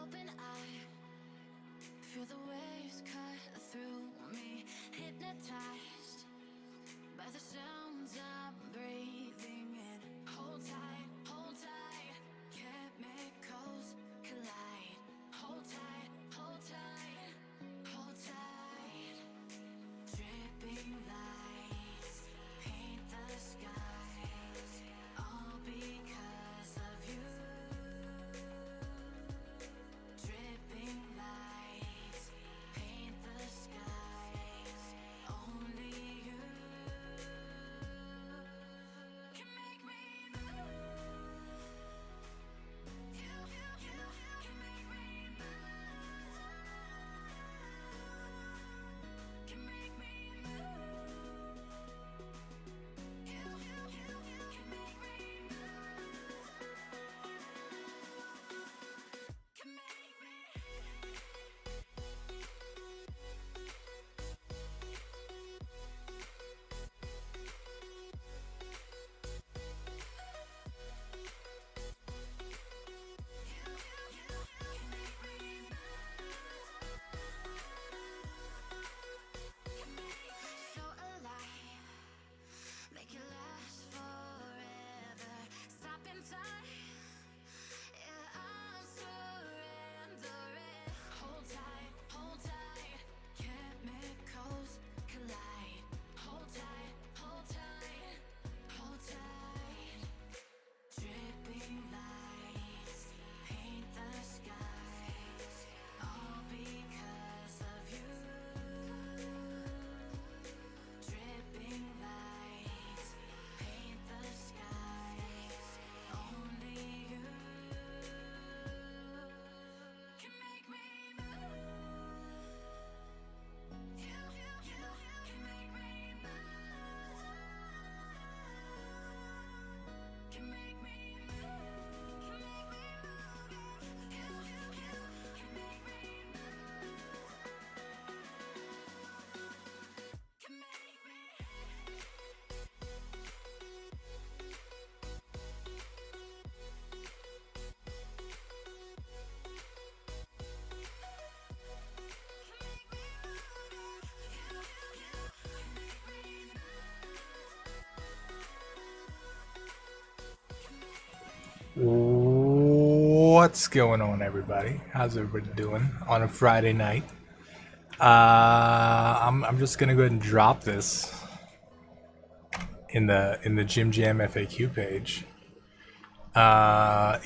Open eye, feel the waves cut through me, hypnotized by the sounds I'm breathing in. Hold tight, chemicals collide. Hold tight, hold tight, hold tight. Dripping lights paint the skies, all because of you. Dripping lights paint the skies, only you can make me move. You can make me move. Can make me move. What's going on, everybody? How's everybody doing on a Friday night? I'm just gonna go ahead and drop this in the Jim Jam FAQ page.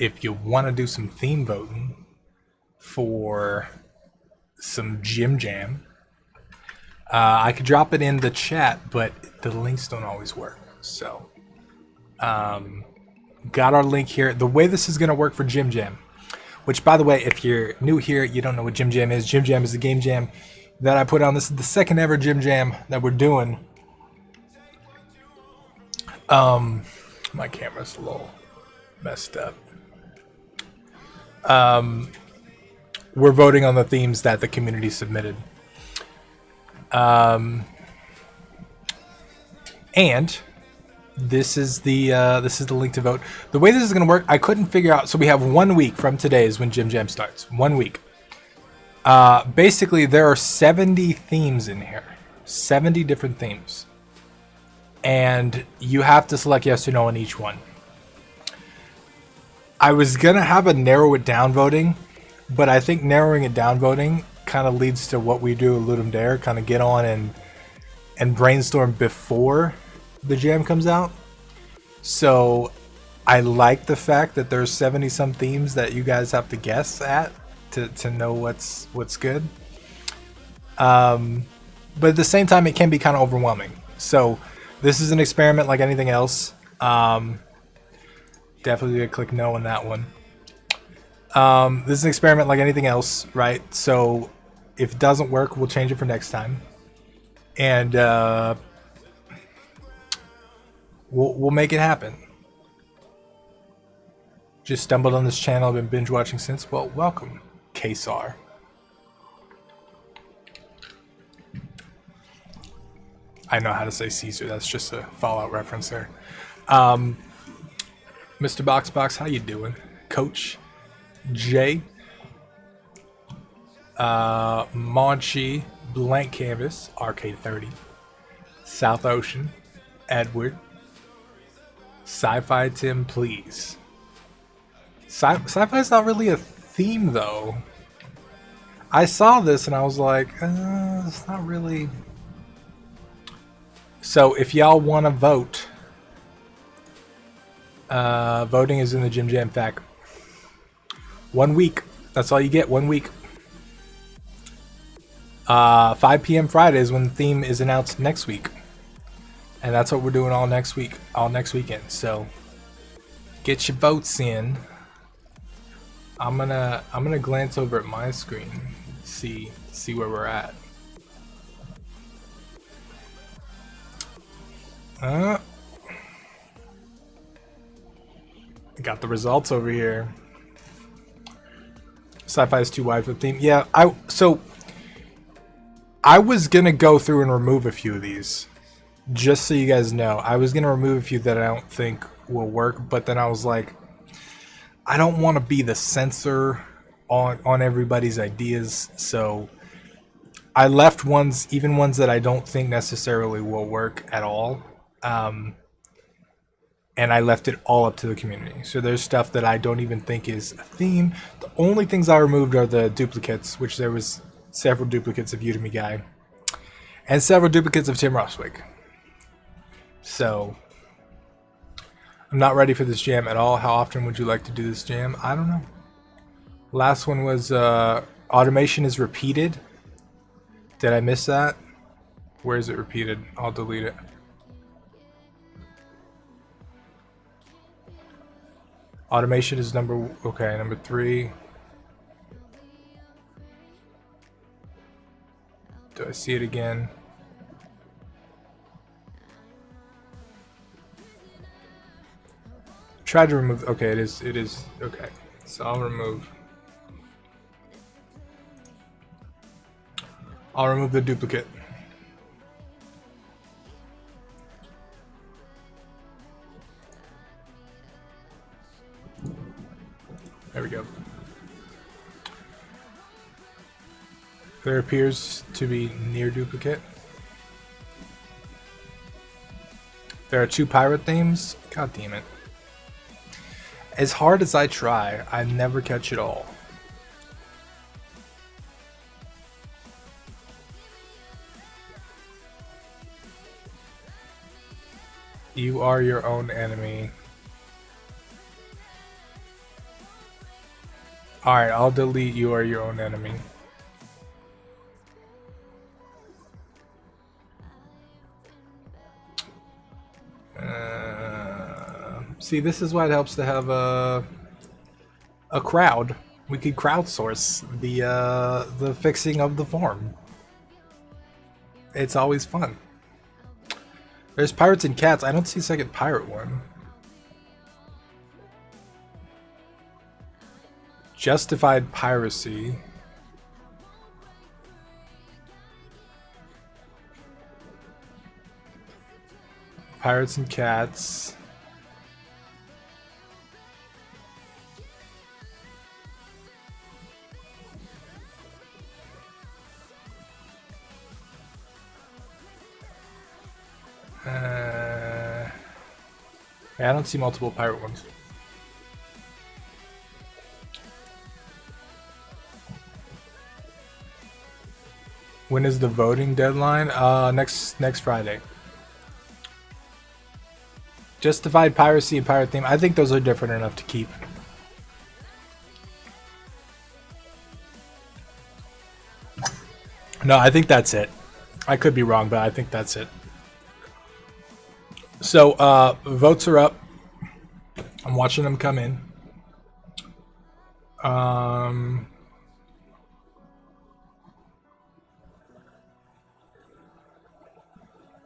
If you want to do some theme voting for some Jim Jam, I could drop it in the chat, but the links don't always work. So, got our link here. The way this is gonna work for Jim Jam, which, by the way, if you're new here, you don't know what Jim Jam is. Jim Jam is the game jam that I put on. This is the second ever Jim Jam that we're doing. My camera's a little messed up. We're voting on the themes that the community submitted. And this is the link to vote. The way this is going to work, I couldn't figure out. So we have 1 week from today is when Jim Jam starts. 1 week. Basically, there are 70 themes in here. 70 different themes. And you have to select yes or no on each one. I was going to have a narrow it down voting, but I think narrowing it down voting kind of leads to what we do at Ludum Dare, kind of get on and brainstorm before the jam comes out. So I like the fact that there's 70 some themes that you guys have to guess at to know what's good. But at the same time, it can be kind of overwhelming. So this is an experiment like anything else. Definitely gonna click no on that one. This is an experiment like anything else, right? So if it doesn't work, we'll change it for next time. And we'll make it happen. Just stumbled on this channel, I've been binge watching since. Well, welcome, Kesar. I know how to say Caesar, that's just a Fallout reference there. Mr. Boxbox, how you doing? Coach Jay, Monchi, Blank Canvas, Arcade 30, South Ocean, Edward, Sci-Fi Tim, please. Sci-Fi's not really a theme, though. I saw this and I was like, it's not really. So if y'all want to vote, voting is in the Jim Jam FAQ. 1 week. That's all you get. 1 week. 5 p.m. Friday is when the theme is announced next week. And that's what we're doing all next week, all next weekend. So get your votes in. I'm gonna glance over at my screen, see where we're at. Got the results over here. Sci-fi is too wide for the theme. Yeah, I was gonna go through and remove a few of these, just so you guys know. I was gonna remove a few that I don't think will work, but then I was like, I don't want to be the censor on everybody's ideas, so I left ones, even ones that I don't think necessarily will work at all. And I left it all up to the community. So there's stuff that I don't even think is a theme. The only things I removed are the duplicates, which there was several duplicates of Udemy Guy and several duplicates of Tim Roswick. So I'm not ready for this jam at all. How often would you like to do this jam? I don't know. Last one was automation is repeated. Did I miss that? Where is it repeated? I'll delete it. Automation is number 3. Do I see it again? Tried to remove. Okay, it is. Okay, so I'll remove the duplicate. There we go. There appears to be near duplicate. There are 2 pirate themes. God damn it. As hard as I try, I never catch it all. You are your own enemy. Alright, I'll delete you are your own enemy. See, this is why it helps to have a crowd. We could crowdsource the fixing of the farm. It's always fun. There's pirates and cats. I don't see a second pirate one. Justified piracy. Pirates and cats. Yeah, I don't see multiple pirate ones. When is the voting deadline? Next Friday. Justified piracy and pirate theme. I think those are different enough to keep. No, I think that's it. I could be wrong, but I think that's it. So, votes are up. I'm watching them come in.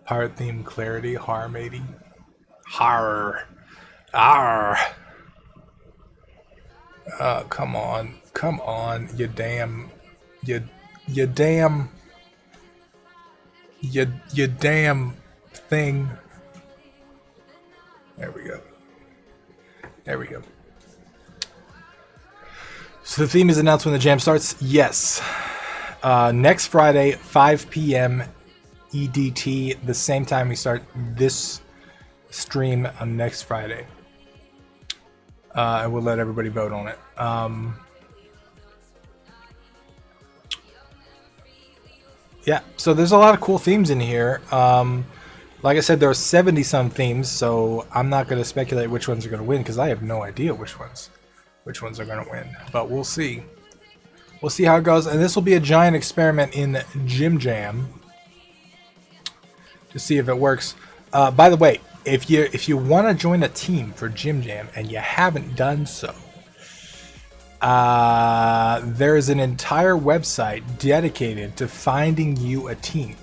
Pirate theme clarity, har matey. Har. Arr. Come on. Come on, you damn thing. There we go. There we go. So the theme is announced when the jam starts? Yes. Next Friday, 5 p.m. EDT, the same time we start this stream on next Friday. And we'll let everybody vote on it. Yeah, so there's a lot of cool themes in here. Like I said, there are 70-some themes, so I'm not going to speculate which ones are going to win because I have no idea which ones are going to win. But we'll see. We'll see how it goes, and this will be a giant experiment in Jim Jam to see if it works. By the way, if you want to join a team for Jim Jam and you haven't done so, there is an entire website dedicated to finding you a team,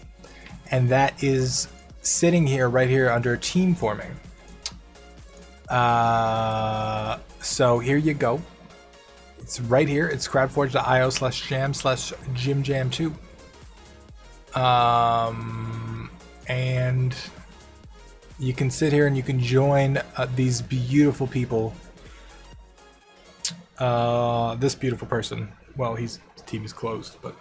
and that is sitting here right here under team forming. So here you go. It's right here. It's crowdforge.io/jam/JimJam2. And you can sit here and you can join these beautiful people. This beautiful person. Well, his team is closed, but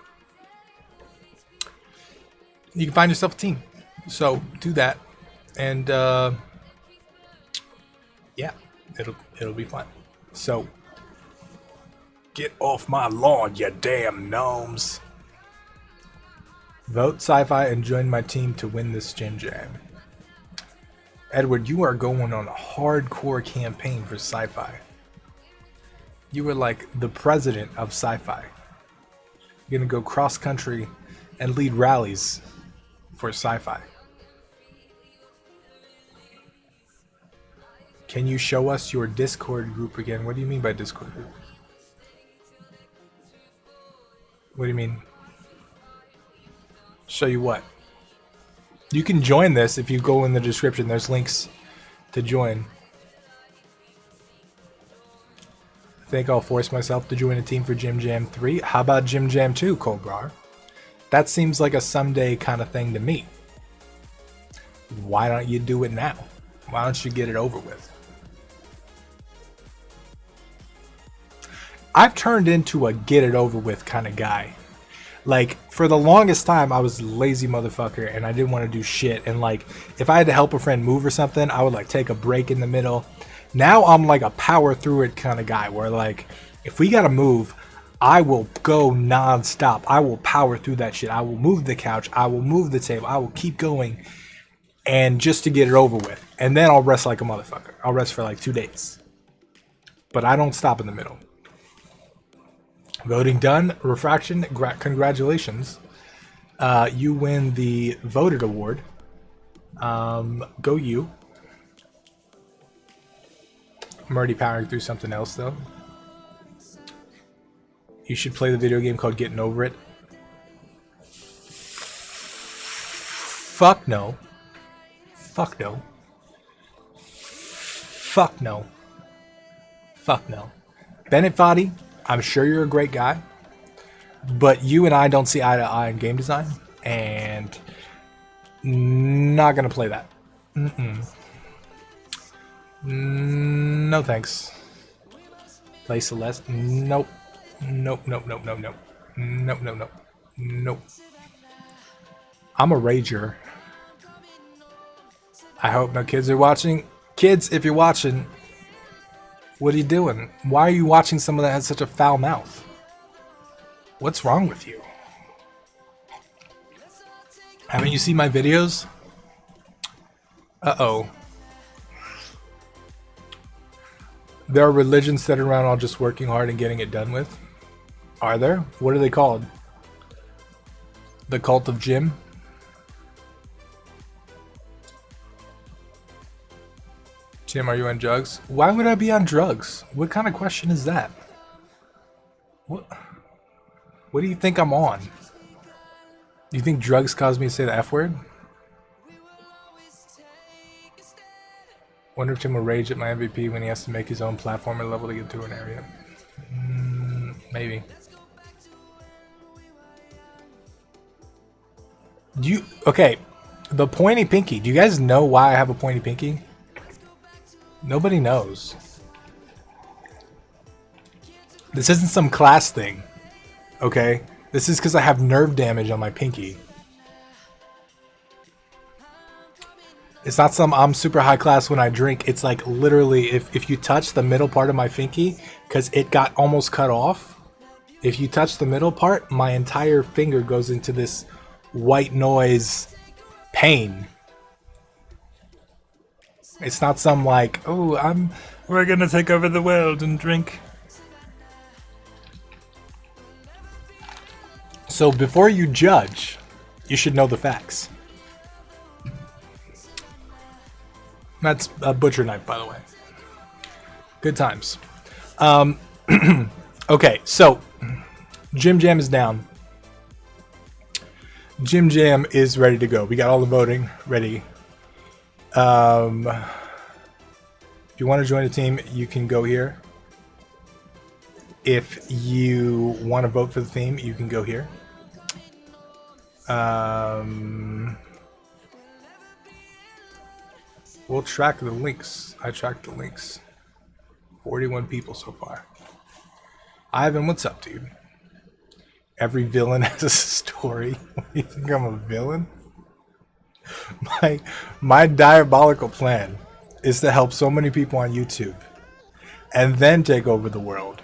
you can find yourself a team. So do that, and yeah, it'll be fun. So get off my lawn, you damn gnomes! Vote sci-fi and join my team to win this Jim Jam. Edward, you are going on a hardcore campaign for sci-fi. You were like the president of sci-fi. You're gonna go cross country and lead rallies for sci-fi. Can you show us your Discord group again? What do you mean by Discord group? What do you mean? Show you what? You can join this if you go in the description. There's links to join. I think I'll force myself to join a team for Jim Jam 3. How about Jim Jam 2, Cobrar? That seems like a someday kind of thing to me. Why don't you do it now? Why don't you get it over with? I've turned into a get it over with kind of guy. Like, for the longest time, I was a lazy motherfucker and I didn't want to do shit. And like, if I had to help a friend move or something, I would like take a break in the middle, Now I'm like a power through it kind of guy where like if we gotta move, I will go non-stop. I will power through that shit. I will move the couch. I will move the table. I will keep going and just to get it over with. And then I'll rest like a motherfucker. I'll rest for like 2 days. But I don't stop in the middle. Voting done. Refraction, congratulations. You win the voted award. Go you. I'm already powering through something else though. You should play the video game called Getting Over It. Fuck no. Fuck no. Fuck no. Fuck no. Bennett Foddy, I'm sure you're a great guy, but you and I don't see eye to eye in game design, and not gonna play that. No thanks. Play Celeste? Nope. Nope, nope, nope, nope, nope. Nope, nope, nope. Nope. I'm a rager. I hope no kids are watching. Kids, if you're watching, what are you doing? Why are you watching someone that has such a foul mouth? What's wrong with you? Haven't you seen my videos? Uh-oh. There are religions centered around all just working hard and getting it done with. Are there? What are they called? The cult of Jim? Tim, are you on drugs? Why would I be on drugs? What kind of question is that? What do you think I'm on? Do you think drugs cause me to say the F word? Wonder if Tim will rage at my MVP when he has to make his own platformer level to get through an area. Maybe. Okay, the pointy pinky. Do you guys know why I have a pointy pinky? Nobody knows. This isn't some class thing, okay? This is because I have nerve damage on my pinky. It's not some I'm super high class when I drink. It's like literally if you touch the middle part of my pinky, because it got almost cut off, if you touch the middle part, my entire finger goes into this white noise pain. It's not some like, oh, we're gonna take over the world and drink. So before you judge, you should know the facts. That's a butcher knife, by the way. Good times. Okay, so Jim Jam is down. Jim Jam is ready to go. We got all the voting ready. If you want to join a team, you can go here. If you want to vote for the theme, you can go here. We'll track the links. I tracked the links. 41 people so far. Ivan, what's up, dude? Every villain has a story. You think I'm a villain? My diabolical plan is to help so many people on YouTube and then take over the world.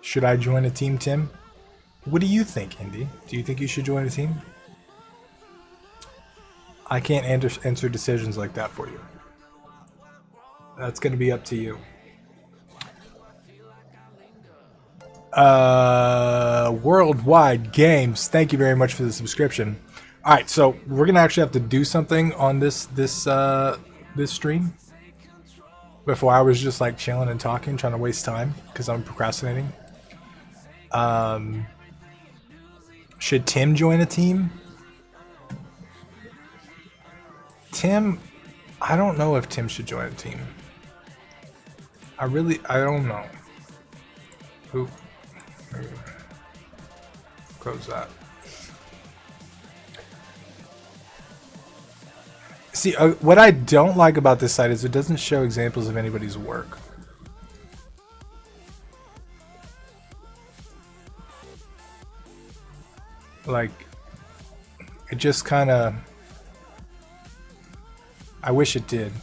Should I join a team, Tim? What do you think, Indy? Do you think you should join a team? I can't answer decisions like that for you. That's going to be up to you. Worldwide Games, thank you very much for the subscription. All right, so we're gonna actually have to do something on this stream. Before I was just like chilling and talking, trying to waste time because I'm procrastinating. Should Tim join a team? Tim, I don't know if Tim should join a team. I don't know. Oop. Close that. See, what I don't like about this site is it doesn't show examples of anybody's work. Like, it just kind of... I wish it did.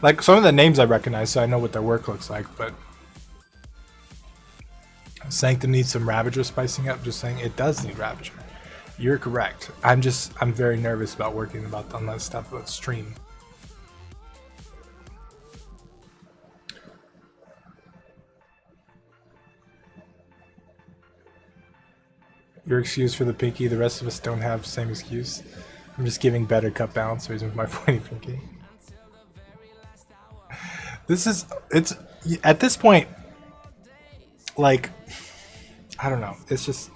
Like, some of the names I recognize, so I know what their work looks like, but Sanctum needs some Ravager spicing up. Just saying, it does need Ravager. You're correct. I'm very nervous about working on that stuff about stream. Your excuse for the pinky, the rest of us don't have the same excuse. I'm just giving better cup balance reason for my pointy pinky. It's at this point, like, I don't know. It's just,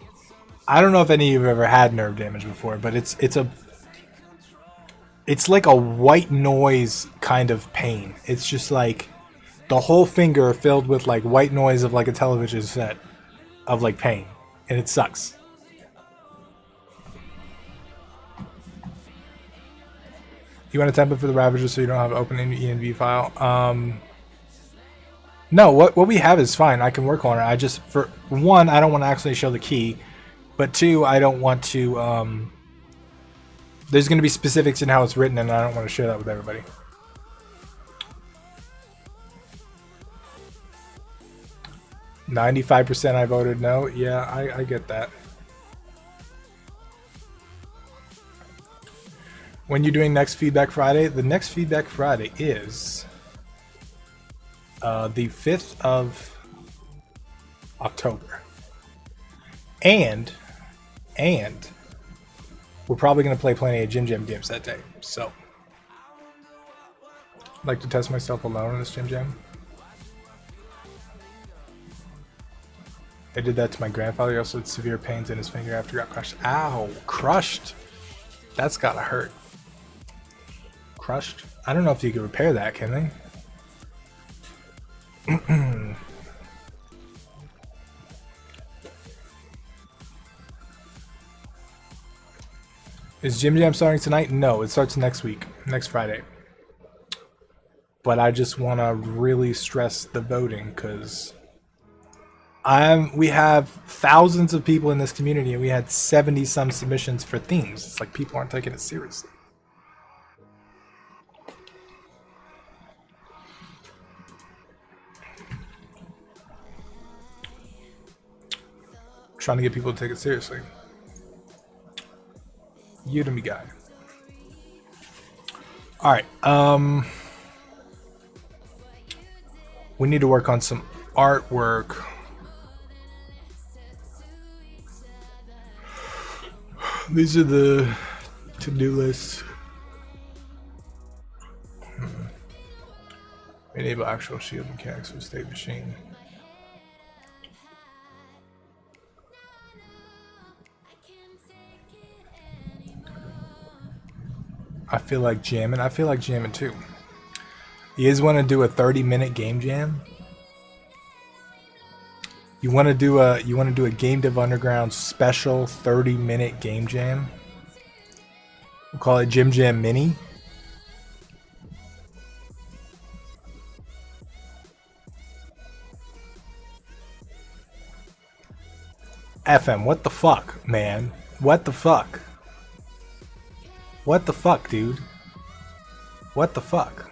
I don't know if any of you have ever had nerve damage before, but it's like a white noise kind of pain. It's just like the whole finger filled with like white noise of like a television set of like pain, and it sucks. You want a template for the Ravager so you don't have to open any env file? No, what we have is fine. I can work on it. I just, for one, I don't want to actually show the key, but two, I don't want to. There's going to be specifics in how it's written, and I don't want to share that with everybody. %95% I voted no. Yeah, I get that. When you're doing next Feedback Friday, the next Feedback Friday is the 5th of October. And we're probably going to play plenty of Jim Jam games that day. So, I'd like to test myself alone in this Jim Jam. I did that to my grandfather. He also had severe pains in his finger after he got crushed. Ow, crushed. That's gotta hurt. Crushed. I don't know if you can repair that, can they? Is Jim Jam starting tonight? No, it starts next week, next Friday. But I just want to really stress the voting because we have thousands of people in this community and we had 70 some submissions for themes. It's like people aren't taking it seriously. Trying to get people to take it seriously. Udemy guy. All right. We need to work on some artwork. These are the to-do lists. Enable actual shield mechanics with state machine. I feel like jamming. I feel like jamming too. You guys want to do a 30-minute game jam? You want to do a Game Dev Underground special 30-minute game jam? We'll call it Jim Jam Mini. FM, what the fuck, man? What the fuck? What the fuck, dude? What the fuck?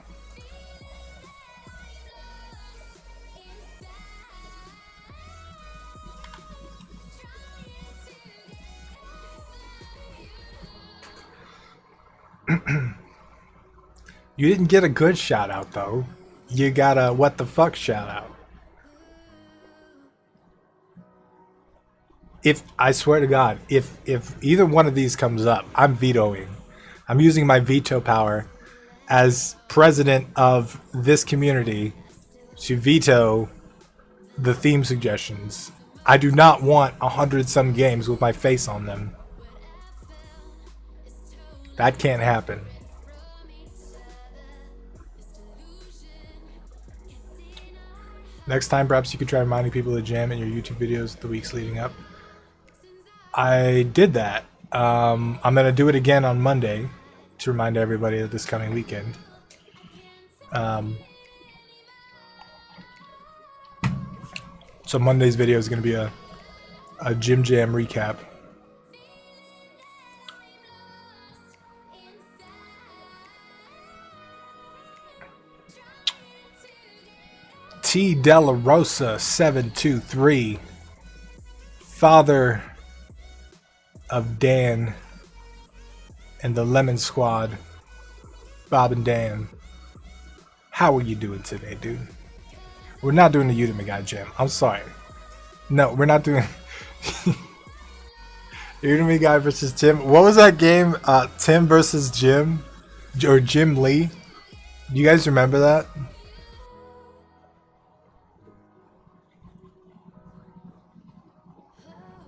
You didn't get a good shout out though. You got a what the fuck shout out. If I swear to God, if either one of these comes up, I'm vetoing. I'm using my veto power as president of this community to veto the theme suggestions. I do not want 100-some games with my face on them. That can't happen. Next time, perhaps you could try reminding people to jam in your YouTube videos the weeks leading up. I did that. I'm going to do it again on Monday to remind everybody of this coming weekend. So Monday's video is going to be a Jim Jam recap. T. Della Rosa 723, father of Dan and the Lemon Squad, Bob and Dan. How are you doing today, dude? We're not doing the Udemy guy, Jim. I'm sorry. No, we're not doing Udemy guy versus Tim. What was that game? Tim versus Jim, or Jim Lee. Do you guys remember that?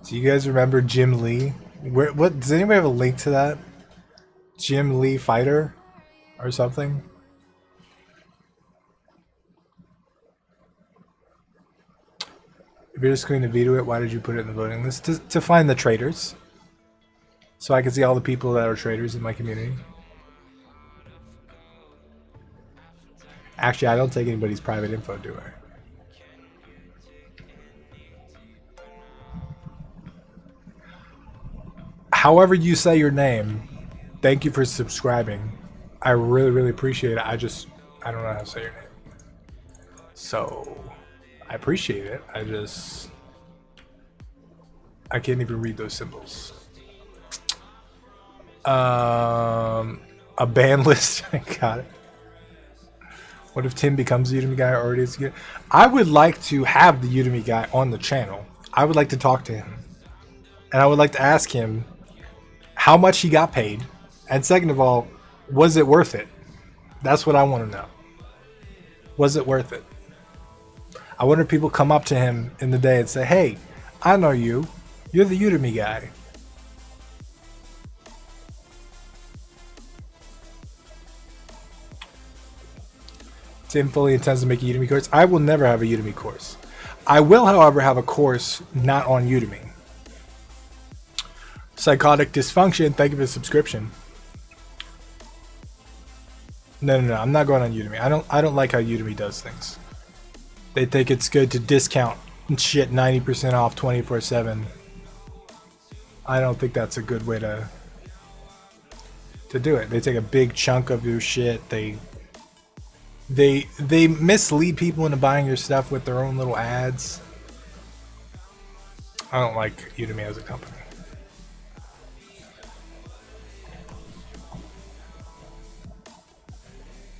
Do you guys remember Jim Lee? What does anybody have a link to that? Jim Lee fighter or something? If you're just going to veto it, why did you put it in the voting list? To find the traitors. So I can see all the people that are traitors in my community. Actually, I don't take anybody's private info, do I? However you say your name, thank you for subscribing. I really, really appreciate it. I don't know how to say your name. So, I appreciate it. I can't even read those symbols. A ban list. I got it. What if Tim becomes the Udemy guy or already is? I would like to have the Udemy guy on the channel. I would like to talk to him. And I would like to ask him how much he got paid. And second of all, was it worth it? That's what I want to know. Was it worth it? I wonder if people come up to him in the day and say, hey, I know you. You're the Udemy guy. Tim fully intends to make a Udemy course. I will never have a Udemy course. I will, however, have a course not on Udemy. Psychotic Dysfunction, thank you for the subscription. No. I'm not going on Udemy. I don't like how Udemy does things. They think it's good to discount shit 90% off 24/7. I don't think that's a good way to do it. They take a big chunk of your shit. They mislead people into buying your stuff with their own little ads. I don't like Udemy as a company.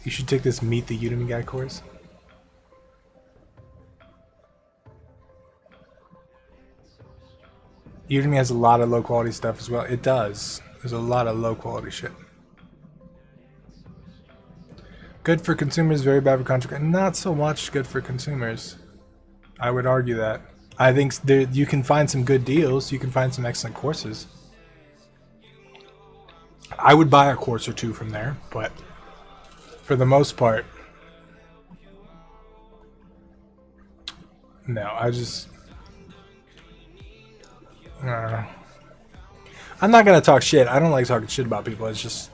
You should take this Meet the Udemy Guy course. Udemy has a lot of low quality stuff as well. It does. There's a lot of low quality shit. Good for consumers, very bad for content. Not so much good for consumers. I would argue that. I think you can find some good deals. You can find some excellent courses. I would buy a course or two from there, but for the most part, no. I'm not gonna talk shit. I don't like talking shit about people. It's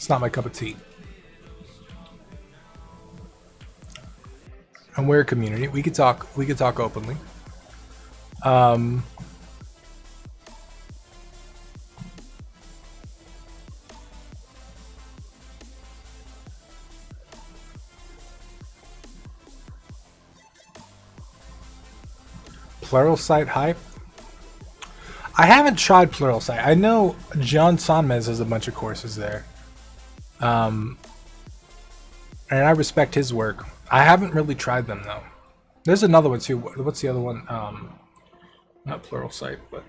not my cup of tea. And we're a community. We could talk openly. Pluralsight hype. I haven't tried Pluralsight. I know John Sonmez has a bunch of courses there. And I respect his work. I haven't really tried them though. There's another one too. What's the other one? Not Pluralsight, but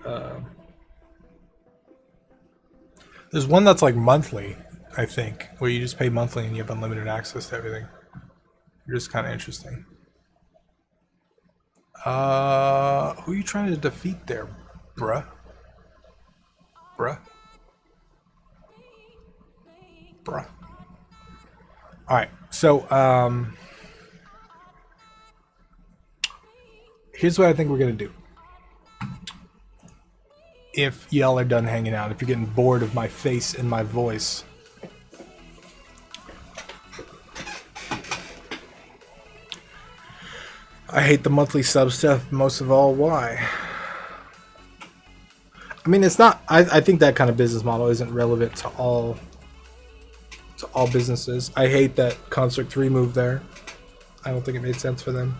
there's one that's like monthly, I think, where you just pay monthly and you have unlimited access to everything. It's kind of interesting. Who are you trying to defeat there, bruh? Alright, so here's what I think we're gonna do. If y'all are done hanging out, if you're getting bored of my face and my voice, I hate the monthly sub stuff most of all. Why? I mean, it's not. I think that kind of business model isn't relevant to all businesses. I hate that Construct 3 moved there. I don't think it made sense for them.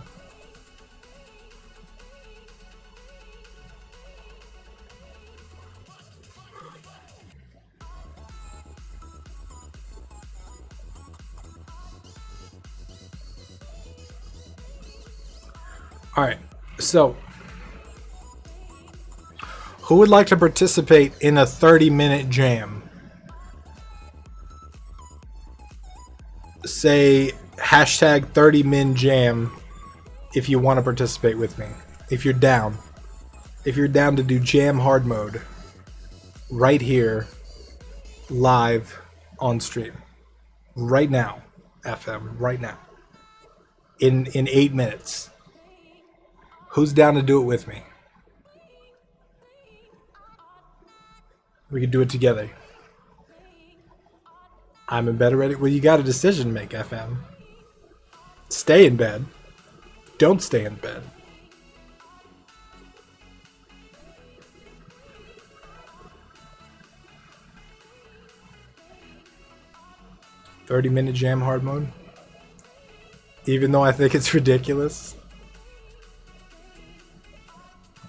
All right, so who would like to participate in a 30-minute jam? Say hashtag 30min jam if you want to participate with me. If you're down. If you're down to do jam hard mode right here, live on stream. Right now, FM, right now. In 8 minutes. Who's down to do it with me? We can do it together. I'm in bed already. Well, you got a decision to make, FM. Stay in bed. Don't stay in bed. "30-minute jam hard mode." Even though I think it's ridiculous.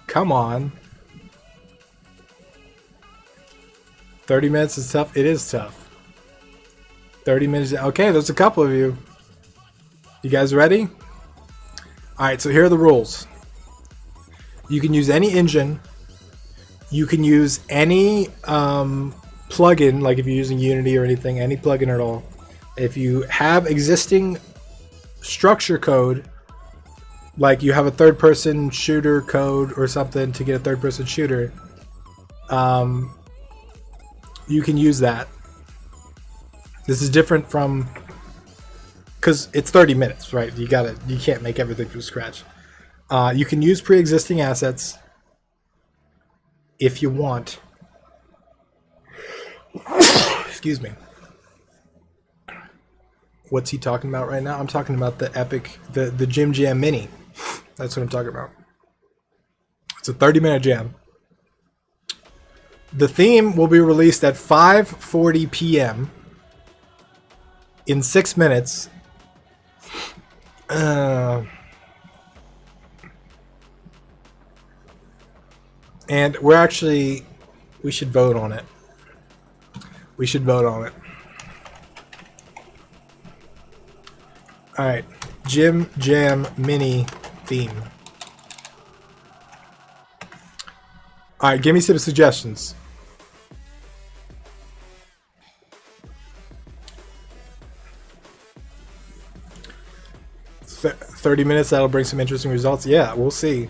Come on. 30 minutes is tough. It is tough. 30 minutes. Okay, there's a couple of you. You guys ready? Alright, so here are the rules. You can use any engine. You can use any plugin, like if you're using Unity or anything, any plugin at all. If you have existing structure code, like you have a third-person shooter code or something to get a third-person shooter, you can use that. This is different from, because it's 30 minutes, right? You can't make everything from scratch. You can use pre-existing assets if you want. Excuse me. What's he talking about right now? I'm talking about the Epic, the Jim Jam Mini. That's what I'm talking about. It's a 30-minute jam. The theme will be released at 5:40 p.m. in 6 minutes. And we should vote on it. We should vote on it. Alright, Jim Jam Mini theme. Alright, give me some suggestions. 30 minutes, that'll bring some interesting results. Yeah, we'll see.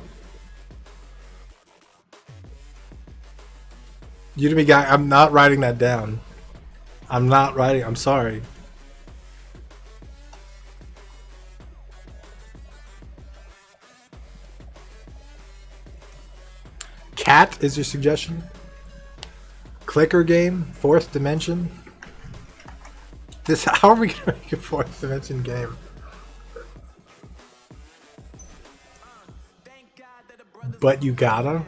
Udemy guy, I'm not writing that down. I'm sorry. Cat is your suggestion? Clicker game? Fourth dimension? How are we going to make a fourth dimension game? But you gotta?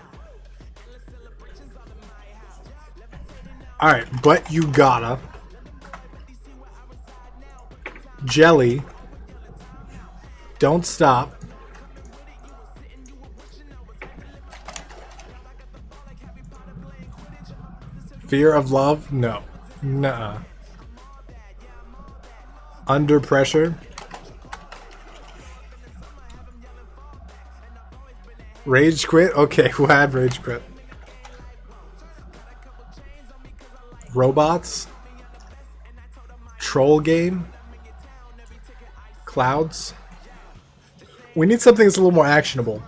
Alright, but you gotta. Jelly. Don't stop. Fear of love? No. Nuh-uh. Under pressure? Rage quit? Okay, we'll add rage quit. Robots? Troll game? Clouds? We need something that's a little more actionable.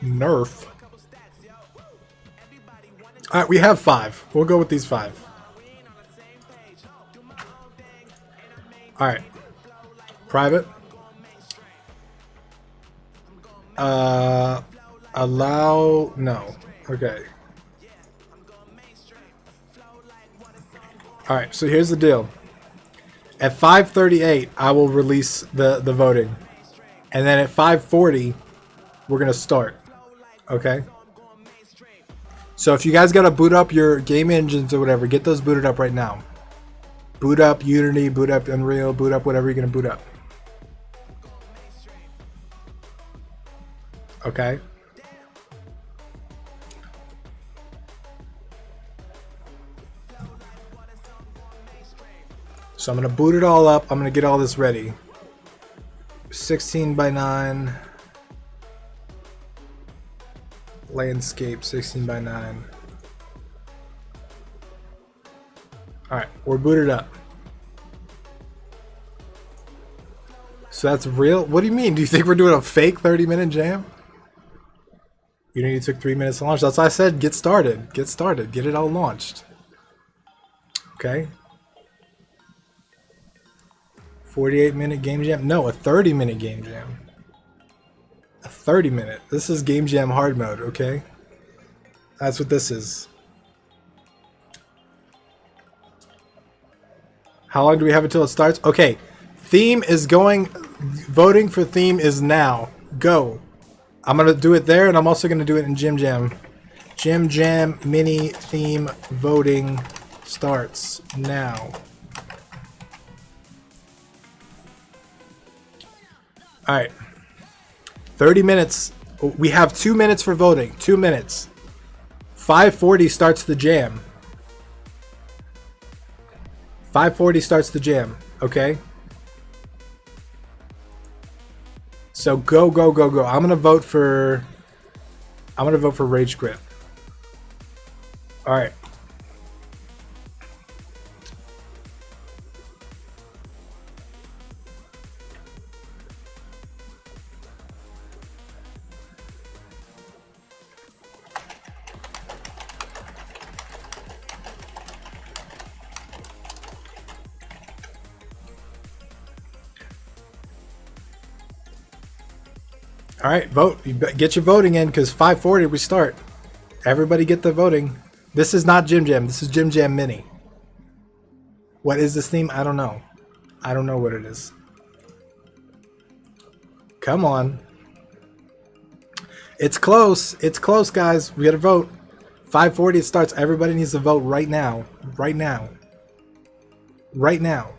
Nerf. Alright, we have 5. We'll go with these 5. Alright. Private. Allow. No. Okay. Alright, so here's the deal. At 5:38, I will release the voting. And then at 5:40, we're going to start. Okay? So if you guys got to boot up your game engines or whatever, get those booted up right now. Boot up Unity, boot up Unreal, boot up whatever you're gonna boot up. Okay. So I'm gonna boot it all up. I'm gonna get all this ready. 16 by 9. Landscape 16 by 9. Alright, we're booted up. So that's real? What do you mean? Do you think we're doing a fake 30-minute jam? Unity took 3 minutes to launch. That's why I said get started. Get started. Get it all launched. Okay. 48-minute game jam? No, a 30-minute game jam. A 30-minute. This is game jam hard mode, okay? That's what this is. How long do we have until it starts? Okay. Theme is going. Voting for theme is now. Go. I'm going to do it there, and I'm also going to do it in Jim Jam. Jim Jam mini theme voting starts now. Alright. 30 minutes. We have 2 minutes for voting. 2 minutes. 5:40 starts the jam. 5:40 starts the jam. Okay? So go, go, go, go. I'm gonna vote for Rage Quit. Alright. Alright, vote. You get your voting in because 5:40 we start. Everybody get the voting. This is not Jim Jam. This is Jim Jam Mini. What is this theme? I don't know. I don't know what it is. Come on. It's close. It's close, guys. We gotta vote. 5:40 it starts. Everybody needs to vote right now. Right now. Right now.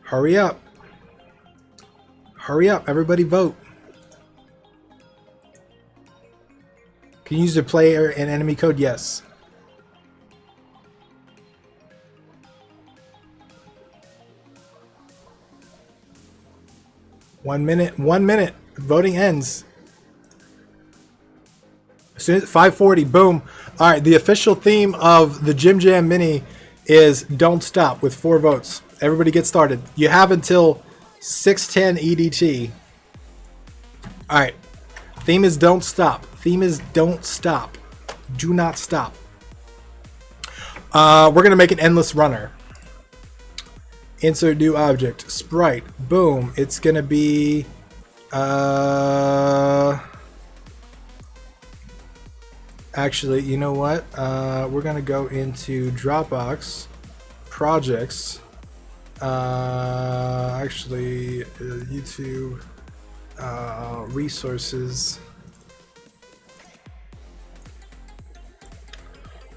Hurry up. Hurry up. Everybody vote. Can you use the player and enemy code? Yes. One minute. 1 minute. Voting ends. As soon as 5:40, boom. All right. The official theme of the Jim Jam Mini is "Don't Stop" with 4 votes. Everybody get started. You have until 6:10 EDT. All right. Theme is "Don't Stop." Theme is "Don't Stop." Do not stop. We're gonna make an endless runner. Insert new object. Sprite. Boom. It's gonna be actually, you know what? We're gonna go into Dropbox projects. Actually, YouTube resources.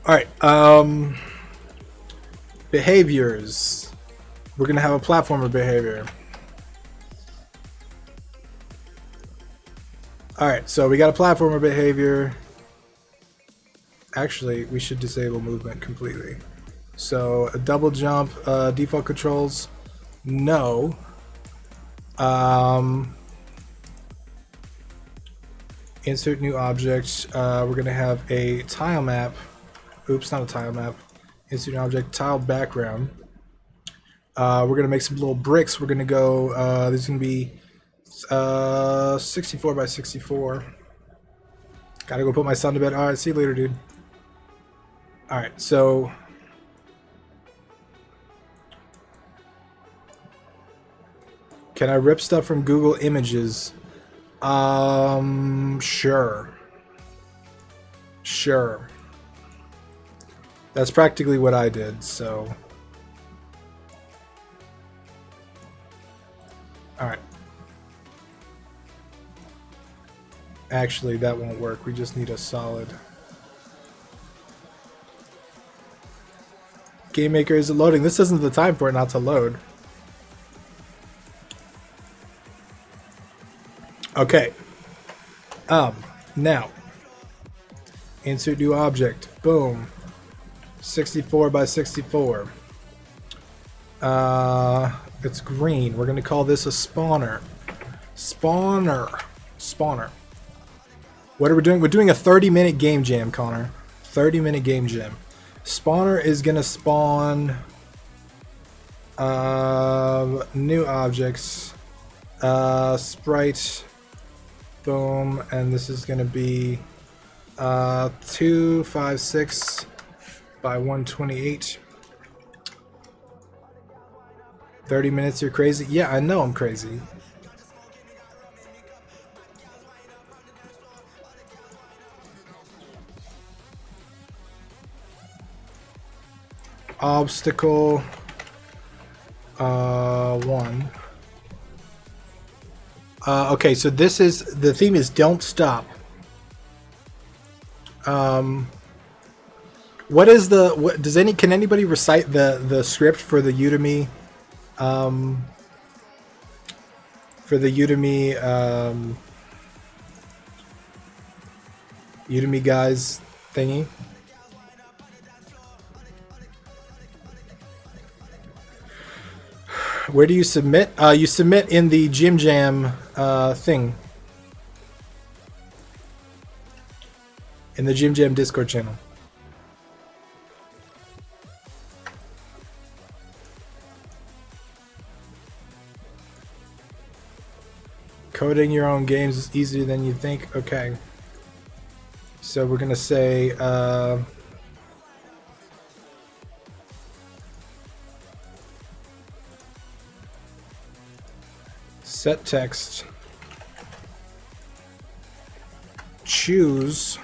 All right. Behaviors. We're gonna have a platformer behavior. All right. So we got a platformer behavior. Actually, we should disable movement completely. So a double jump, default controls, no. Insert new object. We're gonna have a tile map. Oops, not a tile map. Insert new object, tile background. We're gonna make some little bricks. We're gonna go. There's gonna be 64 by 64. Gotta go put my son to bed. All right, see you later, dude. All right, so. Can I rip stuff from Google Images? Sure. Sure. That's practically what I did, so. Alright. Actually, that won't work. We just need a solid. Game Maker isn't loading. This isn't the time for it not to load. Okay. Now. Insert new object. Boom. 64 by 64. It's green. We're gonna call this a spawner. Spawner. What are we doing? We're doing a 30-minute game jam, Connor. 30-minute game jam. Spawner is gonna spawn new objects. Sprite. Boom. And this is gonna be 256 by 128. 30 minutes, you're crazy? Yeah, I know I'm crazy. Obstacle 1. Okay, so this is the theme is don't stop. What is the can anybody recite the script for the Udemy Udemy guys thingy? Where do you submit? You submit in the Gym Jam thing. In the Gym Jam Discord channel. Coding your own games is easier than you think. Okay. So we're gonna say set text, choose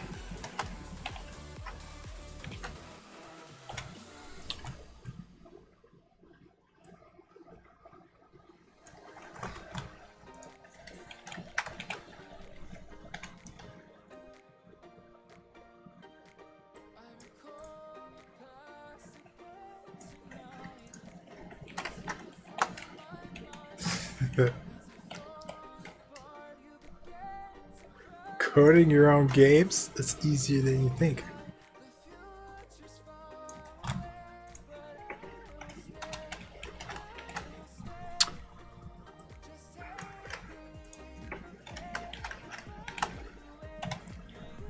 coding your own games. It's easier than you think.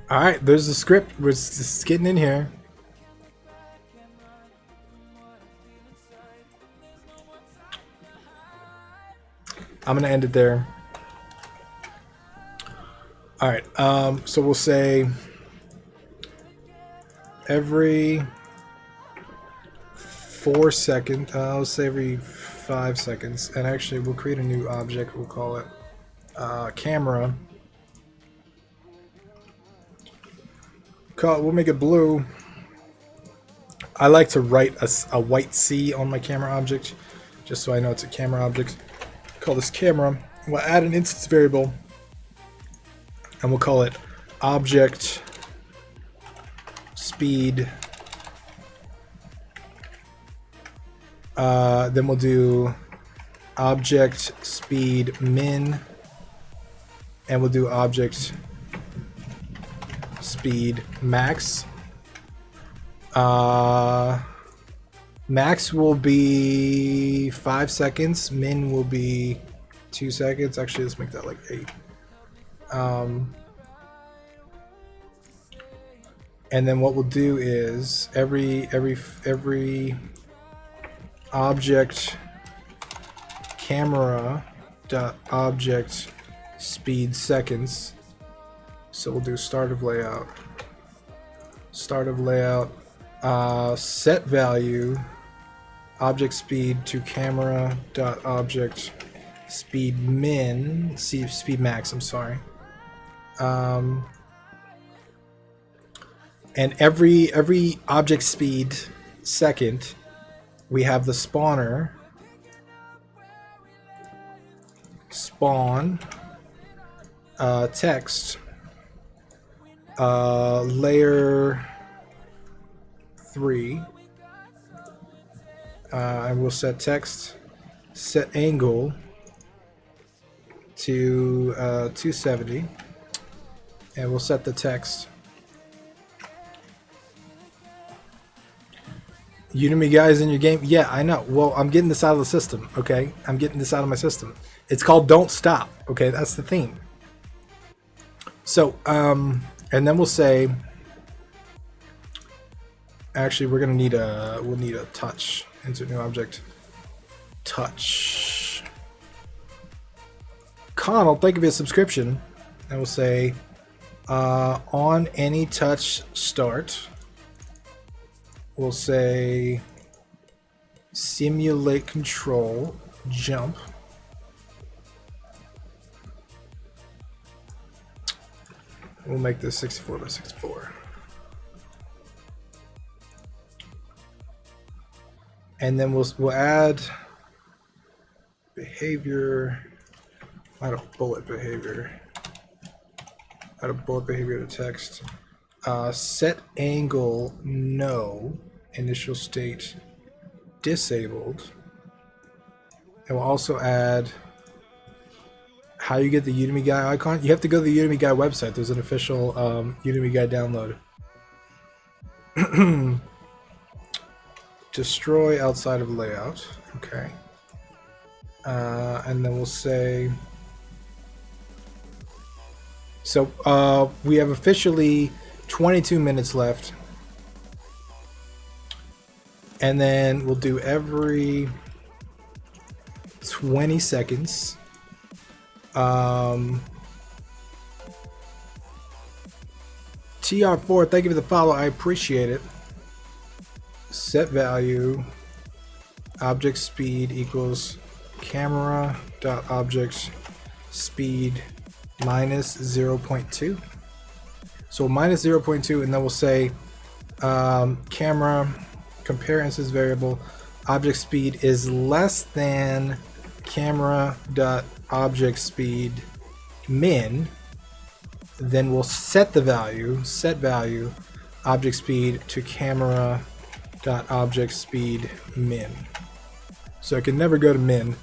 All right, there's the script. We're just getting in here. I'm gonna end it there. All right, so we'll say every 4 seconds. I'll say every 5 seconds, and actually we'll create a new object. We'll call it camera. We'll make it blue. I like to write a white C on my camera object, just so I know it's a camera object. Call this camera. We'll add an instance variable, and we'll call it object speed. Then we'll do object speed min, and we'll do object speed max. Max will be 5 seconds. Min will be 2 seconds. Actually, let's make that like 8. And then what we'll do is every object camera dot object speed seconds. So we'll do start of layout. Set value object speed to camera dot object speed min. Speed max. I'm sorry. And every object speed second, we have the spawner spawn text layer 3 And we'll set text, set angle to 270, and we'll set the text. Udemy guys in your game? Yeah, I know. Well, I'm getting this out of the system, okay? I'm getting this out of my system. It's called Don't Stop, okay? That's the theme. So, and then we'll say, actually, we're gonna need we'll need a touch. Insert new object. Touch. Connell, thank you for your subscription. And we'll say, on any touch start, we'll say simulate control jump. We'll make this 64 by 64. And then we'll add behavior. Add a bullet behavior. Add a bullet behavior to text. Set angle no. Initial state disabled. And we'll also add how you get the Udemy Guy icon. You have to go to the Udemy Guy website. There's an official Udemy Guy download. Destroy outside of layout. Okay. And then we'll say, so we have officially 22 minutes left. And then we'll do every 20 seconds. TR4, thank you for the follow. I appreciate it. Set value object speed equals camera dot object speed minus 0.2. So minus 0.2, and then we'll say camera compare instance variable object speed is less than camera dot object speed min. Then we'll set the value, set value object speed to camera dot object speed min. So it can never go to min.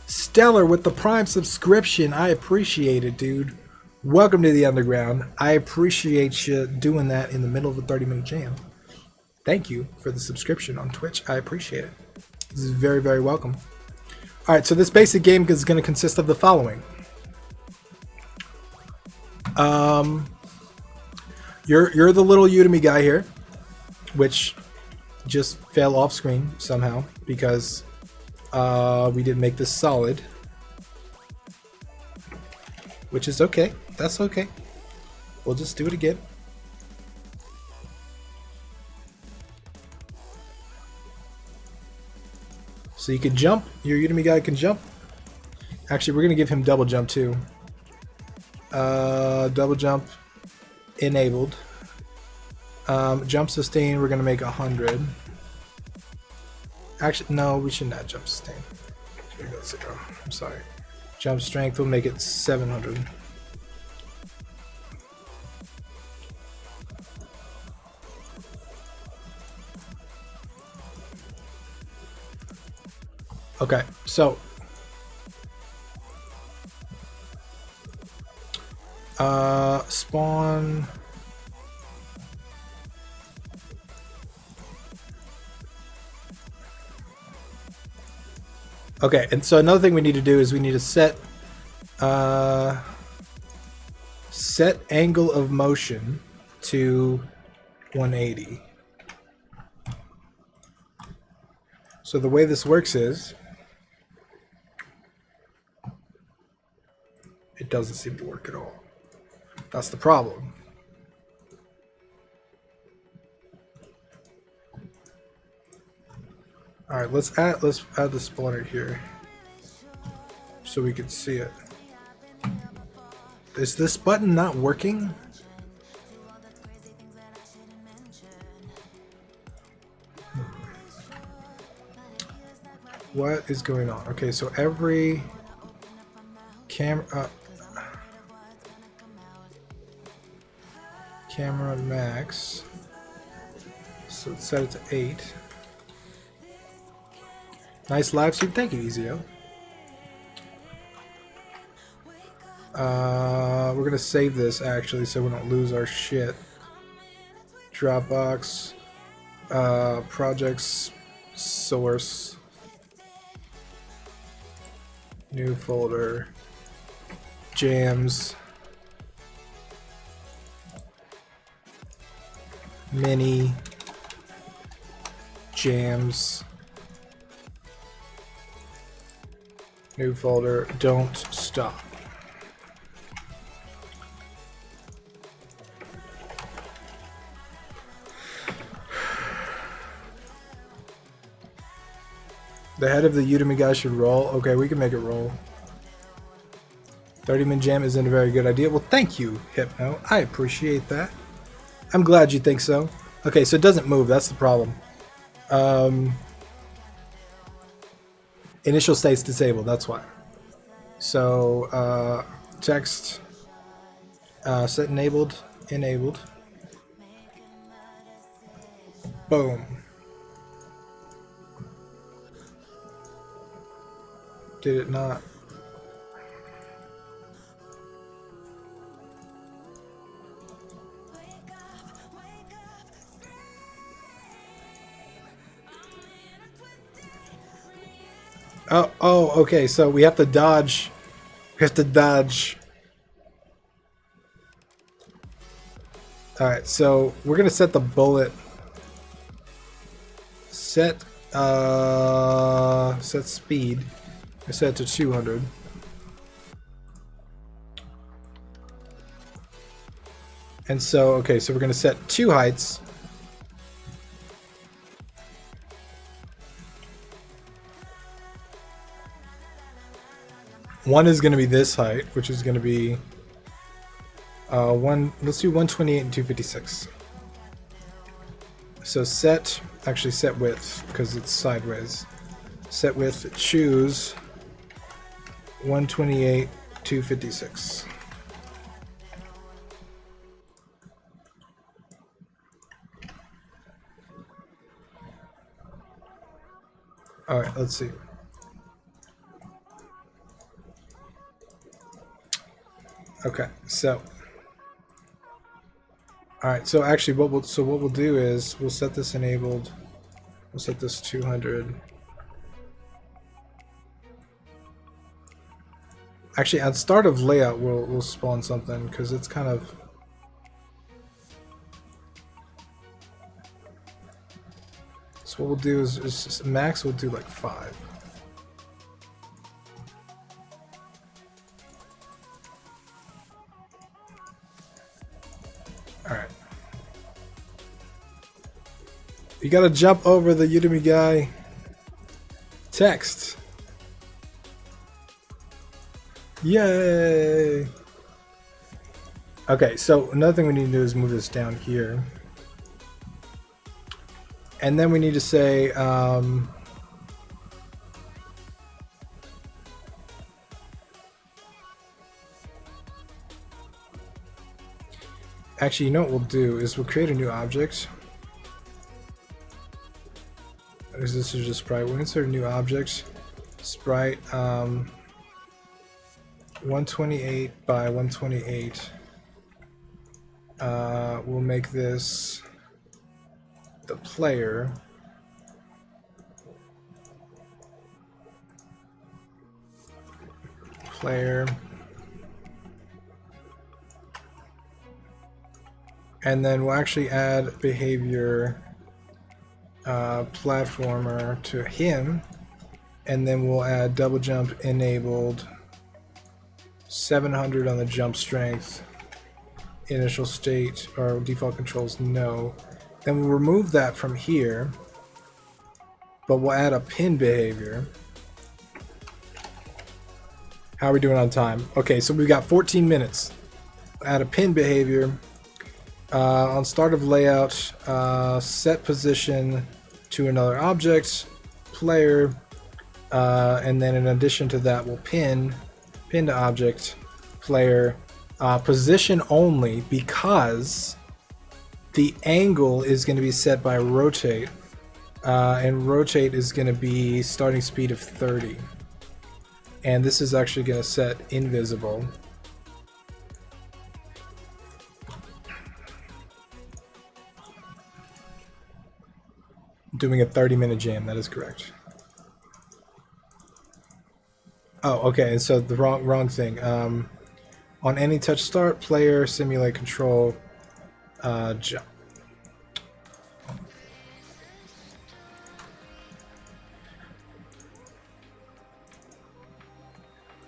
Stellar with the Prime subscription. I appreciate it, dude. Welcome to the underground. I appreciate you doing that in the middle of a 30-minute jam. Thank you for the subscription on Twitch. I appreciate it. This is very, very welcome. All right, so this basic game is going to consist of the following. You're the little Udemy guy here, which just fell off screen somehow because we didn't make this solid, which is okay. That's okay. We'll just do it again. So you can jump. Your Udemy guy can jump. Actually, we're gonna give him double jump too. Double jump enabled. Jump sustain, we're gonna make 100. Actually, no, we should not jump sustain. Here we go, 0. I'm sorry. Jump strength, we'll make it 700. Okay, so spawn okay, and so another thing we need to do is we need to set angle of motion to 180. So the way this works is it doesn't seem to work at all. That's the problem. All right, let's add the spawner here so we can see it. Is this button not working? What is going on? Okay, so every camera max. So let's set it to 8. Nice live stream. Thank you, Ezio. We're gonna save this actually so we don't lose our shit. Dropbox, projects, source, new folder, jams, mini, jams, new folder, don't stop. The head of the Udemy guy should roll. Okay, we can make it roll. 30-minute jam isn't a very good idea. Well, thank you, Hypno. I appreciate that. I'm glad you think so. Okay, so it doesn't move. That's the problem. Initial state's disabled. That's why. So, text set enabled. Enabled. Boom. Did it not? Oh, okay, so we have to dodge. We have to dodge. Alright, so we're gonna set the bullet. Set speed. I set it to 200. And so, okay, so we're gonna set 2 heights. One is going to be this height, which is going to be let's do 128 and 256. So set width, because it's sideways. Set width, choose 128, 256. All right, let's see. Okay, so all right, so actually what we'll do is we'll set this enabled. We'll set this 200. Actually, at start of layout we'll spawn something because it's kind of so what we'll do is max we'll do like 5. Alright. You gotta jump over the Udemy guy. Text. Yay! Okay, so another thing we need to do is move this down here. And then we need to say, actually, you know what we'll do is we'll create a new object. This is just sprite. We'll insert a new object. Sprite 128 by 128. We'll make this the player. And then we'll actually add behavior platformer to him, and then we'll add double jump enabled, 700 on the jump strength, initial state or default controls no. Then we'll remove that from here, but we'll add a pin behavior. How are we doing on time? Okay, so we've got 14 minutes. Add a pin behavior. On start of layout, set position to another object, player, and then in addition to that, we'll pin to object, player, position only, because the angle is going to be set by rotate. And rotate is going to be starting speed of 30. And this is actually going to set invisible. Doing a 30-minute jam, that is correct. Oh, okay, and so the wrong thing. On any touch start, player simulate control jump.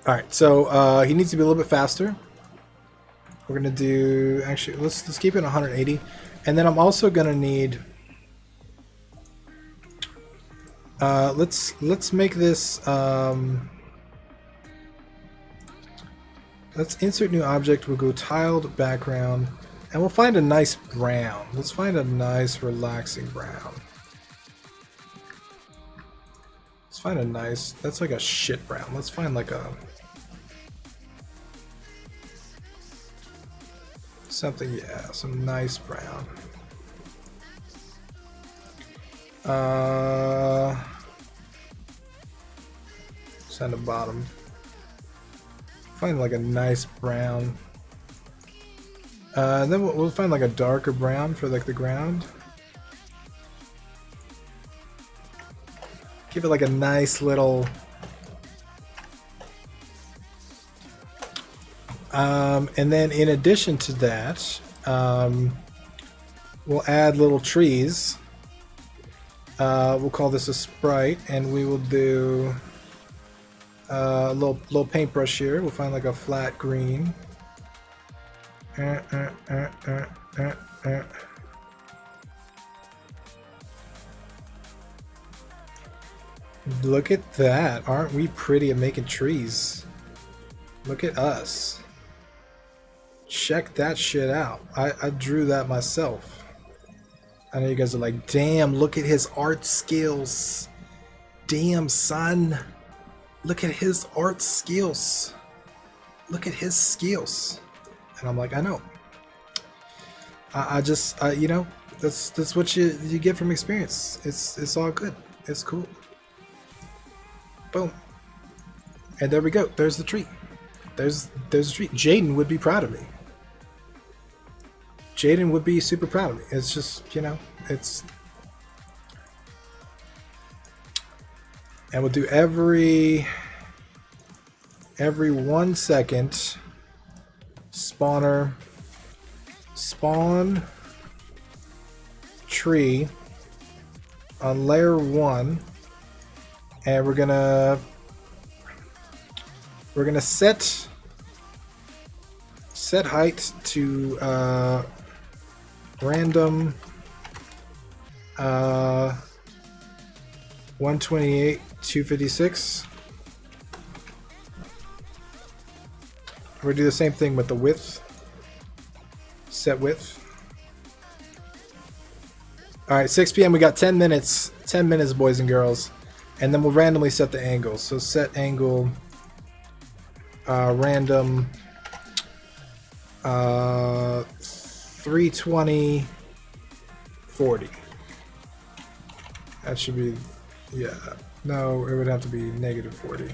All right, so he needs to be a little bit faster. We're gonna do actually. Let's keep it 180, and then I'm also gonna need. Let's make this. Let's insert new object. We'll go tiled background, and we'll find a nice brown. Let's find a nice relaxing brown. Let's find a nice. That's like a shit brown. Let's find like a. Something, yeah, some nice brown. Send the bottom. Find like a nice brown. And then we'll find like a darker brown for like the ground. Give it like a nice little. And then in addition to that, we'll add little trees. We'll call this a sprite, and we will do a little paintbrush here. We'll find like a flat green. Look at that. Aren't we pretty at making trees? Look at us. Check that shit out. I drew that myself. I know you guys are like, damn, look at his art skills. Damn, son. Look at his art skills. Look at his skills. And I'm like, I know. I just, you know, that's what you get from experience. It's all good. It's cool. Boom. And there we go. There's the tree. There's a tree. Jaden would be proud of me. Jaden would be super proud of me. It's just, you know, it's... And we'll do every 1 second spawner spawn tree on layer 1, and we're gonna set height to random 128 256. We're gonna do the same thing with the width. Set width. All right, 6 p.m. We got 10 minutes. 10 minutes, boys and girls, and then we'll randomly set the angle. So set angle random 320 40. That should be, yeah. No, it would have to be negative 40. I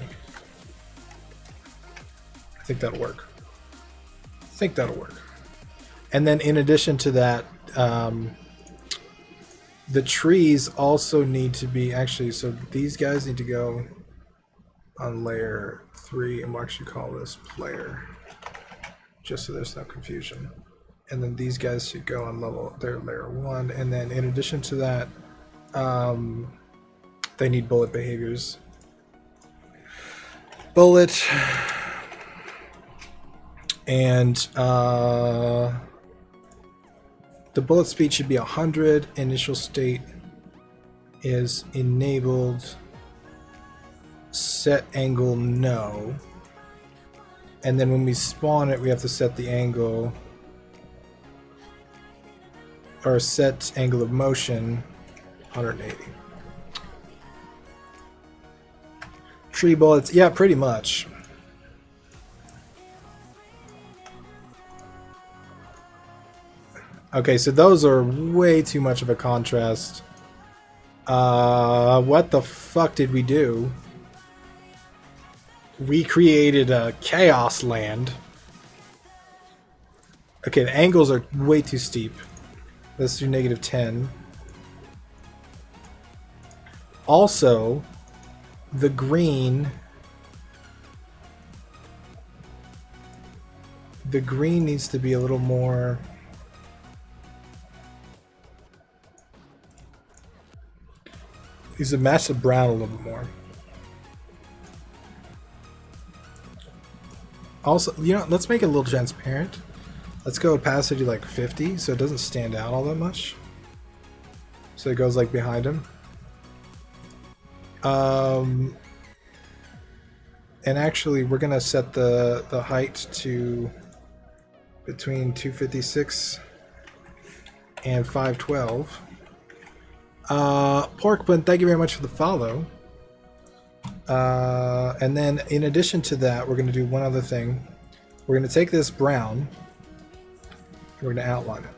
think that'll work. And then in addition to that, the trees also need to be actually, so these guys need to go on layer 3, and we'll actually call this player, just so there's no confusion. And then these guys should go on their layer 1, and then in addition to that, they need bullet behaviors. Bullet, and the bullet speed should be 100. Initial state is enabled. Set angle no. And then when we spawn it, we have to set the angle, or set angle of motion 180. Tree bullets, yeah, pretty much. Okay, so those are way too much of a contrast. What the fuck did we do? We created a chaos land. Okay, the angles are way too steep. Let's do -10. Also, the green... The green needs to be a little more... Needs to match the brown a little bit more. Also, you know, let's make it a little transparent. Let's go opacity like 50 so it doesn't stand out all that much. So it goes like behind him. And actually we're gonna set the height to between 256 and 512. Porkbun, thank you very much for the follow. And then in addition to that, we're going to do one other thing. We're going to take this brown and we're going to outline it.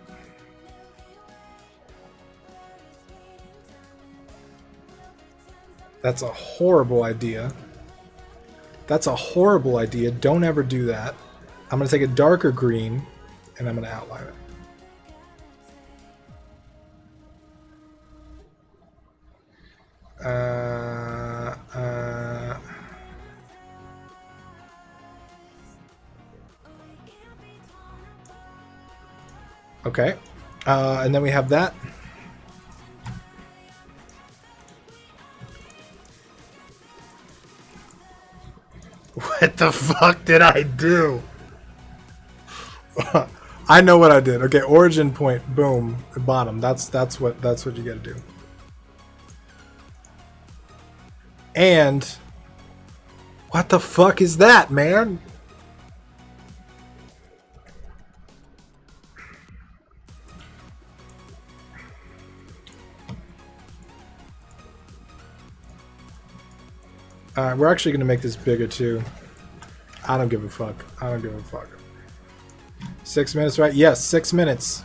That's a horrible idea. That's a horrible idea. Don't ever do that. I'm going to take a darker green and I'm going to outline it. Okay. And then we have that. What the fuck did I do? I know what I did. Okay, origin point, boom, bottom. That's what you gotta do. And what the fuck is that, man? Alright, we're actually gonna make this bigger too. I don't give a fuck. I don't give a fuck. 6 minutes, right? Yes, 6 minutes.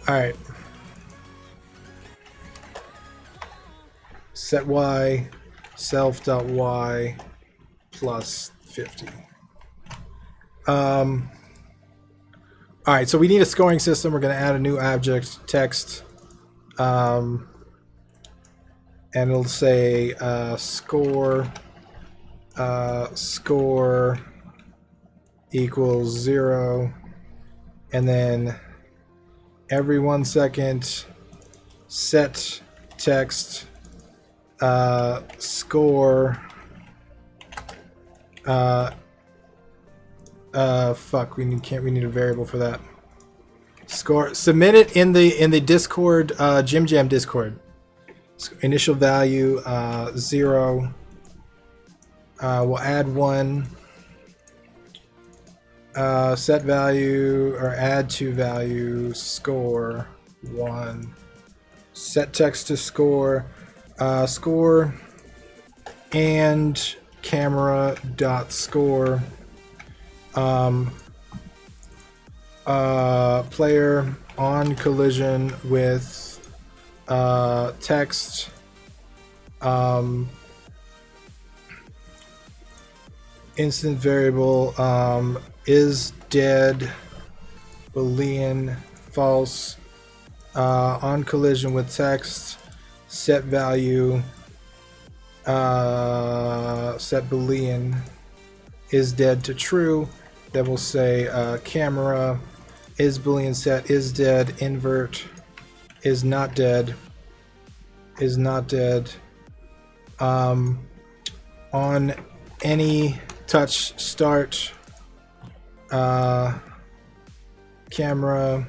Alright. Set y self.y plus 50. Alright, so we need a scoring system. We're going to add a new object, text, and it'll say score equals 0, and then every 1 second set text score fuck, we need a variable for that. Score, submit it in the Discord, Jim Jam Discord. Initial value 0. We'll add 1. Set value or add to value score 1. Set text to score score and camera dot score player on collision with text instant variable is dead Boolean false on collision with text set value set Boolean is dead to true. Then we'll say camera is Boolean set is dead invert is not dead on any touch start camera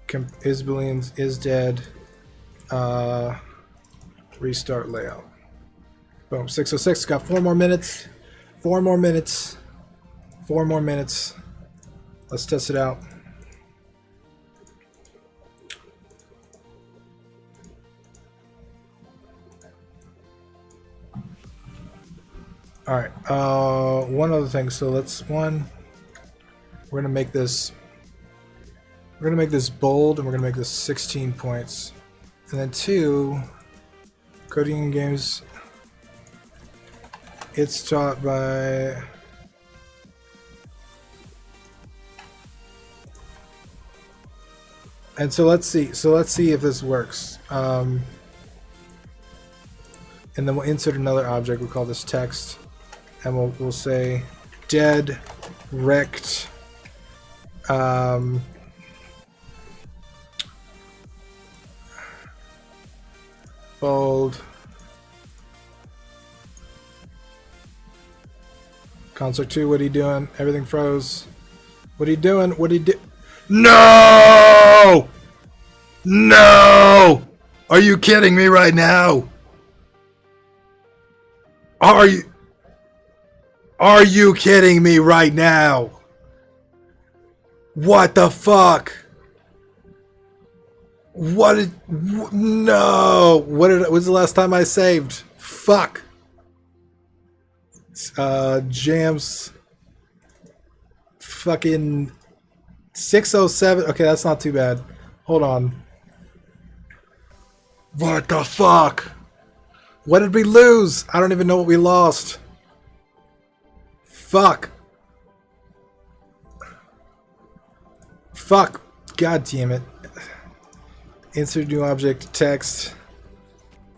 camera is Boolean is dead restart layout. Boom, 606. Got 4 more minutes. 4 more minutes. 4 more minutes. Let's test it out. All right. One other thing. So we're gonna make this. We're gonna make this bold, and we're gonna make this 16 points, and then 2. Coding in games. It's taught by. And so let's see. So let's see if this works. And then we'll insert another object. We'll call this text, and we'll say dead rect. Bold. Concert 2, what are you doing? Everything froze. What are you doing? What are you do? No! No! Are you kidding me right now? Are you kidding me right now? What the fuck? No! When's the last time I saved? Fuck. Jams. Fucking 607. Okay, that's not too bad. Hold on. What the fuck? What did we lose? I don't even know what we lost. Fuck. Fuck. God damn it. Insert new object, text.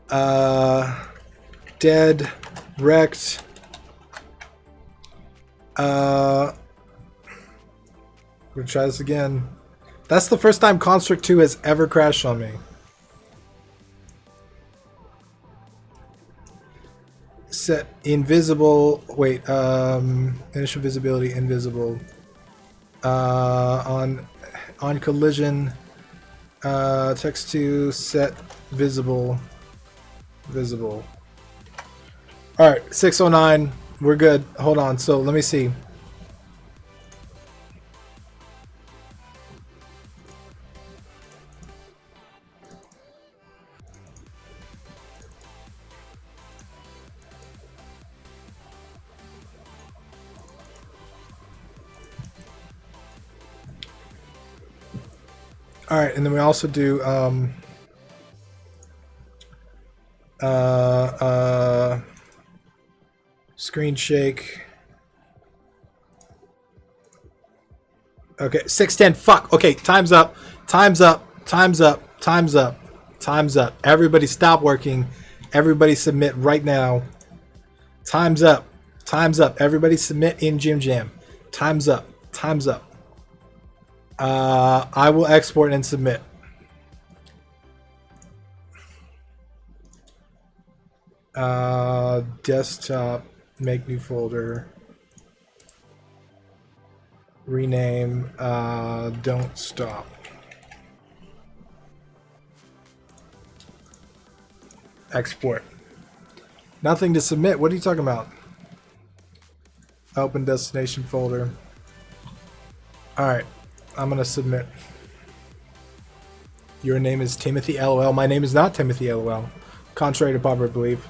Dead. Wrecked. We're gonna try this again. That's the first time Construct 2 has ever crashed on me. Set invisible. Wait. Initial visibility invisible. On collision. Text to set visible. Visible. All right. 609. We're good. Hold on. So let me see. All right, and then we also do screen shake. Okay, 610. Fuck. Okay, time's up. Time's up. Time's up. Time's up. Time's up. Everybody stop working. Everybody submit right now. Time's up. Time's up. Everybody submit in Jim Jam. Time's up. Time's up. I will export and submit. Desktop, make new folder, rename, don't stop. Export. Nothing to submit. What are you talking about? Open destination folder. All right. I'm gonna submit. Your name is Timothy LOL. My name is not Timothy LOL. Contrary to popular belief.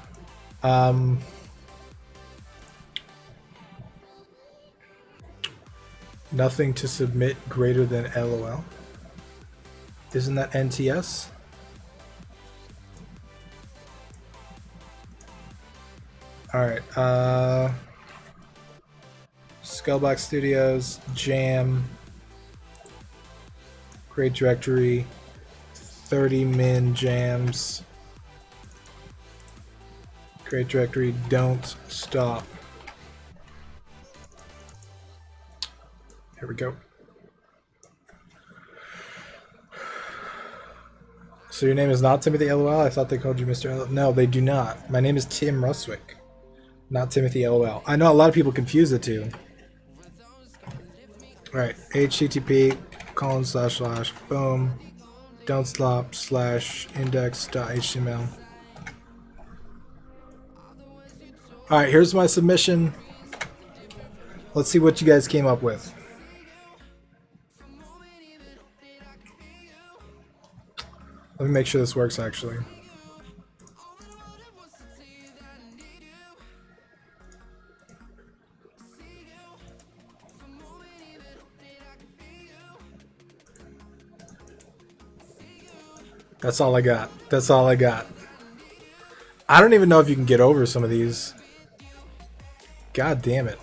Nothing to submit greater than LOL. Isn't that NTS? Alright, Skullbox Studios, Jam, Create Directory, 30 min jams, Create Directory, don't stop. Here we go. So your name is not Timothy LOL? I thought they called you Mr. LOL. No, they do not. My name is Tim Ruswick, not Timothy LOL. I know a lot of people confuse the two. Alright, http :// boom, don't stop / index.html. Alright, here's my submission. Let's see what you guys came up with. Let me make sure this works actually. That's all I got. That's all I got. I don't even know if you can get over some of these. God damn it.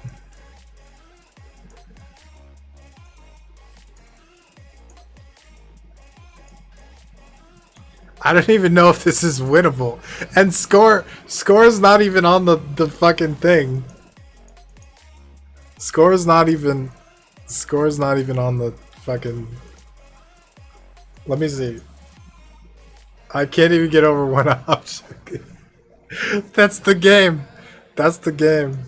I don't even know if this is winnable. And score is not even on the fucking thing. Score is not even on the fucking. Let me see. I can't even get over one option. That's the game. That's the game.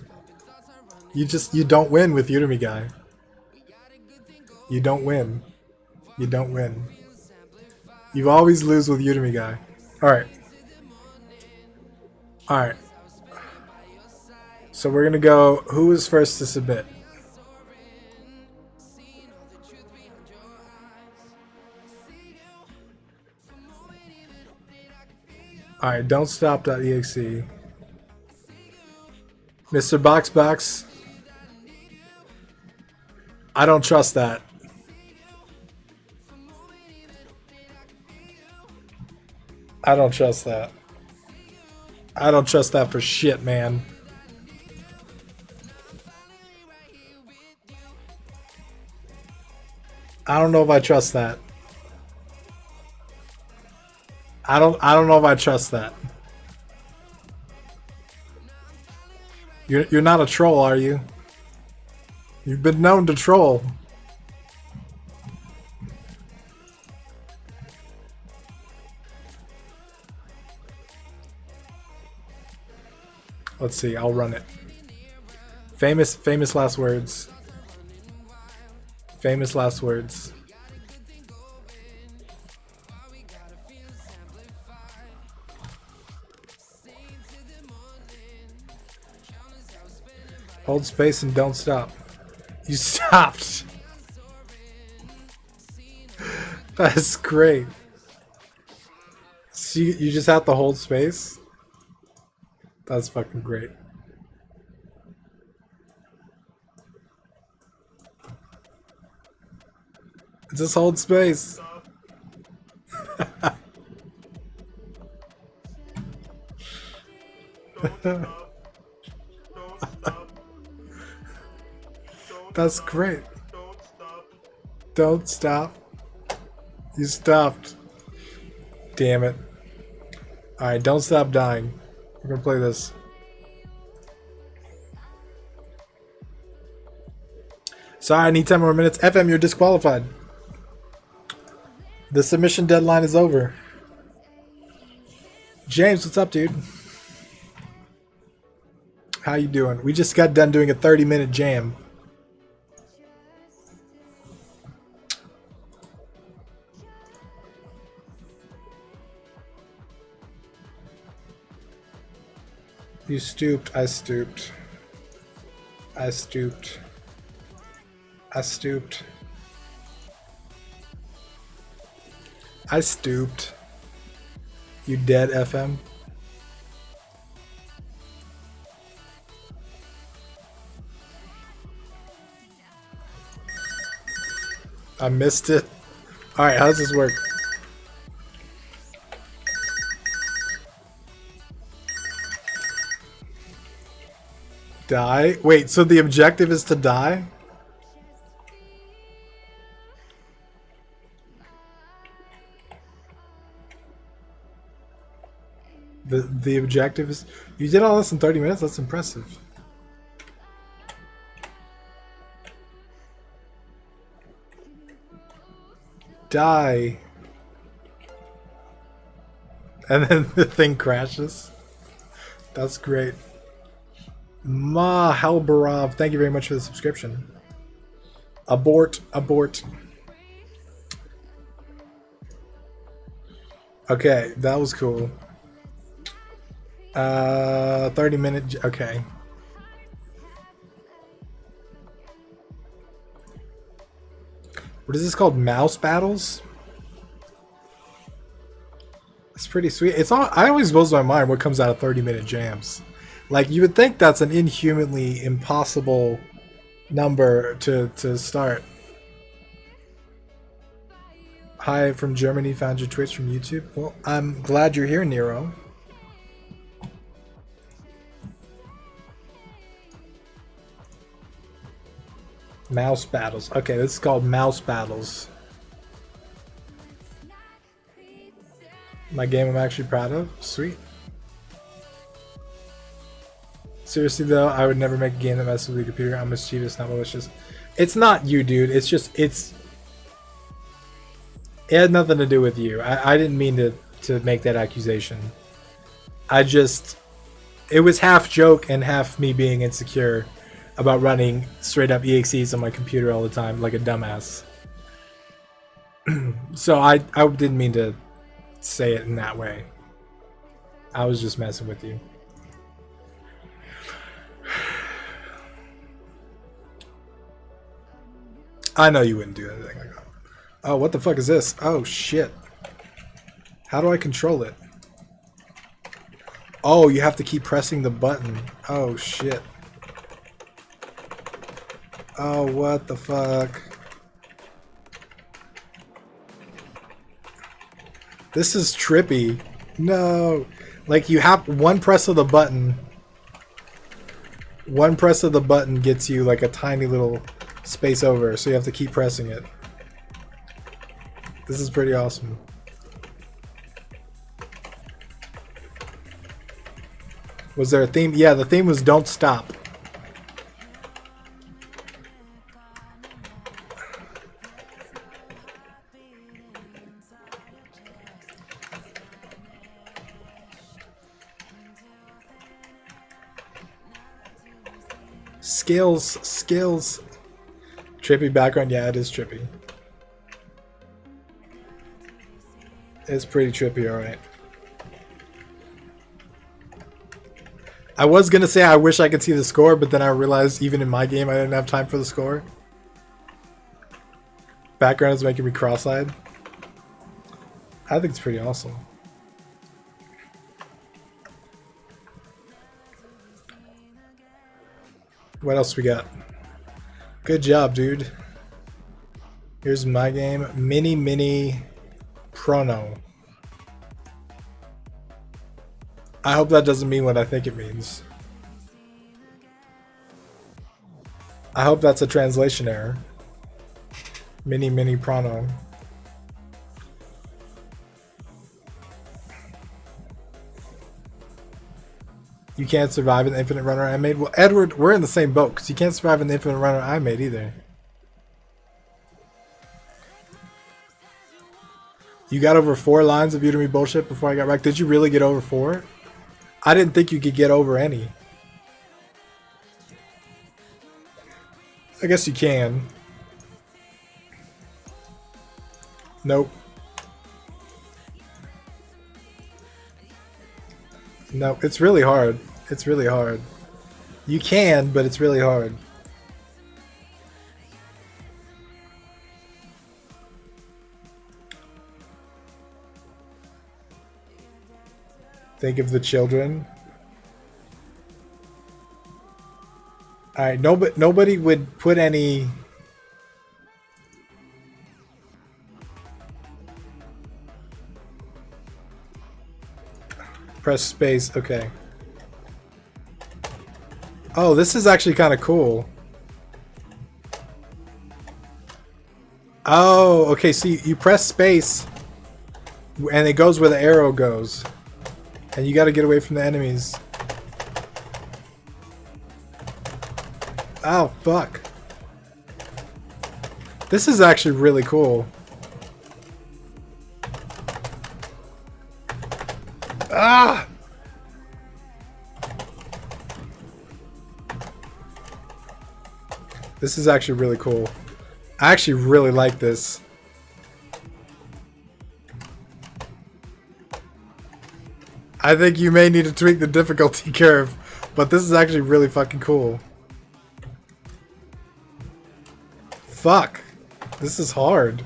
You don't win with Udemy guy. You don't win. You don't win. You always lose with Udemy guy. Alright. Alright. So we're gonna go, who is first to submit? Alright, don't stop.exe. Mr. Boxbox. I don't trust that. I don't trust that. I don't trust that for shit, man. I don't know if I trust that. I don't know if I trust that. You're not a troll, are you? You've been known to troll. Let's see, I'll run it. Famous last words. Famous last words. Hold space and don't stop. You stopped. That's great. So you just have to hold space? That's fucking great. Just hold space. That's great. Don't stop. You stopped. Damn it. Alright, don't stop dying. We're gonna play this. Sorry, I need 10 more minutes. FM, you're disqualified. The submission deadline is over. James, what's up, dude? How you doing? We just got done doing a 30-minute jam. You stooped. I stooped. I stooped. I stooped. I stooped. You dead, FM? I missed it. Alright, how does this work? Die? Wait, so the objective is to die? The objective is... You did all this in 30 minutes? That's impressive. Die. And then the thing crashes. That's great. Ma Halbarov, thank you very much for the subscription. Abort, abort. Okay, that was cool. 30-minute, okay. What is this called? Mouse battles? It's pretty sweet. It's all. I always blows my mind what comes out of 30-minute jams. Like, you would think that's an inhumanly impossible number to start. Hi from Germany, found your Twitch from YouTube. Well, I'm glad you're here, Nero. Mouse battles. Okay, this is called mouse battles. My game I'm actually proud of. Sweet. Seriously though, I would never make a game that messes with the computer. I'm mischievous, not malicious. It's not you, dude. It's just, it had nothing to do with you. I didn't mean to make that accusation. It was half joke and half me being insecure about running straight up EXEs on my computer all the time like a dumbass. So I didn't mean to say it in that way. I was just messing with you. I know you wouldn't do anything like that. Oh, what the fuck is this? Oh, shit. How do I control it? Oh, you have to keep pressing the button. Oh, shit. Oh, what the fuck? This is trippy. No. Like, you have one press of the button. One press of the button gets you like a tiny little space over, so you have to keep pressing it. This is pretty awesome. Was there a theme? Yeah, the theme was "Don't Stop." Skills. Trippy background, yeah, it is trippy. It's pretty trippy, alright. I was gonna say I wish I could see the score, but then I realized even in my game I didn't have time for the score. Background is making me cross-eyed. I think it's pretty awesome. What else we got? Good job, dude. Here's my game. Mini Prono. I hope that doesn't mean what I think it means. I hope that's a translation error. Mini Prono. You can't survive in the infinite runner I made. Well, Edward, we're in the same boat because you can't survive in the infinite runner I made either. You got over 4 lines of Udemy bullshit before I got wrecked. Did you really get over 4? I didn't think you could get over any. I guess you can. Nope. No, it's really hard. It's really hard. You can, but it's really hard. Think of the children. Alright, nobody would put any... Press space, okay. Oh, this is actually kind of cool. Oh, okay, so you press space and it goes where the arrow goes. And you gotta get away from the enemies. Oh, fuck. This is actually really cool. Ah! This is actually really cool. I actually really like this. I think you may need to tweak the difficulty curve, but this is actually really fucking cool. Fuck. This is hard.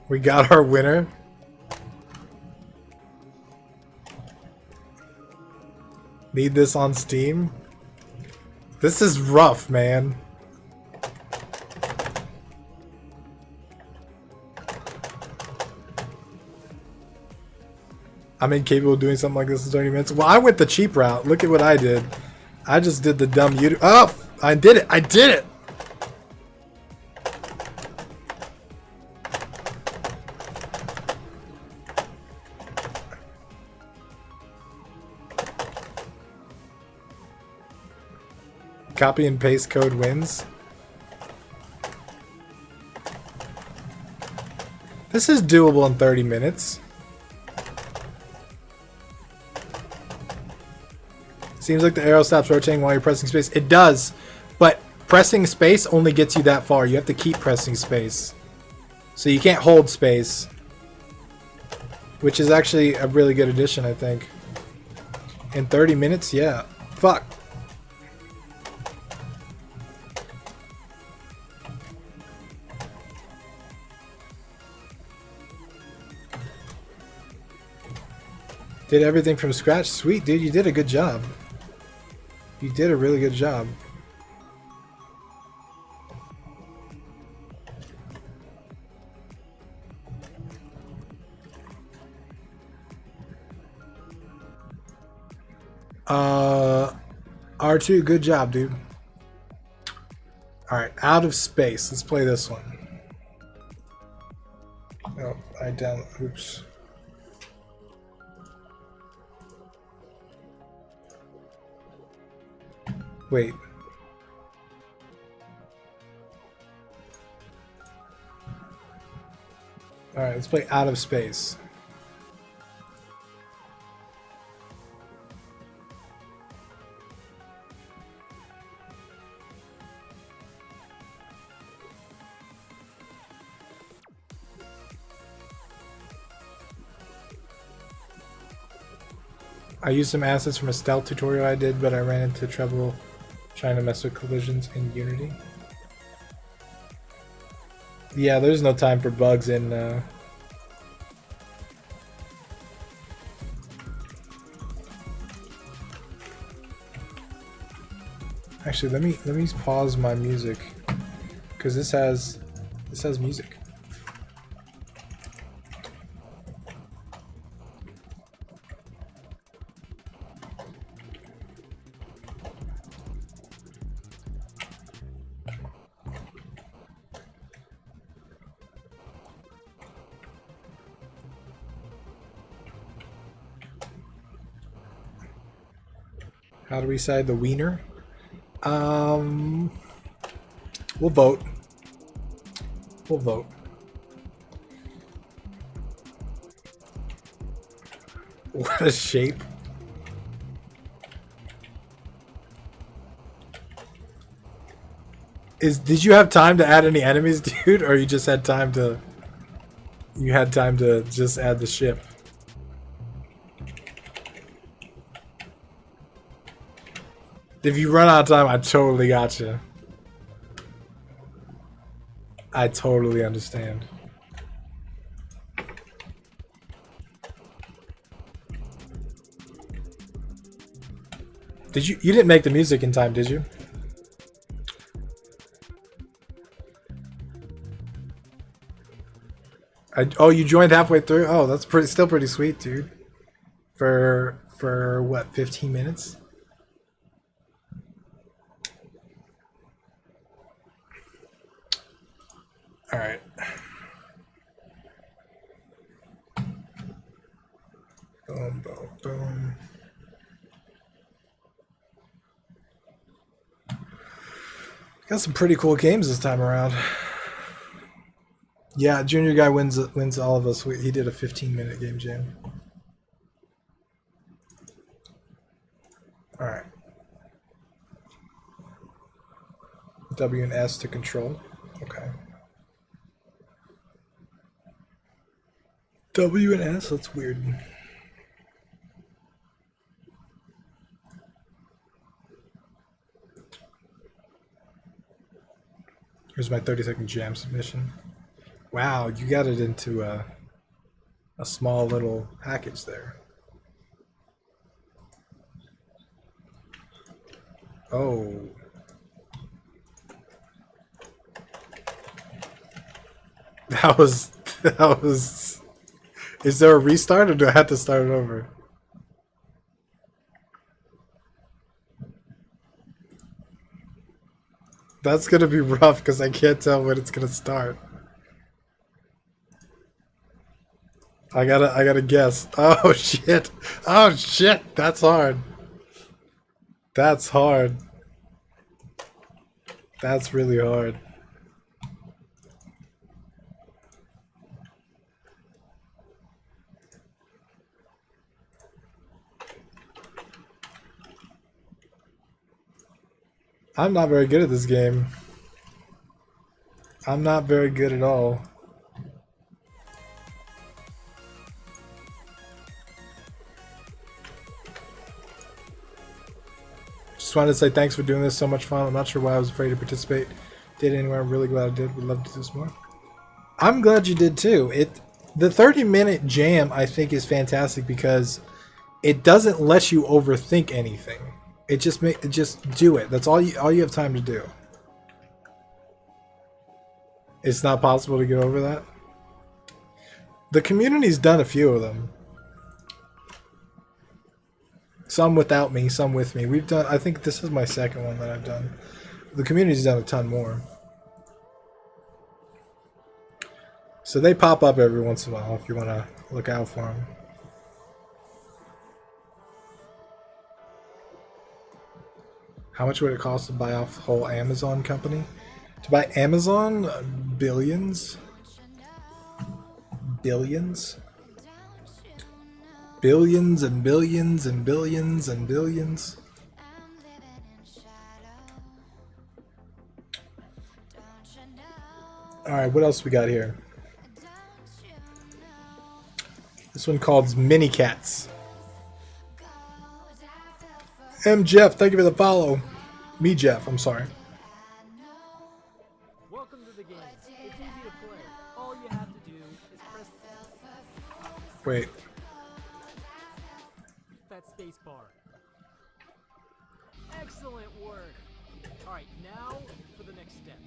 We got our winner. Need this on Steam. This is rough, man. I'm incapable of doing something like this in 30 minutes. Well, I went the cheap route. Look at what I did. I just did the dumb YouTube. Oh, I did it. I did it. Copy and paste code wins. This is doable in 30 minutes. Seems like the arrow stops rotating while you're pressing space. It does, but pressing space only gets you that far. You have to keep pressing space. So you can't hold space. Which is actually a really good addition, I think. In 30 minutes? Yeah. Fuck. Did everything from scratch? Sweet, dude. You did a good job. You did a really good job. R2, good job, dude. Alright, Out of Space. Let's play this one. Oh, I down. Oops. Wait. Alright, let's play Out of Space. I used some assets from a stealth tutorial I did, but I ran into trouble trying to mess with collisions in Unity. Yeah, there's no time for bugs in Actually, let me pause my music because this has music. How do we decide the wiener? We'll vote. We'll vote. What a shape. Did you have time to add any enemies, dude, or you just had time to just add the ship? If you run out of time, I totally got you. I totally understand. You didn't make the music in time, did you? Oh, you joined halfway through? Oh, that's still pretty sweet, dude. For what, 15 minutes? All right. Boom, boom, boom. Got some pretty cool games this time around. Yeah, Junior Guy wins all of us. He did a 15-minute game jam. All right. W and S to control. Okay. W and S. That's weird. Here's my 30-second jam submission. Wow, you got it into a small little package there. Oh. That was... That was... Is there a restart or do I have to start it over? That's gonna be rough because I can't tell when it's gonna start. I gotta guess. Oh shit. Oh shit. That's hard. That's hard. That's really hard. I'm not very good at this game. I'm not very good at all. Just wanted to say thanks for doing this. So much fun. I'm not sure why I was afraid to participate. Did anyway. I'm really glad I did. Would love to do this more. I'm glad you did too. The 30-minute jam I think is fantastic because it doesn't let you overthink anything. It just do it. That's all you have time to do. It's not possible to get over that. The community's done a few of them. Some without me, some with me. We've done. I think this is my second one that I've done. The community's done a ton more. So they pop up every once in a while if you want to look out for them. How much would it cost to buy off the whole Amazon company? To buy Amazon? Billions? Billions? Billions and billions and billions and billions. Alright, what else we got here? This one called Mini Cats. M. Jeff, thank you for the follow. Me, Jeff, I'm sorry. Welcome to the game. It's easy to play. All you have to do is press Wait. that space bar. Excellent work. Alright, now for the next step.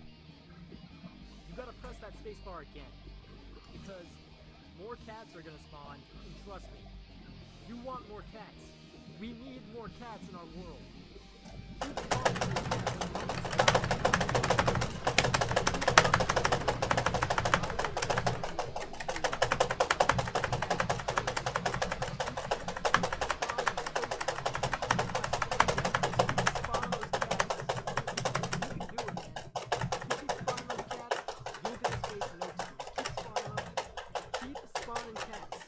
You gotta press that space bar again. Because more cats are gonna spawn, and trust me, you want more cats. We need more cats in our world. Keep spawning those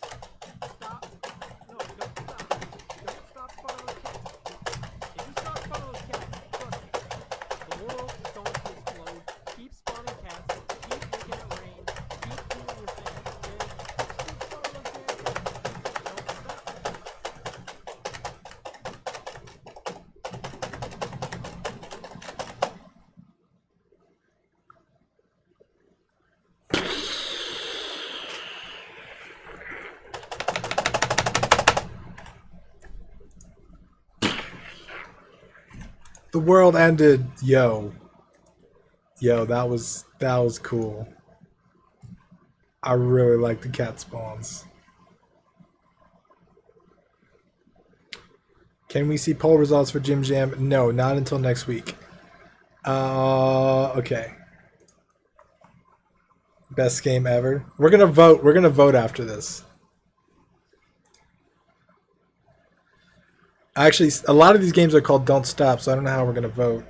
The world ended. Yo, that was cool. I really like the cat spawns. Can we see poll results for Jim Jam? No, not until next week. Okay. Best game ever. We're gonna vote. We're gonna vote after this. Actually, a lot of these games are called Don't Stop, so I don't know how we're gonna vote.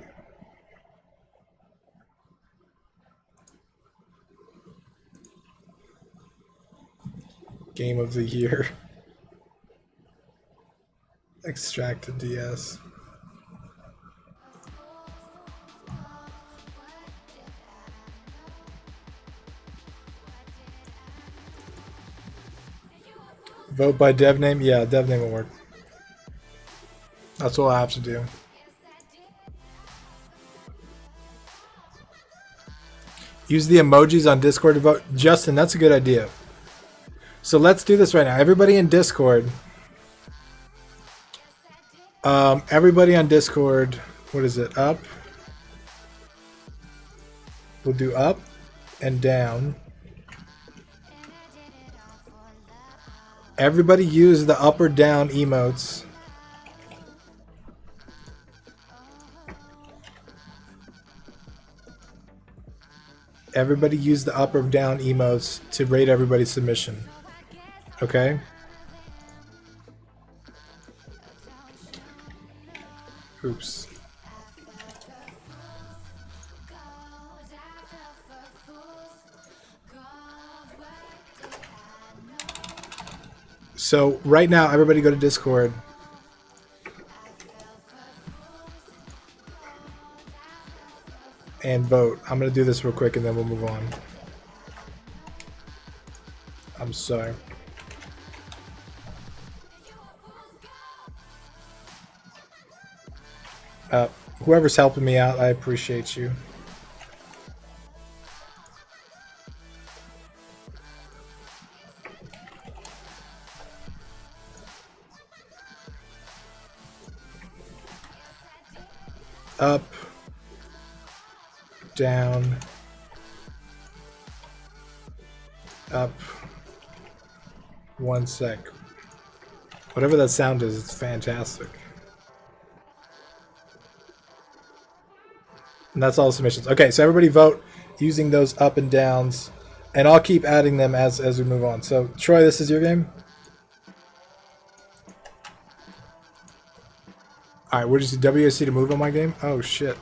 Game of the year. Extracted DS. Vote by dev name? Yeah, dev name will work. That's what I have to do. Use the emojis on Discord to vote. Justin, that's a good idea. So let's do this right now. Everybody in Discord. Everybody on Discord. What is it? Up. We'll do up and down. Everybody use the up or down emotes. Everybody use the up or down emotes to rate everybody's submission. Okay? Oops. So right now, everybody go to Discord. And vote. I'm going to do this real quick and then we'll move on. I'm sorry. Whoever's helping me out, I appreciate you. Up, down, up. 1 sec. Whatever that sound is, it's fantastic. And that's all the submissions. Okay, so everybody vote using those up and downs, and I'll keep adding them as we move on. So Troy, this is your game. All right, where'd you see WAC to move on my game? Oh shit.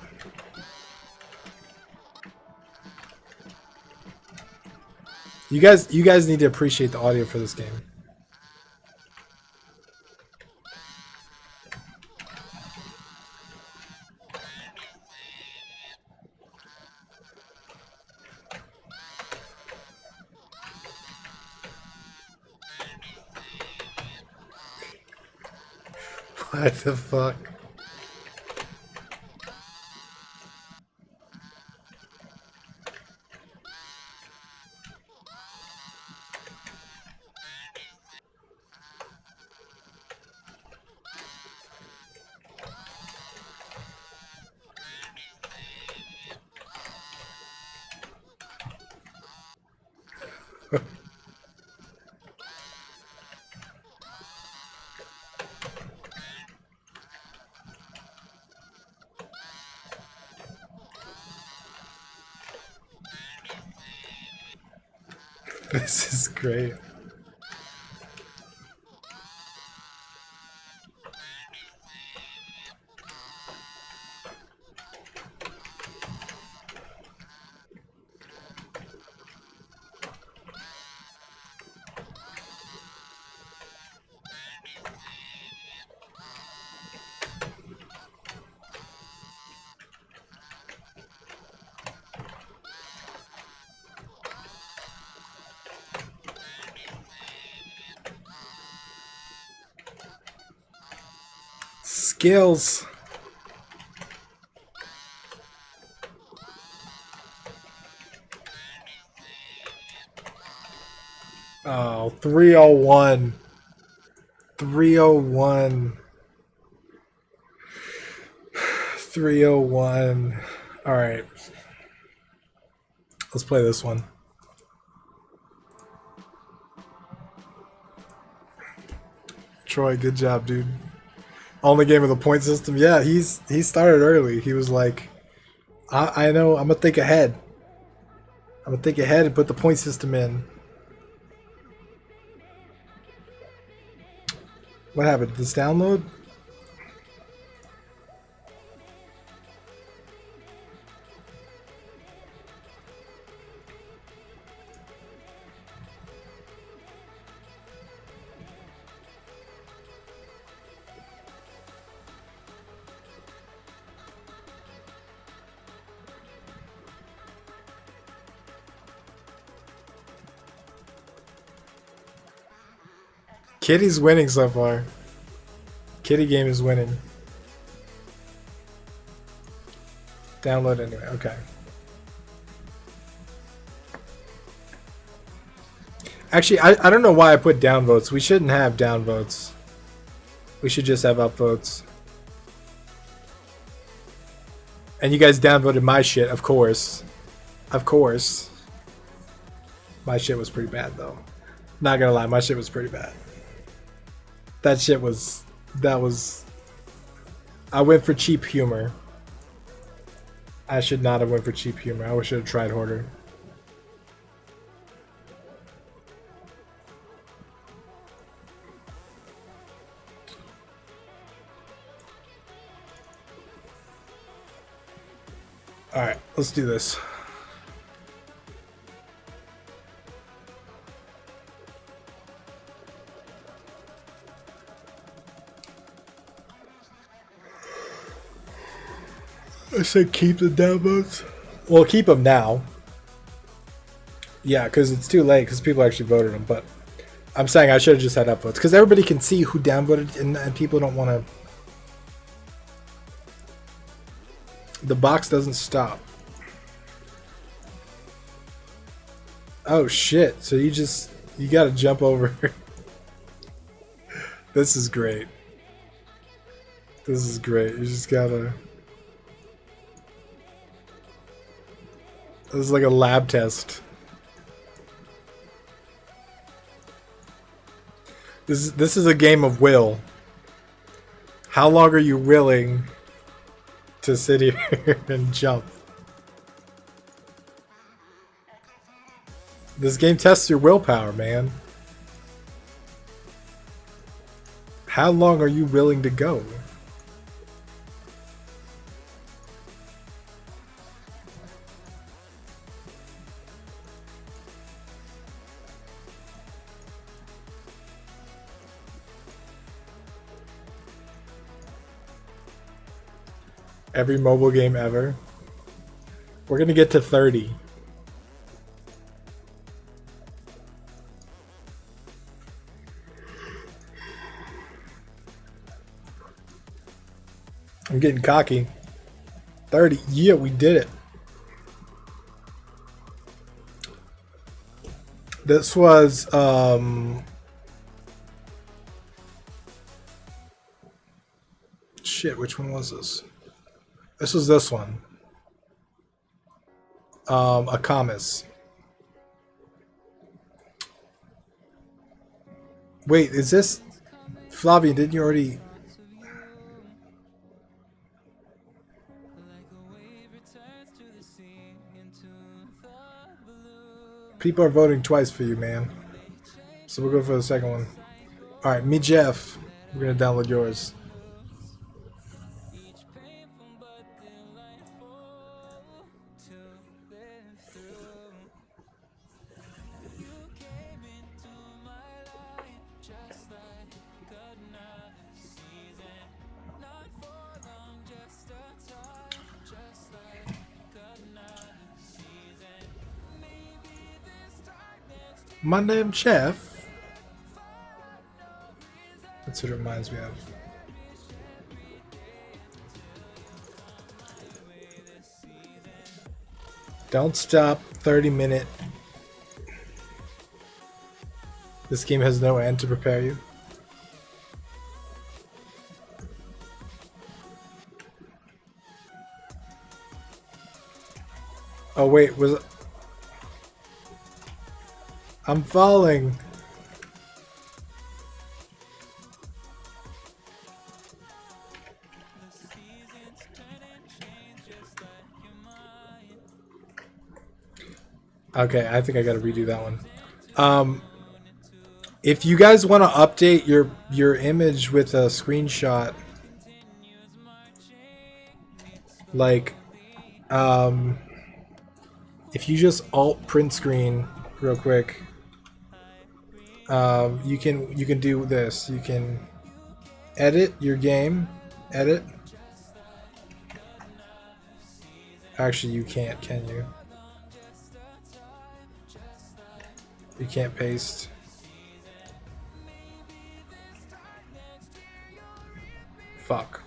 You guys need to appreciate the audio for this game. What the fuck? This is great. Skills. Oh, 301. 301. 301. All right. Let's play this one. Troy, good job, dude. Only game with a point system. Yeah, he started early. He was like, I know, I'm gonna think ahead. I'm gonna think ahead and put the point system in. What happened? Did this download? Kitty's winning so far. Kitty game is winning. Download anyway. Okay. Actually, I don't know why I put downvotes. We shouldn't have downvotes. We should just have upvotes. And you guys downvoted my shit, of course. Of course. My shit was pretty bad, though. Not gonna lie, my shit was pretty bad. That shit was... That was... I went for cheap humor. I should not have went for cheap humor. I should have tried harder. Alright, let's do this. I said keep the downvotes. Well, keep them now. Yeah, because it's too late because people actually voted them. But I'm saying I should have just had upvotes because everybody can see who downvoted and people don't want to. The box doesn't stop. Oh shit! So you gotta jump over. This is great. This is great. You just gotta. This is like a lab test. This is a game of will. How long are you willing to sit here and jump? This game tests your willpower, man. How long are you willing to go? Every mobile game ever. We're gonna get to 30. I'm getting cocky. 30. Yeah, we did it. This was shit, which one was this? This was this one. A Kamis. Wait, is this Flavian? Didn't you already? People are voting twice for you, man. So we'll go for the second one. All right, me, Jeff. We're gonna download yours. My name's Jeff. That's what it reminds me of. Don't stop. 30-minute. This game has no end to prepare you. Oh wait, was it? I'm falling. Okay, I think I gotta redo that one. If you guys want to update your image with a screenshot, like, if you just alt print screen real quick, you can do this. You can edit your game, edit. Actually, you can't, can you? You can't paste. Fuck.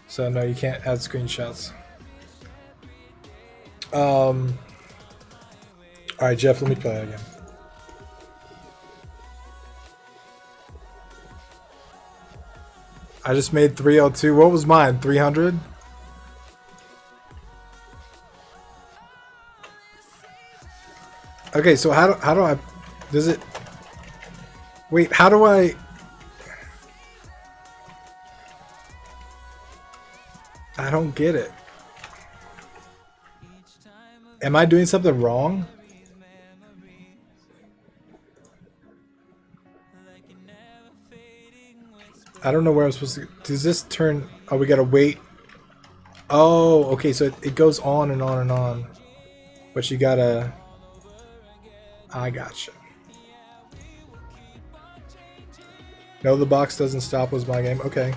So no, you can't add screenshots. Alright, Jeff, let me play it again. I just made 302. What was mine? 300? Okay, so how do I... Does it... Wait, how do I... I don't get it. Am I doing something wrong? I don't know where I'm supposed to... Does this turn... Oh, we gotta wait. Oh, okay, so it goes on and on and on. But you gotta... I gotcha. No, the box doesn't stop was my game. Okay.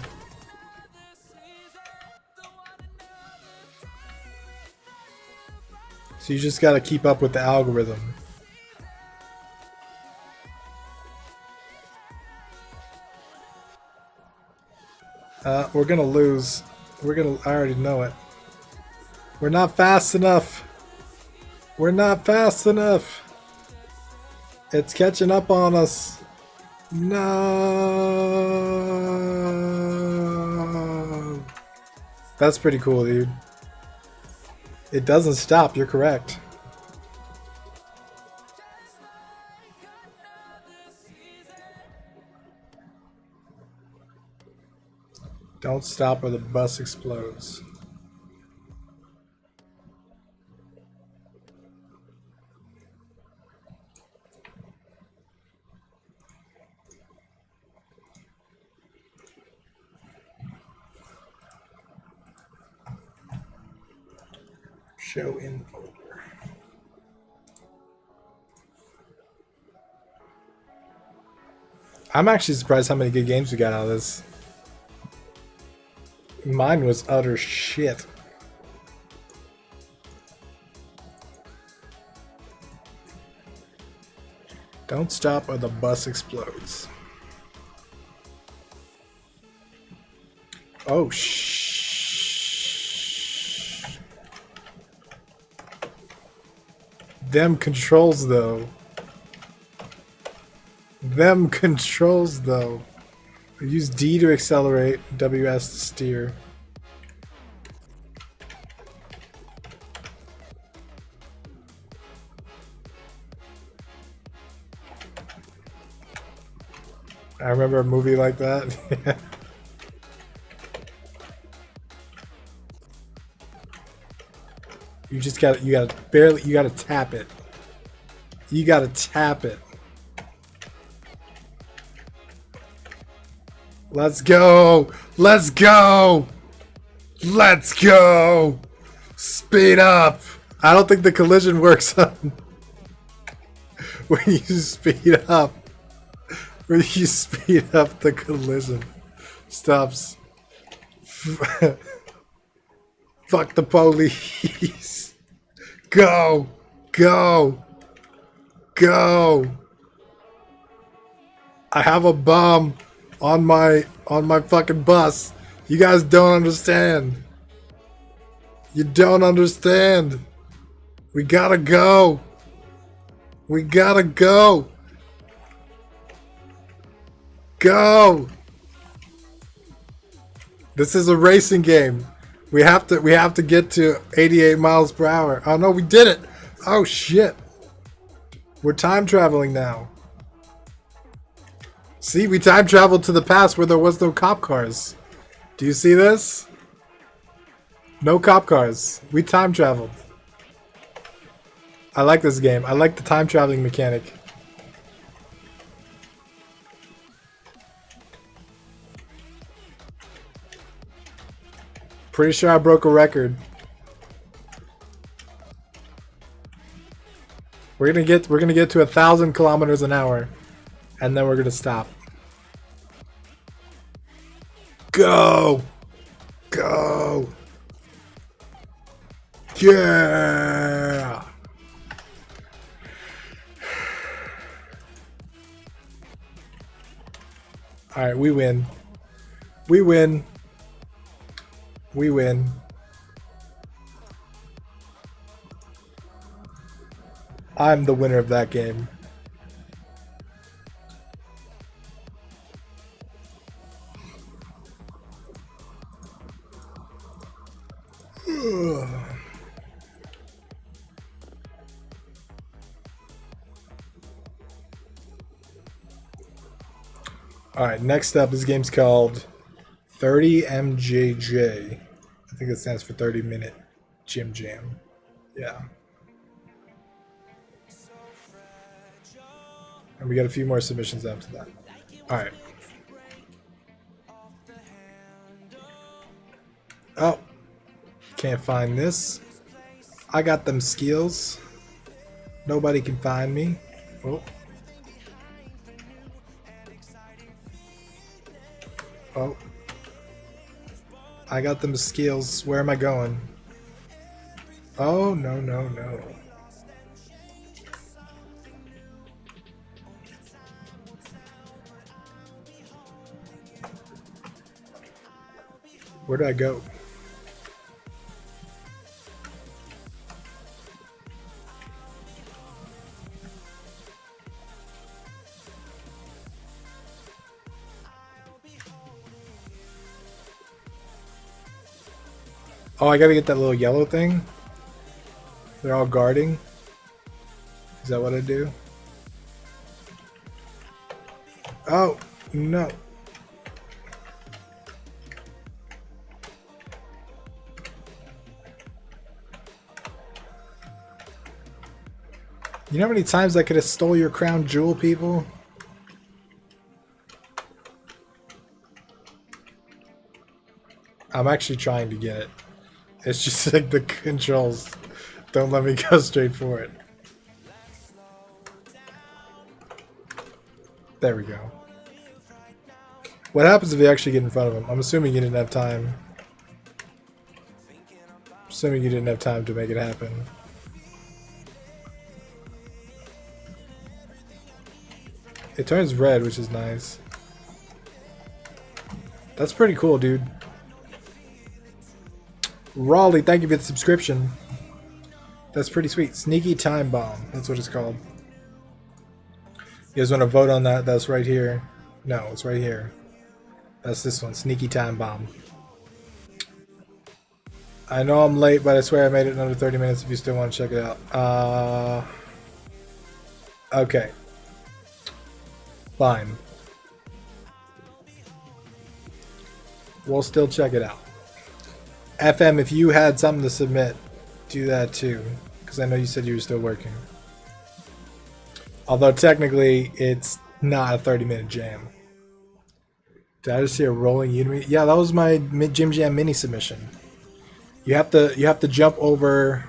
So you just gotta keep up with the algorithm. We're gonna lose. I already know it. We're not fast enough. We're not fast enough. It's catching up on us. No. That's pretty cool, dude. It doesn't stop, you're correct. Don't stop or the bus explodes. Show in folder. I'm actually surprised how many good games we got out of this. Mine was utter shit. Don't stop or the bus explodes. Oh, Them controls, though. Them controls, though. Use D to accelerate, WS to steer. I remember a movie like that. You gotta tap it. You gotta tap it. Let's go! Let's go! Let's go! Speed up! I don't think the collision works on when you speed up. When you speed up, the collision stops. Fuck the police. Go! Go! Go! I have a bomb on my fucking bus. You guys don't understand. You don't understand. We gotta go. We gotta go. Go. This is a racing game. We have to get to 88 miles per hour. Oh no, we did it. Oh shit. We're time traveling now. See, we time traveled to the past where there was no cop cars. Do you see this? No cop cars. We time traveled. I like this game. I like the time traveling mechanic. Pretty sure I broke a record. We're gonna get to 1,000 kilometers an hour, and then we're gonna stop. Go! Go! Yeah! Alright, we win. We win. We win. I'm the winner of that game. Alright, next up, this game's called 30MJJ. I think it stands for 30 Minute Gym Jam. Yeah. And we got a few more submissions after that. Alright. Oh. Can't find this. I got them skills. Nobody can find me. Oh. Oh. I got them skills. Where am I going? Oh, no, no, no. Where do I go? Oh, I gotta get that little yellow thing. They're all guarding. Is that what I do? Oh, no. You know how many times I could have stole your crown jewel, people? I'm actually trying to get it. It's just like the controls don't let me go straight for it. There we go. What happens if you actually get in front of him? I'm assuming you didn't have time. Assuming you didn't have time to make it happen. It turns red, which is nice. That's pretty cool, dude. Raleigh, thank you for the subscription. That's pretty sweet. Sneaky Time Bomb. That's what it's called. You guys want to vote on that? That's right here. No, it's right here. That's this one. Sneaky Time Bomb. I know I'm late, but I swear I made it in under 30 minutes if you still want to check it out. Okay. Fine. We'll still check it out. FM, if you had something to submit, do that too. Because I know you said you were still working. Although technically, it's not a 30-minute jam. Did I just see a rolling Udemy? Yeah, that was my Gym Jam mini submission. You have to jump over.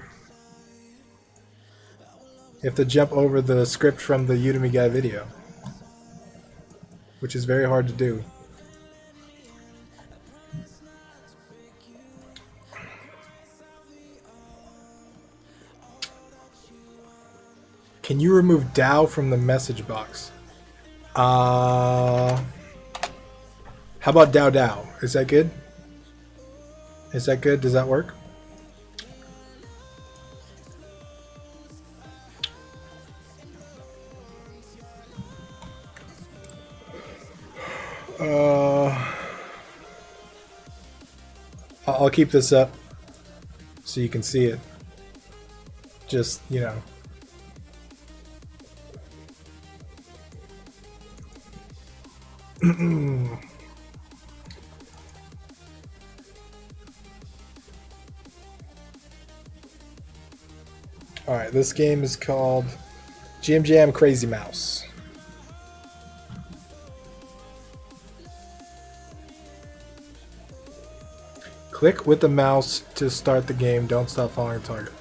You have to jump over the script from the Udemy guy video, which is very hard to do. Can you remove Dow from the message box? How about Dow Dow? Is that good? Is that good? Does that work? I'll keep this up so you can see it. Just, you know. Alright, this game is called Gym Jam Crazy Mouse. Click with the mouse to start the game. Don't stop following the target.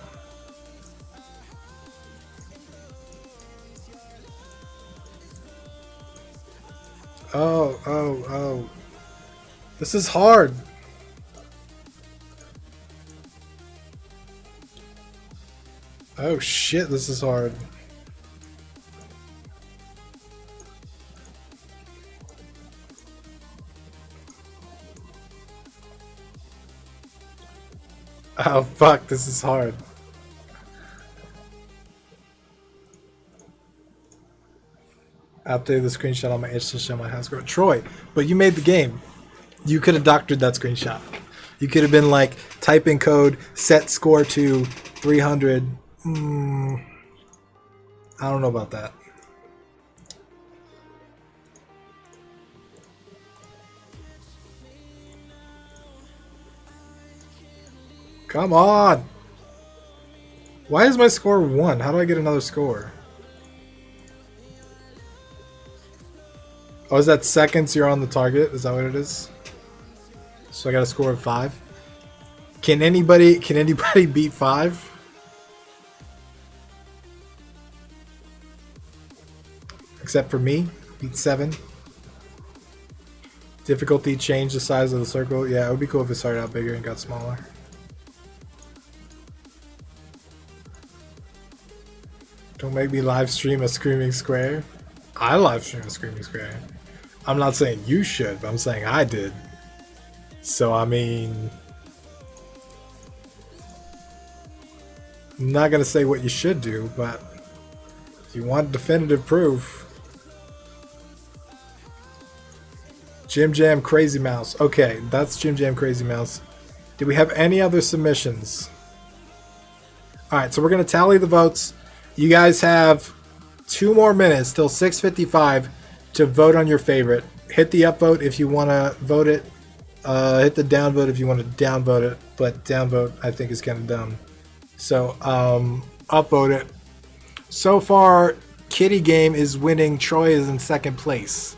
Oh. This is hard. Oh shit, this is hard. Oh fuck, this is hard. Update the screenshot on my itch to show my high score. Troy, but you made the game. You could have doctored that screenshot. You could have been like, type in code, set score to 300. I don't know about that. Come on! Why is my score 1? How do I get another score? Oh, is that seconds you're on the target? Is that what it is? So I got a score of 5. Can anybody beat 5? Except for me, beat 7. Difficulty change the size of the circle. Yeah, it would be cool if it started out bigger and got smaller. Don't make me live stream a Screaming Square. I live stream a Screaming Square. I'm not saying you should, but I'm saying I did. So, I mean... I'm not going to say what you should do, but... if you want definitive proof... Jim Jam Crazy Mouse. Okay, that's Jim Jam Crazy Mouse. Do we have any other submissions? Alright, so we're going to tally the votes. You guys have 2 more minutes till 6:55 to vote on your favorite. Hit the upvote if you want to vote it. Hit the downvote if you want to downvote it. But downvote, I think, is kind of dumb. So, upvote it. So far, Kitty Game is winning. Troy is in second place.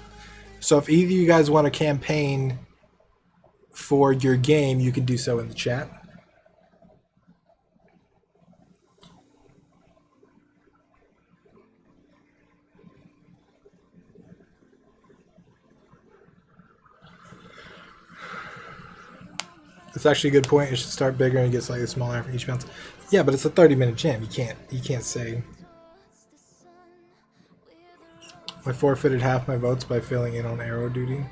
So if either of you guys want to campaign for your game, you can do so in the chat. It's actually a good point. It should start bigger and get slightly smaller after each bounce. Yeah, but it's a 30-minute jam. You can't say. I forfeited half my votes by filling in on arrow duty.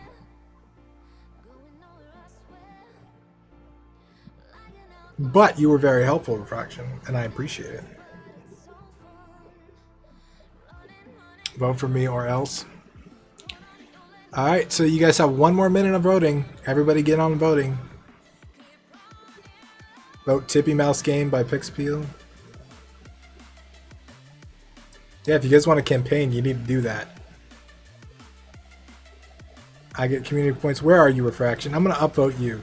But you were very helpful, Refraction, and I appreciate it. Vote for me or else. Alright, so you guys have 1 more minute of voting. Everybody get on voting. Vote Tippy Mouse Game by Pixpeel. Yeah, if you guys want to campaign, you need to do that. I get community points. Where are you, Refraction? I'm going to upvote you.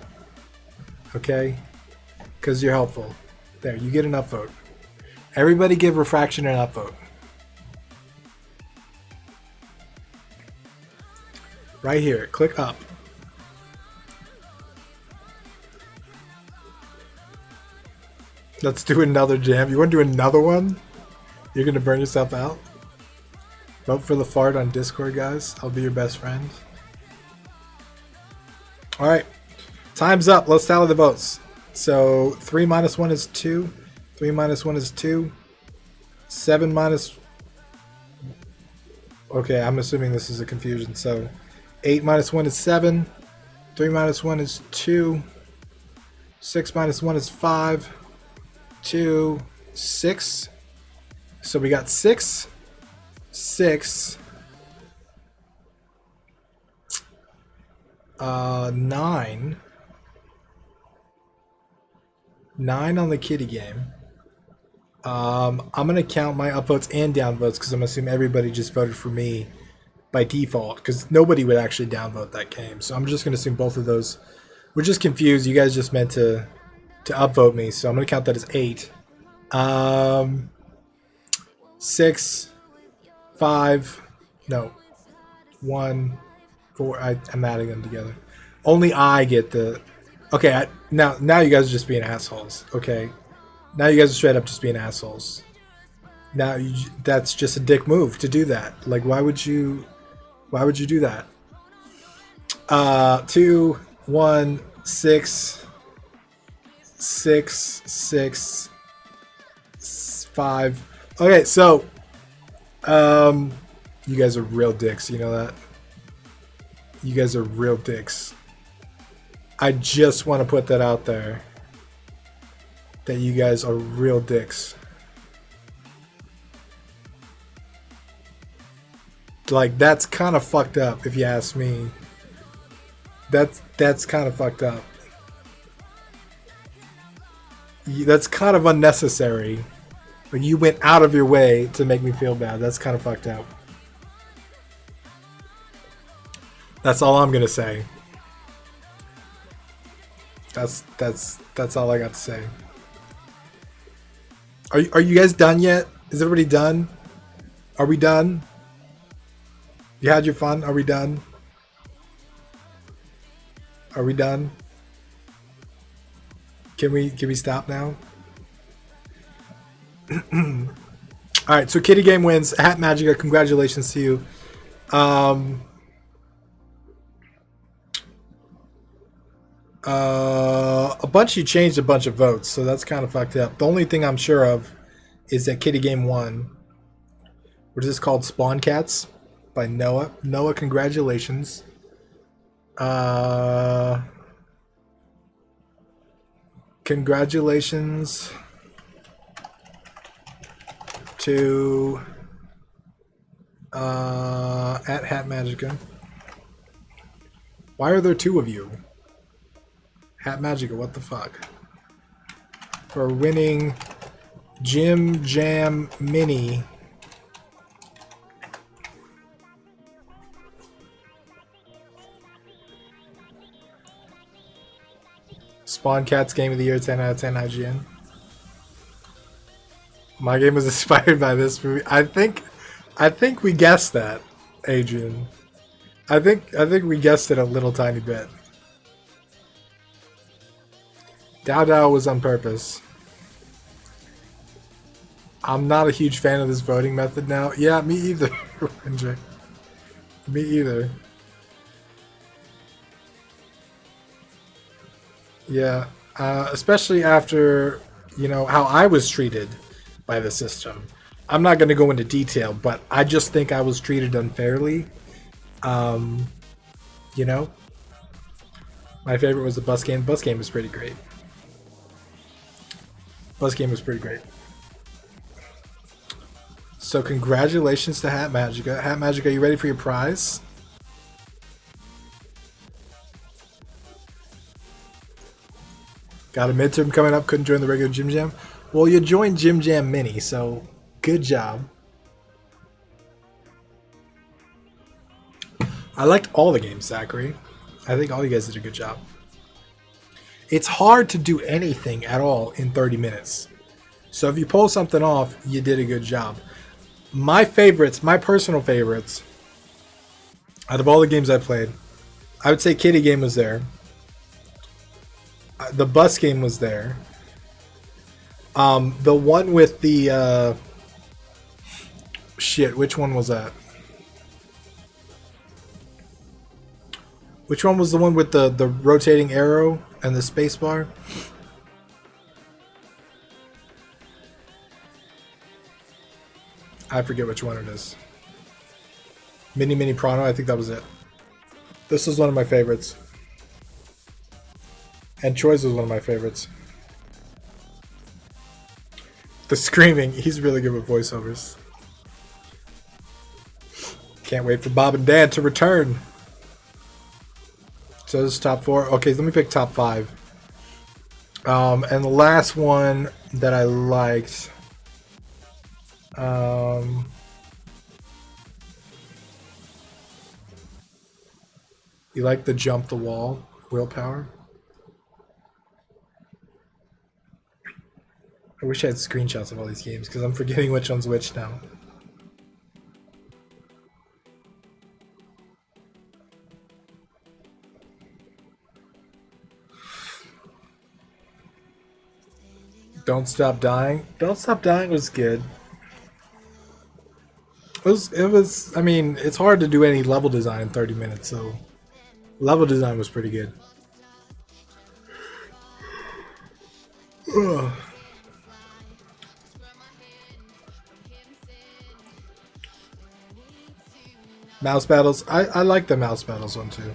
Okay? Because you're helpful. There, you get an upvote. Everybody give Refraction an upvote. Right here. Click up. Let's do another jam. You want to do another one? You're going to burn yourself out? Vote for the fart on Discord, guys. I'll be your best friend. Alright. Time's up. Let's tally the votes. So, 3 minus 1 is 2. 3 minus 1 is 2. 7 minus... Okay, I'm assuming this is a confusion. So, 8 minus 1 is 7. 3 minus 1 is 2. 6 minus 1 is 5. 2, 6. So we got 6, 6, 9. 9 on the Kitty Game. I'm gonna count my upvotes and downvotes because I'm assuming everybody just voted for me by default because nobody would actually downvote that game. So I'm just gonna assume both of those. We're just confused. You guys just meant to upvote me, so I'm gonna count that as 8. 6, 5, no, 1, 4. I'm adding them together. Only I get the. Okay, now you guys are just being assholes. Okay, now you guys are straight up just being assholes. Now that's just a dick move to do that. Like, why would you do that? 2, 1, 6. 6, 6, 5. Okay, so you guys are real dicks, you know that? You guys are real dicks. I just want to put that out there. that you guys are real dicks. Like, that's kind of fucked up, if you ask me. That's kind of fucked up. That's kind of unnecessary. Like, you went out of your way to make me feel bad. That's kind of fucked up. That's all I'm gonna say. That's all I got to say. Are you guys done yet? Is everybody done? Are we done? You had your fun? Are we done? Are we done? Can we stop now? Alright, so Kitty Game wins. Hat Magica, congratulations to you. A bunch, you changed a bunch of votes, so that's kind of fucked up. The only thing I'm sure of is that Kitty Game won. What is this called? Spawn Cats by Noah. Noah, congratulations. Congratulations to at Hat Magica. Why are there two of you? Hat Magica, what the fuck? For winning Jim Jam Mini. Spawn Cats Game of the Year, 10 out of 10 IGN. My game was inspired by this movie. I think we guessed that, Adrian. I think we guessed it a little tiny bit. Dao Dao was on purpose. I'm not a huge fan of this voting method now. Yeah, me either, Ranger. Me either. Yeah, especially after, you know, how I was treated by the system. I'm not going to go into detail, but I just think I was treated unfairly. You know? My favorite was the bus game. Bus game was pretty great. Bus game was pretty great. So congratulations to Hat Magica. Hat Magica, you ready for your prize? Got a midterm coming up, couldn't join the regular Gym Jam. Well, you joined Gym Jam Mini, so good job. I liked all the games, Zachary. I think all you guys did a good job. It's hard to do anything at all in 30 minutes. So if you pull something off, you did a good job. My favorites, my personal favorites, out of all the games I played, I would say Kitty Game was there. The bus game was there. The one with the shit, which one was that? Which one was the one with the rotating arrow and the space bar? I forget which one it is. Mini Prano, I think that was it. This is one of my favorites. And Troy's was one of my favorites. The screaming, he's really good with voiceovers. Can't wait for Bob and Dan to return. So this is top 4. Okay, let me pick top 5. And the last one that I liked. You like the jump the wall willpower? I wish I had screenshots of all these games because I'm forgetting which one's which now. Don't Stop Dying. Don't Stop Dying was good. It was, I mean, it's hard to do any level design in 30 minutes, so level design was pretty good. Ugh. Mouse battles. I like the mouse battles one too.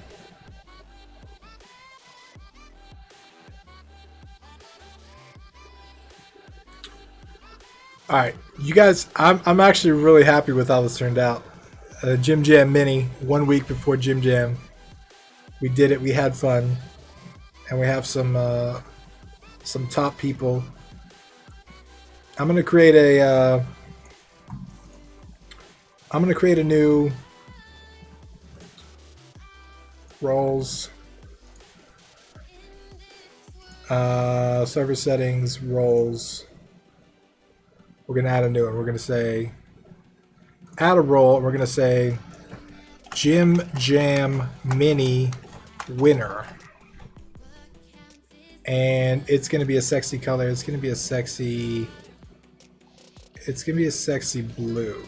All right, you guys. I'm actually really happy with how this turned out. Gym Jam Mini, 1 week before Gym Jam. We did it. We had fun, and we have some top people. I'm gonna create a. I'm gonna create a new roles. Server settings, roles. We're gonna add a new one. We're gonna say add a role. And we're gonna say Gym Jam Mini winner. And it's gonna be a sexy color. It's gonna be a sexy. It's gonna be a sexy blue.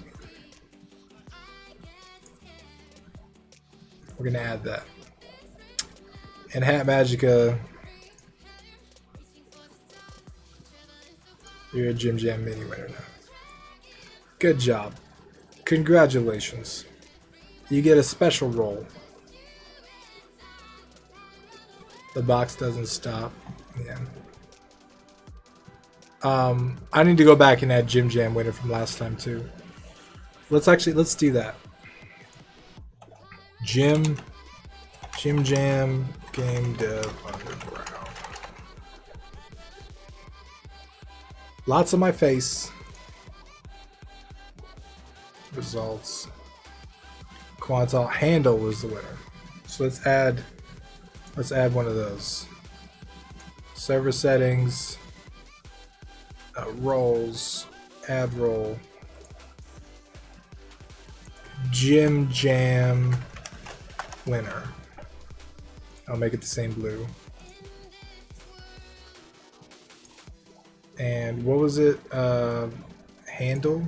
We're gonna add that. And Hat Magica, you're a Gym Jam Mini winner now. Good job. Congratulations. You get a special role. The box doesn't stop. Yeah. I need to go back and add Gym Jam winner from last time too. Let's do that. Gym Jam Game Dev Underground. Lots of my face. Results. Quantal handle was the winner. So let's add one of those. Server settings. Roles. Add role. Gym Jam winner. I'll make it the same blue. And what was it? Handle?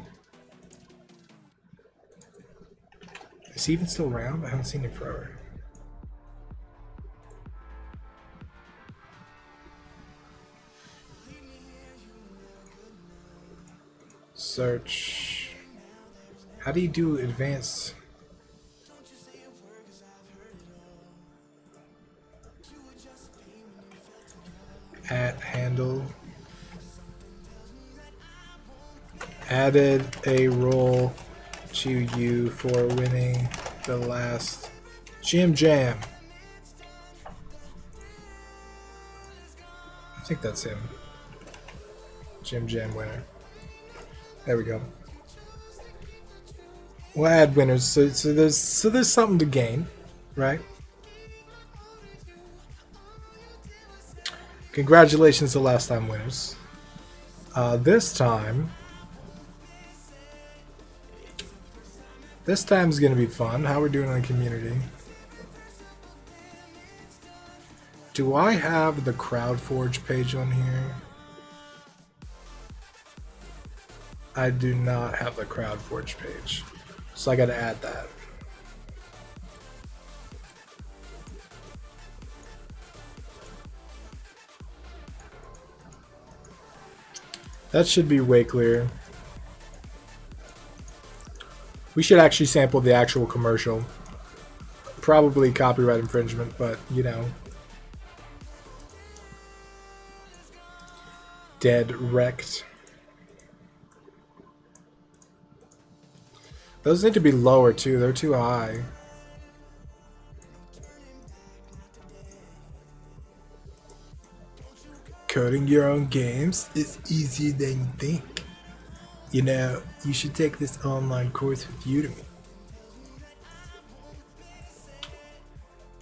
Is he even still around? I haven't seen him forever. Search. How do you do advanced? At handle. Added a role to you for winning the last Gym Jam. I think that's him. Gym Jam winner. There we go. We'll add winners. So there's something to gain, right? Congratulations to last time winners. This time's gonna be fun. How we're doing on community. Do I have the CrowdForge page on here? I do not have the CrowdForge page. So I gotta add that. That should be way clear. We should actually sample the actual commercial. Probably copyright infringement, but you know. Dead wrecked. Those need to be lower too, they're too high. Coding your own games is easier than you think. You know, you should take this online course with Udemy.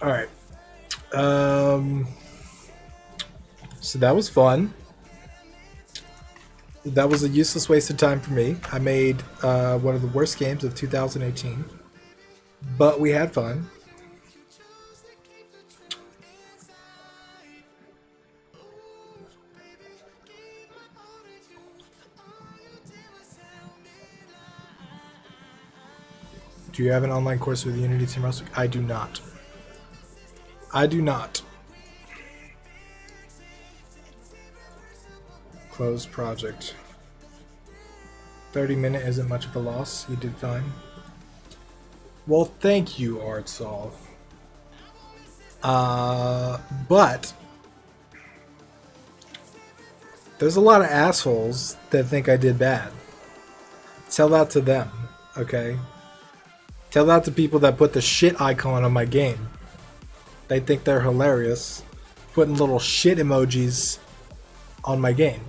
Alright. So that was fun. That was a useless waste of time for me. I made one of the worst games of 2018. But we had fun. Do you have an online course with Unity Team Rust? I do not. I do not. Close project. 30-minute isn't much of a loss. You did fine. Well, thank you, Artsolve. But there's a lot of assholes that think I did bad. Tell that to them, okay? Tell that to people that put the shit icon on my game. They think they're hilarious, putting little shit emojis on my game.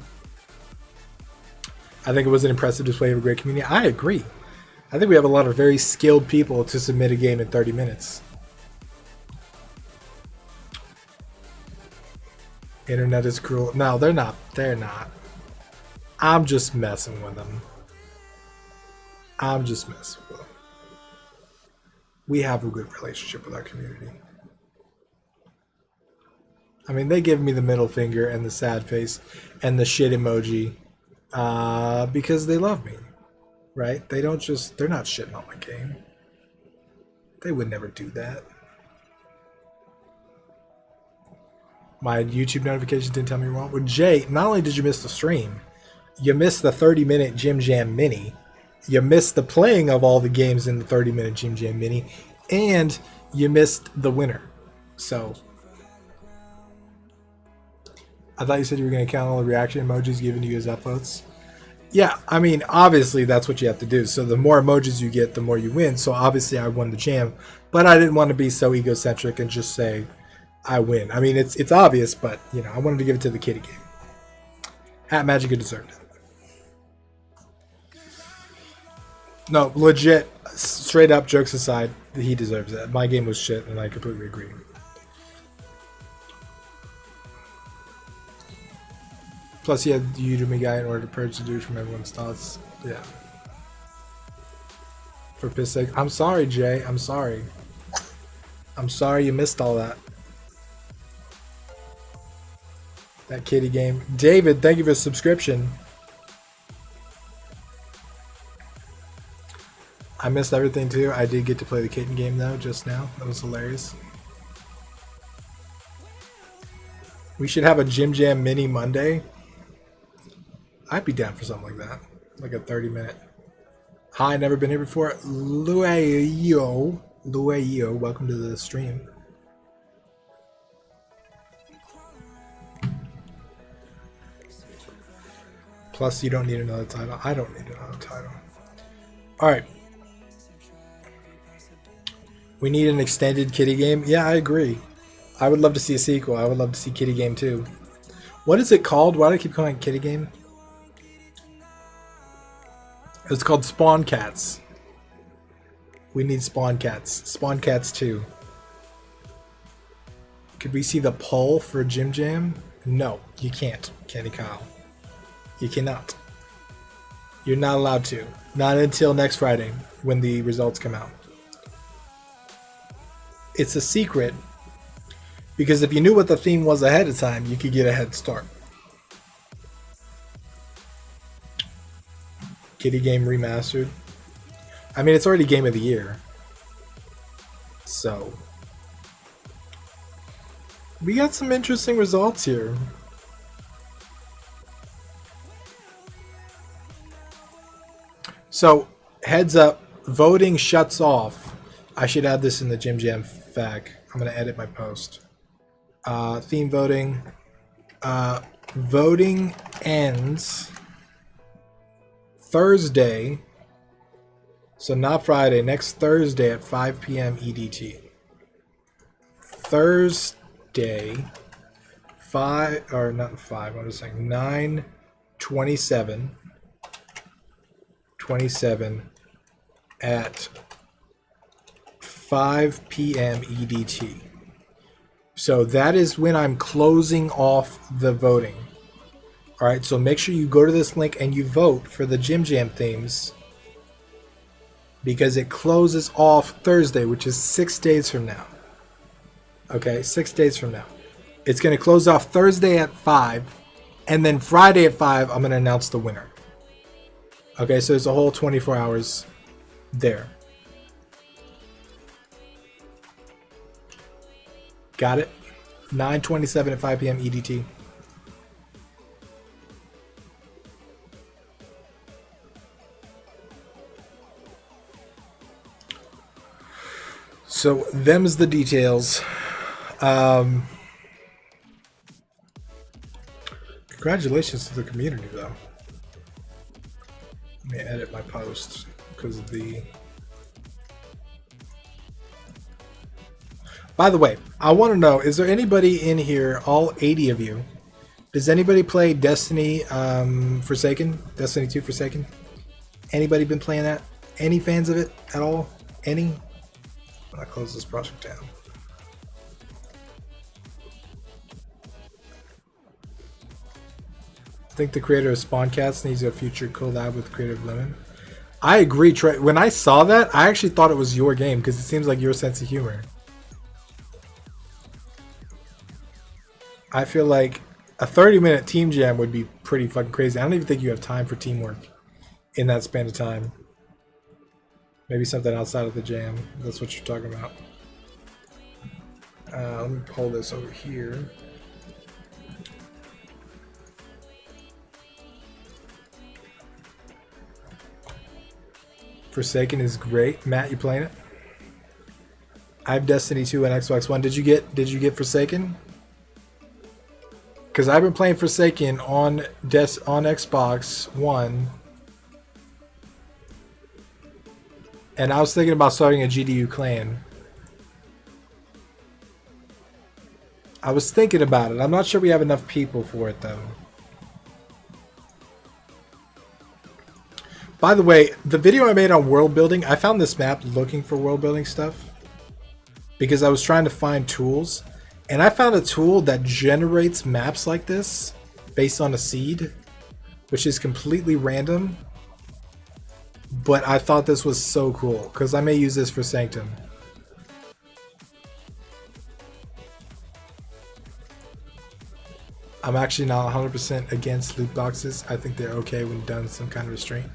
I think it was an impressive display of a great community. I agree. I think we have a lot of very skilled people to submit a game in 30 minutes. Internet is cruel. No, they're not. They're not. I'm just messing with them. I'm just messing with them. We have a good relationship with our community. I mean, they give me the middle finger and the sad face and the shit emoji because they love me, right? They don't just, they're not shitting on my game. They would never do that. My YouTube notifications didn't tell me wrong. Well, Jay, not only did you miss the stream, you missed the 30-minute Gym Jam Mini. You missed the playing of all the games in the 30-minute Gym Jam Mini. And you missed the winner. So, I thought you said you were going to count all the reaction emojis given to you as upvotes. Yeah, I mean, obviously that's what you have to do. So the more emojis you get, the more you win. So obviously I won the jam. But I didn't want to be so egocentric and just say I win. I mean, it's obvious, but, you know, I wanted to give it to the kitty game. Hat Magic deserved it. No, legit, straight up, jokes aside, he deserves it. My game was shit, and I completely agree. Plus, he had the Udemy guy in order to purge the dude from everyone's thoughts. Yeah. For piss sake. I'm sorry, Jay. I'm sorry. I'm sorry you missed all that. That kitty game. David, thank you for the subscription. I missed everything too. I did get to play the kitten game though just now. That was hilarious. We should have a Gym Jam Mini Monday. I'd be down for something like that. Like a 30-minute. Hi, never been here before. Lueyo, welcome to the stream. Plus, you don't need another title. I don't need another title. Alright. We need an extended kitty game. Yeah, I agree. I would love to see a sequel. I would love to see Kitty Game 2. What is it called? Why do I keep calling it Kitty Game? It's called Spawn Cats. We need Spawn Cats. Spawn Cats 2. Could we see the poll for Gym Jam? No, you can't, Kenny Kyle. You cannot. You're not allowed to. Not until next Friday when the results come out. It's a secret because if you knew what the theme was ahead of time, you could get a head start. Kitty Game Remastered. I mean, it's already Game of the Year. So, we got some interesting results here. So, heads up, voting shuts off. I should add this in the Gym Jam fag. I'm going to edit my post. Theme voting. Voting ends Thursday. So not Friday. Next Thursday at 5 p.m. EDT. Thursday. 5, or not 5, I'm just saying 9/27. 27 at 5 p.m. EDT. So that is when I'm closing off the voting. Alright, so make sure you go to this link and you vote for the Gym Jam themes because it closes off Thursday, which is 6 days from now. Okay, 6 days from now. It's going to close off Thursday at 5, and then Friday at 5, I'm going to announce the winner. Okay, so there's a whole 24 hours there. Got it? 9/27 at 5 p.m. EDT. So, them's the details. Congratulations to the community, though. I Let me edit my post because of the... By the way, I want to know, is there anybody in here, all 80 of you, does anybody play Destiny Forsaken? Destiny 2 Forsaken? Anybody been playing that? Any fans of it at all? Any? When I close this project down. I think the creator of Spawn Cats needs a future collab with Creative Lemon. I agree, Trey. When I saw that, I actually thought it was your game because it seems like your sense of humor. I feel like a 30-minute team jam would be pretty fucking crazy. I don't even think you have time for teamwork in that span of time. Maybe something outside of the jam. That's what you're talking about. Let me pull this over here. Forsaken is great. Matt, you playing it? I have Destiny 2 and Xbox One. Did you get Forsaken? Because I've been playing Forsaken on Xbox One. And I was thinking about starting a GDU clan. I was thinking about it. I'm not sure we have enough people for it though. By the way, the video I made on world building, I found this map looking for world building stuff because I was trying to find tools, and I found a tool that generates maps like this based on a seed, which is completely random, but I thought this was so cool because I may use this for Sanctum. I'm actually not 100% against loot boxes. I think they're okay when done some kind of restraint.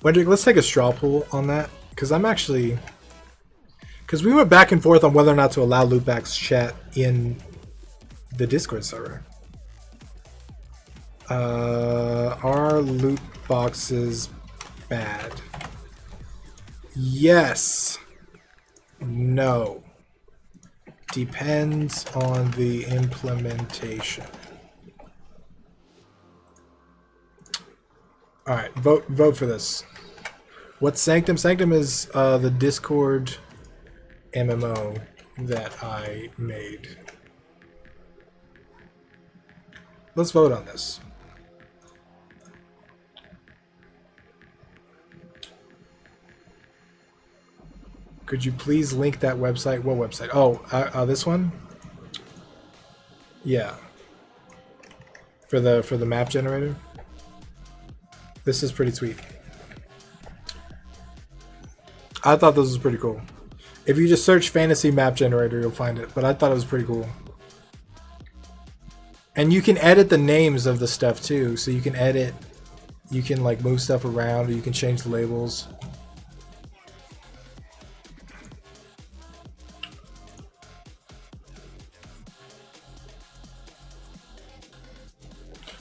Wendrick, let's take a straw poll on that, because I'm actually... Because we went back and forth on whether or not to allow lootbox chat in the Discord server. Are loot boxes bad? Yes. No. Depends on the implementation. Alright, vote for this. What's Sanctum? Sanctum is the Discord MMO that I made. Let's vote on this. Could you please link that website? What website? Oh, this one? Yeah. For the map generator? This is pretty sweet. I thought this was pretty cool. If you just search fantasy map generator, you'll find it, but I thought it was pretty cool. And you can edit the names of the stuff too, so you can edit, you can like move stuff around, or you can change the labels.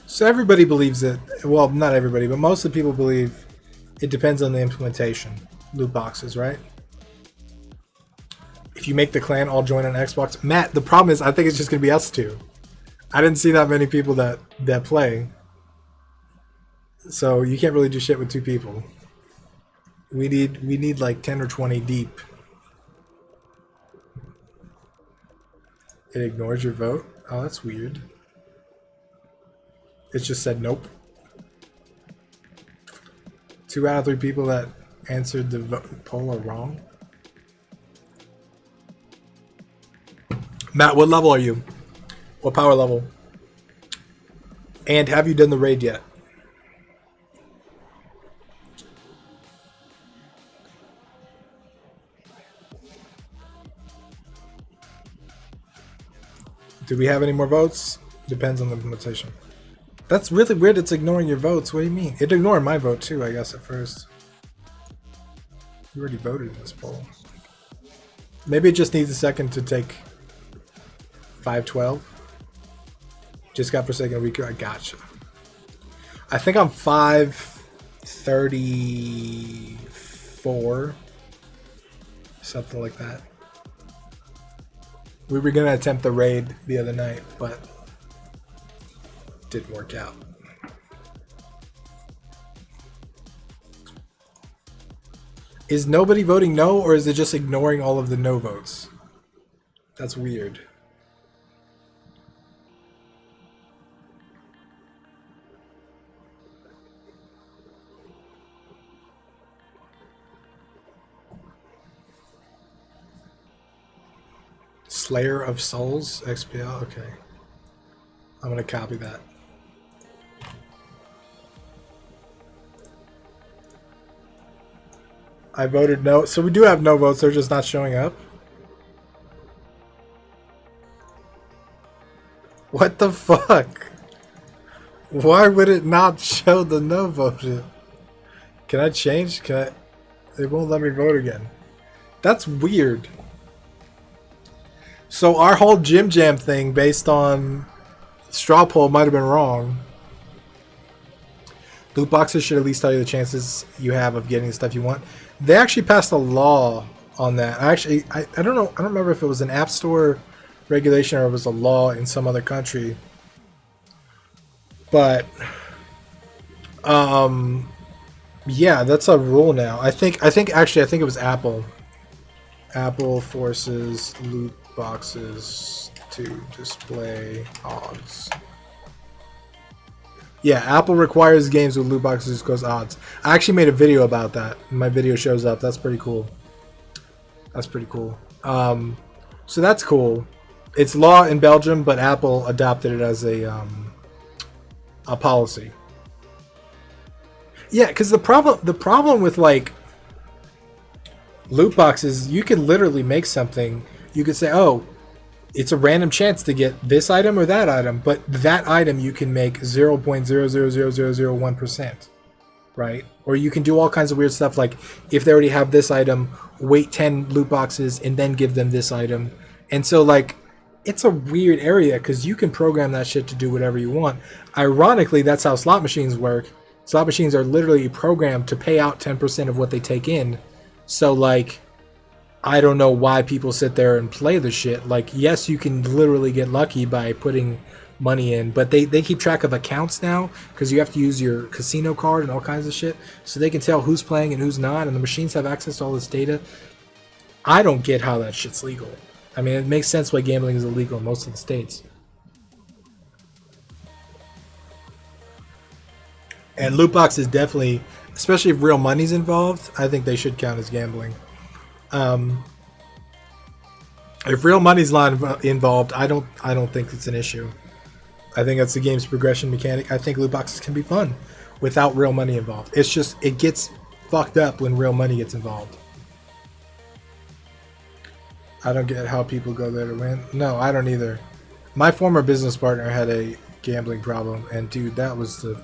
So everybody believes it. Well, not everybody, but most of the people believe it depends on the implementation. Loot boxes, right? If you make the clan all join on Xbox. Matt, the problem is I think it's just going to be us two. I didn't see that many people that play. So you can't really do shit with two people. We need like 10 or 20 deep. It ignores your vote? Oh, that's weird. It just said nope. 2 out of 3 people that answered the poll are wrong. Matt, what level are you? What power level? And have you done the raid yet? Do we have any more votes? Depends on the implementation. That's really weird. It's ignoring your votes. What do you mean? It ignored my vote too, I guess, at first. You already voted in this poll. Maybe it just needs a second to take 512. Just got Forsaken a week ago. I gotcha. I think I'm 534. Something like that. We were going to attempt the raid the other night, but didn't work out. Is nobody voting no, or is it just ignoring all of the no votes? That's weird. Slayer of Souls, XPL, okay. I'm gonna copy that. I voted no, so we do have no votes, they're just not showing up. What the fuck? Why would it not show the no vote? Can I change? Can I? It won't let me vote again. That's weird. So our whole Jim Jam thing based on straw poll might have been wrong. Loot boxes should at least tell you the chances you have of getting the stuff you want. They actually passed a law on that. I don't know. I don't remember if it was an app store regulation or it was a law in some other country. But yeah, that's a rule now. I think it was Apple. Apple forces loot boxes to display odds. Yeah, Apple requires games with loot boxes to disclose odds. I actually made a video about that. My video shows up. That's pretty cool. That's pretty cool. So that's cool. It's law in Belgium, but Apple adopted it as a policy. Yeah, because the problem with like loot boxes, you can literally make something. You could say, oh, it's a random chance to get this item or that item, but that item you can make 0.0000001%, right? Or you can do all kinds of weird stuff, like if they already have this item, wait 10 loot boxes and then give them this item. And so like it's a weird area because you can program that shit to do whatever you want. Ironically, that's how slot machines work. Slot machines are literally programmed to pay out 10% of what they take in. So like, I don't know why people sit there and play the shit. Like, yes, you can literally get lucky by putting money in, but they keep track of accounts now because you have to use your casino card and all kinds of shit. So they can tell who's playing and who's not, and the machines have access to all this data. I don't get how that shit's legal. I mean, it makes sense why gambling is illegal in most of the states. And loot boxes definitely, especially if real money's involved, I think they should count as gambling. If real money's not involved, I don't think it's an issue. I think that's the game's progression mechanic. I think loot boxes can be fun without real money involved. It's just it gets fucked up when real money gets involved. I don't get how people go there to win. No, I don't either. My former business partner had a gambling problem, and dude, that was the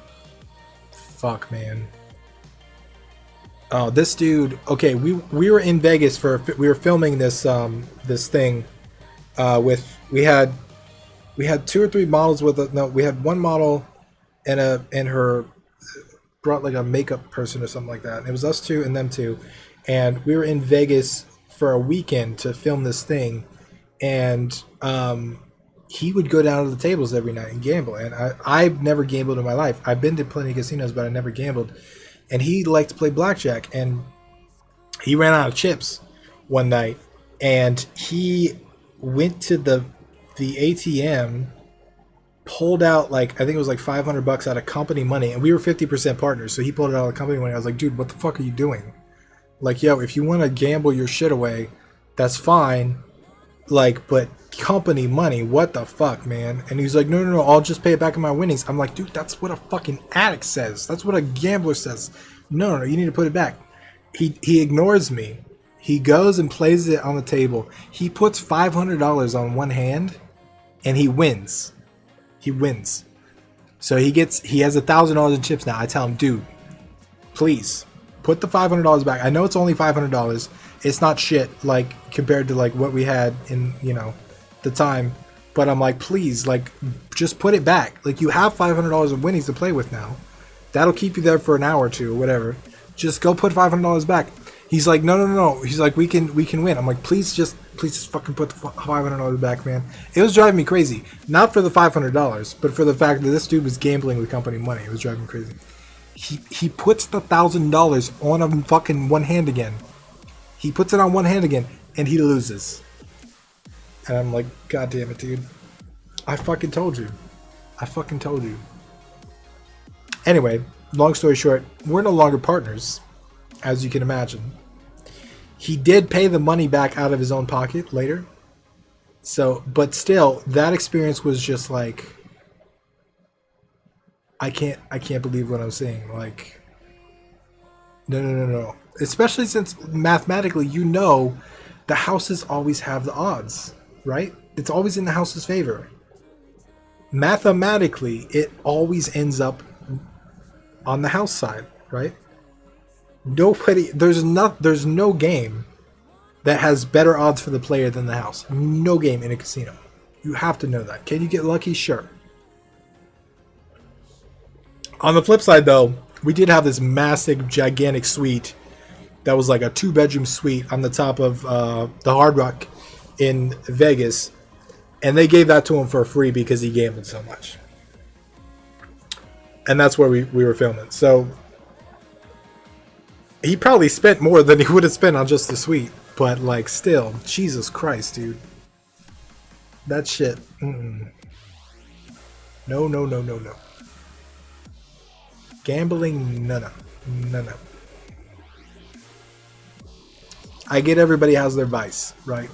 fuck, man. Oh, this dude. Okay, we were in Vegas we were filming this this thing with we had 2 or 3 models with no, we had one model and her brought like a makeup person or something like that. And it was us two and them two, and we were in Vegas for a weekend to film this thing, and he would go down to the tables every night and gamble. And I've never gambled in my life. I've been to plenty of casinos, but I never gambled. And he liked to play blackjack, and he ran out of chips one night, and he went to the ATM, pulled out like I think it was like $500 out of company money, and we were 50% partners, so he pulled it out of company money. I was like, dude, what the fuck are you doing? Like, yo, if you want to gamble your shit away, that's fine. Like, but company money, what the fuck, man? And he's like, no, I'll just pay it back in my winnings. I'm like, dude, that's what a fucking addict says. That's what a gambler says. No, you need to put it back. He ignores me. He goes and plays it on the table. He puts $500 on one hand, and he wins. He wins. So he has $1,000 in chips now. I tell him, dude, please put the $500 back. I know it's only $500. It's not shit like compared to like what we had in, you know, the time, but I'm like, please, like, just put it back. Like, you have $500 of winnings to play with now. That'll keep you there for an hour or two or whatever. Just go put $500 back. He's like, no. He's like, we can win. I'm like, please just fucking put the $500 back, man. It was driving me crazy. Not for the $500, but for the fact that this dude was gambling with company money. It was driving me crazy. He puts the $1,000 on a fucking one hand again. He puts it on one hand again, and he loses. And I'm like, God damn it, dude. I fucking told you. I fucking told you. Anyway, long story short, we're no longer partners, as you can imagine. He did pay the money back out of his own pocket later. So, but still, that experience was just like, I can't believe what I'm seeing. Like, no. Especially since mathematically, you know, the houses always have the odds, right? It's always in the house's favor. Mathematically, it always ends up on the house side, right? There's no game that has better odds for the player than the house. No game in a casino. You have to know that. Can you get lucky? Sure. On the flip side, though, we did have this massive, gigantic suite that was like a 2-bedroom suite on the top of the Hard Rock in Vegas. And they gave that to him for free because he gambled so much. And that's where we were filming. So he probably spent more than he would have spent on just the suite. But, like, still, Jesus Christ, dude. That shit. No. Gambling, no. I get everybody has their vice, right?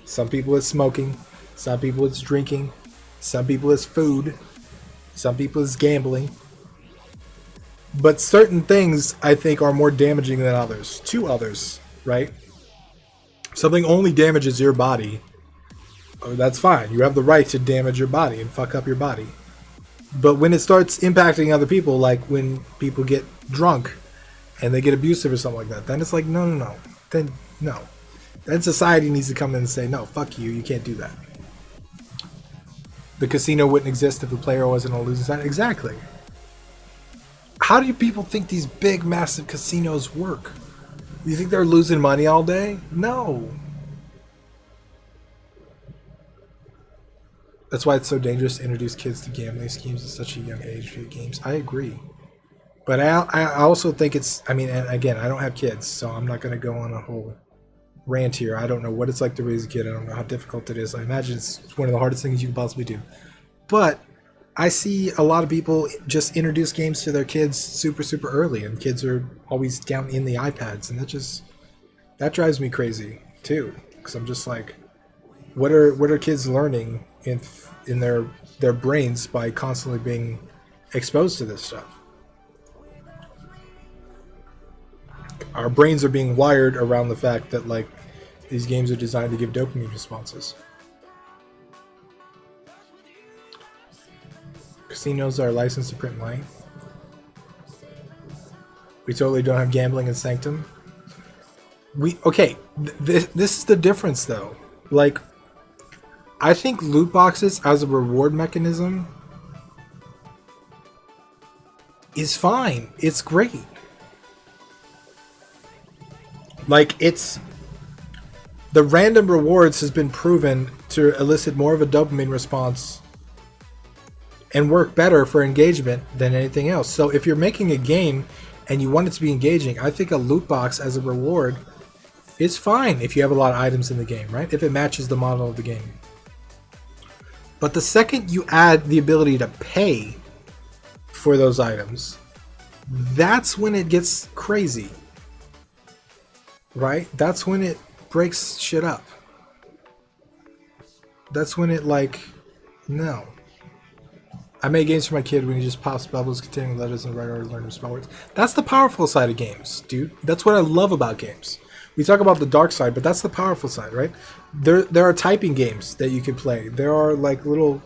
Some people it's smoking. Some people it's drinking. Some people it's food. Some people it's gambling. But certain things, I think, are more damaging than others. To others, right? Something only damages your body. Oh, that's fine. You have the right to damage your body and fuck up your body. But when it starts impacting other people, like when people get drunk and they get abusive or something like that, then it's like, no. Then, no. Then society needs to come in and say, no, fuck you. You can't do that. The casino wouldn't exist if the player wasn't on the losing side. Exactly. How do you people think these big, massive casinos work? You think they're losing money all day? No. That's why it's so dangerous to introduce kids to gambling schemes at such a young age via games. I agree. But I also think it's, I mean, and again, I don't have kids, so I'm not going to go on a whole rant here. I don't know what it's like to raise a kid. I don't know how difficult it is. I imagine it's one of the hardest things you can possibly do. But I see a lot of people just introduce games to their kids super, super early, and kids are always down in the iPads, and that drives me crazy too. Because I'm just like, what are kids learning in their brains by constantly being exposed to this stuff? Our brains are being wired around the fact that like these games are designed to give dopamine responses. Casinos are licensed to print money. We totally don't have gambling in Sanctum. This is the difference though. Like, I think loot boxes as a reward mechanism is fine. It's great. Like, it's the random rewards has been proven to elicit more of a dopamine response and work better for engagement than anything else. So if you're making a game and you want it to be engaging, I think a loot box as a reward is fine if you have a lot of items in the game, right? If it matches the model of the game. But the second you add the ability to pay for those items, that's when it gets crazy, right? That's when it breaks shit up. That's when it like, no. I made games for my kid when he just pops bubbles containing letters in the right order to learn to spell words. That's the powerful side of games, dude. That's what I love about games. We talk about the dark side, but that's the powerful side, right? There are typing games that you can play. There are like little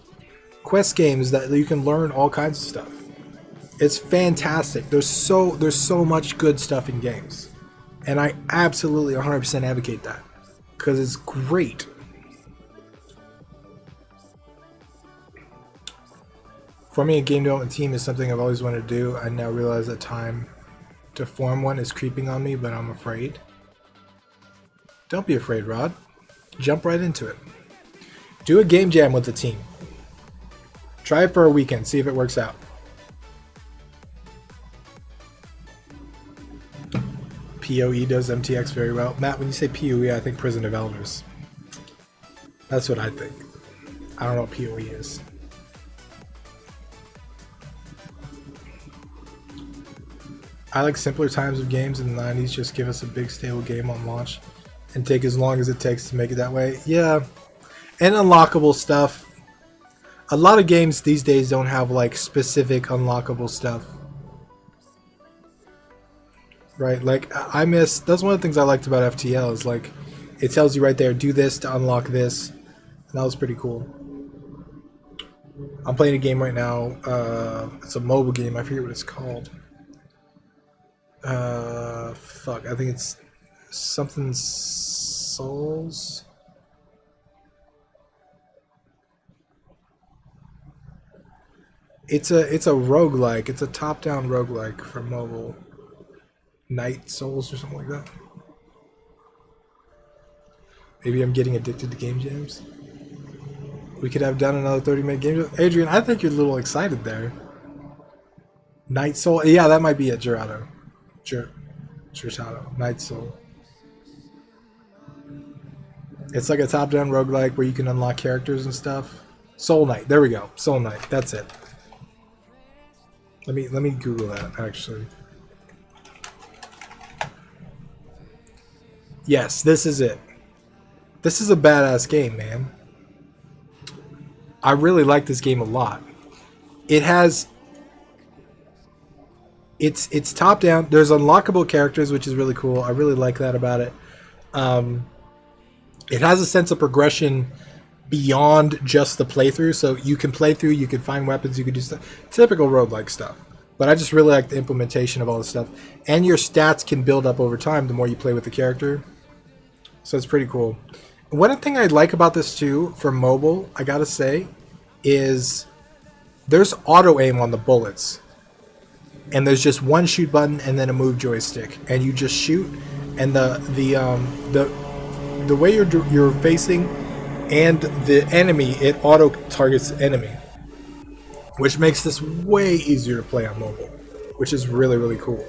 quest games that you can learn all kinds of stuff. It's fantastic. There's so much good stuff in games. And I absolutely 100% advocate that because it's great. Forming a game development team is something I've always wanted to do. I now realize that time to form one is creeping on me, but I'm afraid. Don't be afraid, Rod. Jump right into it. Do a game jam with the team. Try it for a weekend. See if it works out. PoE does MTX very well. Matt, when you say PoE, I think Prison of Elders. That's what I think. I don't know what PoE is. I like simpler times of games in the 90s. Just give us a big stable game on launch and take as long as it takes to make it that way. Yeah. And unlockable stuff. A lot of games these days don't have like specific unlockable stuff. Right? Like that's one of the things I liked about FTL is like it tells you right there, do this to unlock this. And that was pretty cool. I'm playing a game right now. It's a mobile game. I forget what it's called. Fuck. I think it's something Souls. It's a roguelike. It's a top-down roguelike for mobile. Night Souls or something like that. Maybe I'm getting addicted to game jams. We could have done another 30-minute game jam. Adrian, I think you're a little excited there. Night Soul. Yeah, that might be it. Gerardo. Gerardo. Night Soul. It's like a top-down roguelike where you can unlock characters and stuff. Soul Knight. There we go. Soul Knight. That's it. Let me Google that actually. Yes, this is it. This is a badass game, man. I really like this game a lot. It has it's top down. There's unlockable characters, which is really cool. I really like that about it. It has a sense of progression beyond just the playthrough. So you can play through, you can find weapons, you can do stuff. Typical roguelike stuff. But I just really like the implementation of all this stuff. And your stats can build up over time the more you play with the character. So it's pretty cool. One thing I like about this too, for mobile, I gotta say, is there's auto aim on the bullets. And there's just one shoot button and then a move joystick. And you just shoot, and the way you're facing and the enemy, it auto targets the enemy. Which makes this way easier to play on mobile. Which is really, really cool.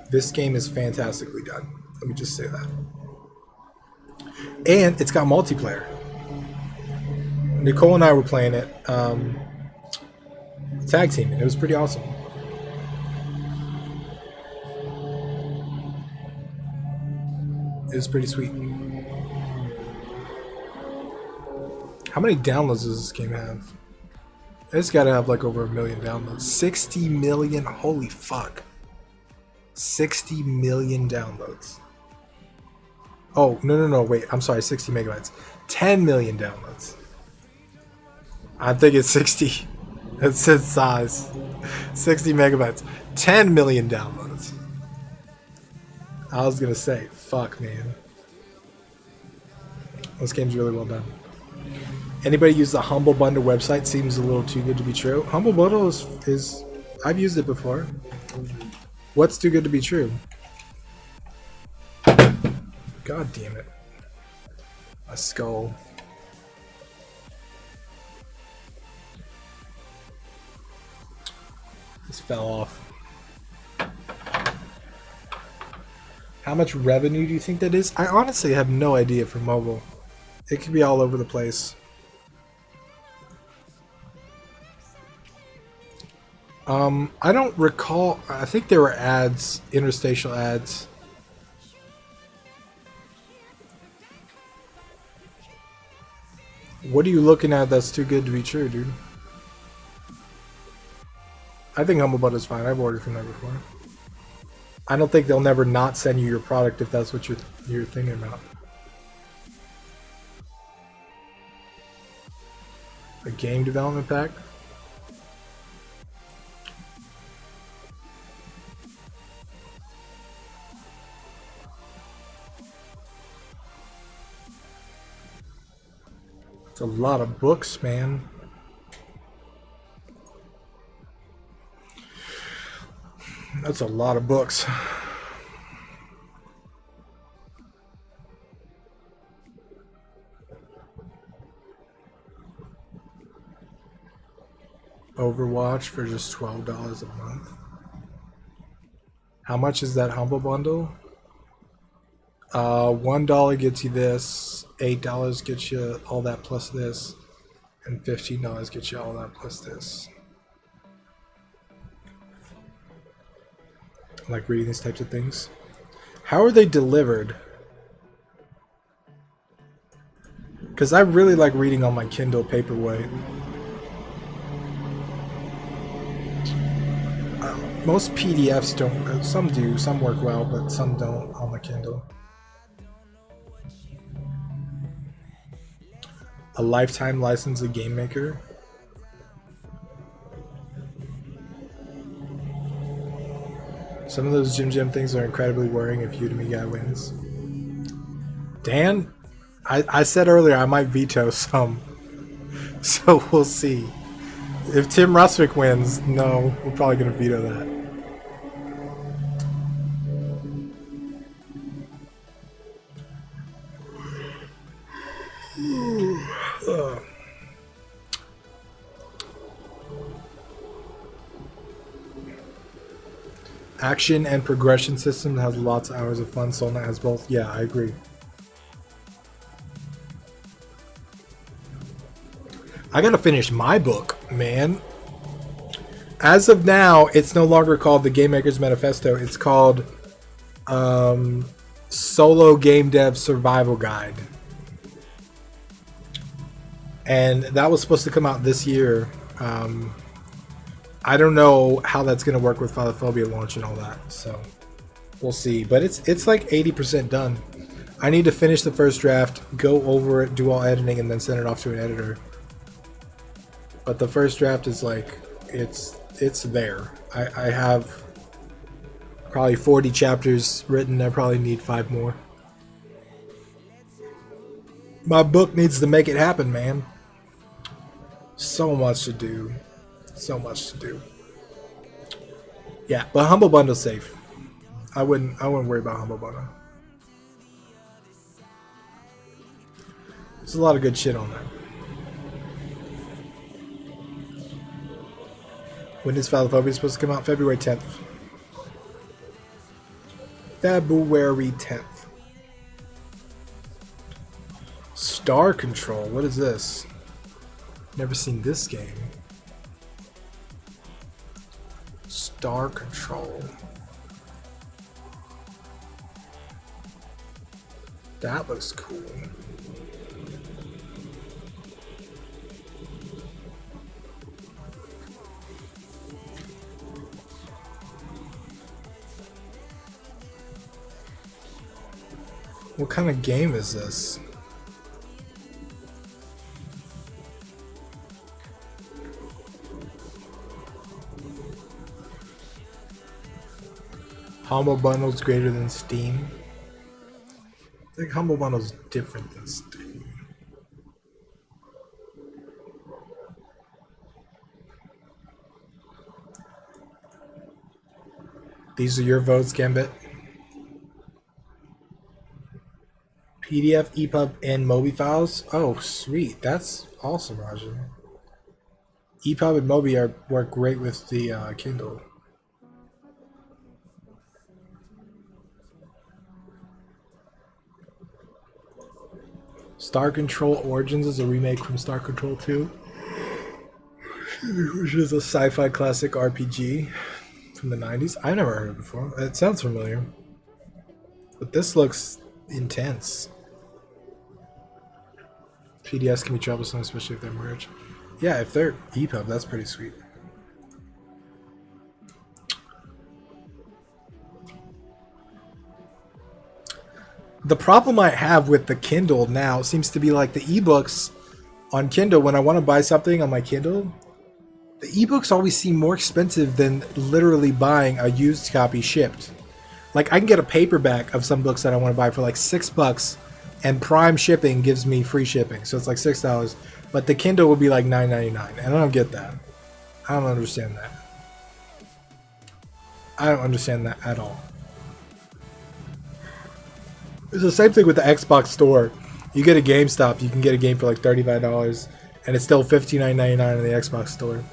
This game is fantastically done. Let me just say that. And it's got multiplayer. Nicole and I were playing it, tag teaming. It was pretty awesome. It was pretty sweet. How many downloads does this game have? It's got to have like over 1 million downloads. 60 million. Holy fuck. 60 million downloads. Oh, no. Wait, I'm sorry. 60 megabytes. 10 million downloads. I'm thinking 60. It says size. 60 megabytes. 10 million downloads. I was going to say, fuck, man. This game's really well done. Anybody use the Humble Bundle website? Seems a little too good to be true. Humble Bundle is I've used it before. What's too good to be true? God damn it. A skull. This fell off. How much revenue do you think that is? I honestly have no idea for mobile. It could be all over the place. I don't recall. I think there were ads, interstitial ads. What are you looking at that's too good to be true, dude? I think Humble Bundle is fine. I've ordered from there before. I don't think they'll never not send you your product if that's what you're thinking about. A game development pack? It's a lot of books, man. That's a lot of books. Overwatch for just $12 a month. How much is that Humble Bundle? $1 gets you this, $8 gets you all that plus this, and $15 gets you all that plus this. I like reading these types of things. How are they delivered? Because I really like reading on my Kindle Paperwhite. Most PDFs don't. Some do. Some work well, but some don't on the Kindle. A lifetime license to Game Maker. Some of those Jim things are incredibly worrying if Udemy guy wins. Dan, I said earlier I might veto some. So we'll see. If Tim Ruswick wins, no, we're probably going to veto that. Action and progression system has lots of hours of fun. Solna has both. Yeah, I agree. I gotta finish my book, man. As of now, it's no longer called the Game Maker's Manifesto. It's called Solo Game Dev Survival Guide. And that was supposed to come out this year. I don't know how that's going to work with Phalophobia launch and all that, so we'll see. But it's like 80% done. I need to finish the first draft, go over it, do all editing, and then send it off to an editor. But the first draft is like, it's there. I have probably 40 chapters written. I probably need 5 more. My book needs to make it happen, man. So much to do. So much to do. Yeah, but Humble Bundle's safe. I wouldn't worry about Humble Bundle. There's a lot of good shit on there. When is Phalophobia supposed to come out? February 10th. February 10th. Star Control. What is this? Never seen this game. Star Control. That looks cool. What kind of game is this? Humble Bundle's greater than Steam. I think Humble Bundle's different than Steam. These are your votes, Gambit. PDF, EPUB, and Mobi files. Oh, sweet. That's awesome, Rajan. EPUB and Mobi work great with the Kindle. Star Control Origins is a remake from Star Control 2, which is a sci-fi classic RPG from the 90s. I've never heard of it before. It sounds familiar. But this looks intense. PDFs can be troublesome, especially if they're merged. Yeah, if they're EPUB, that's pretty sweet. The problem I have with the Kindle now seems to be like the ebooks on Kindle. When I want to buy something on my Kindle, the ebooks always seem more expensive than literally buying a used copy shipped. Like I can get a paperback of some books that I want to buy for like $6, and Prime shipping gives me free shipping, so it's like $6. But the Kindle would be like $9.99, and I don't get that. I don't understand that. I don't understand that at all. It's the same thing with the Xbox store. You get a GameStop, you can get a game for like $35, and it's still $59.99 in the Xbox store.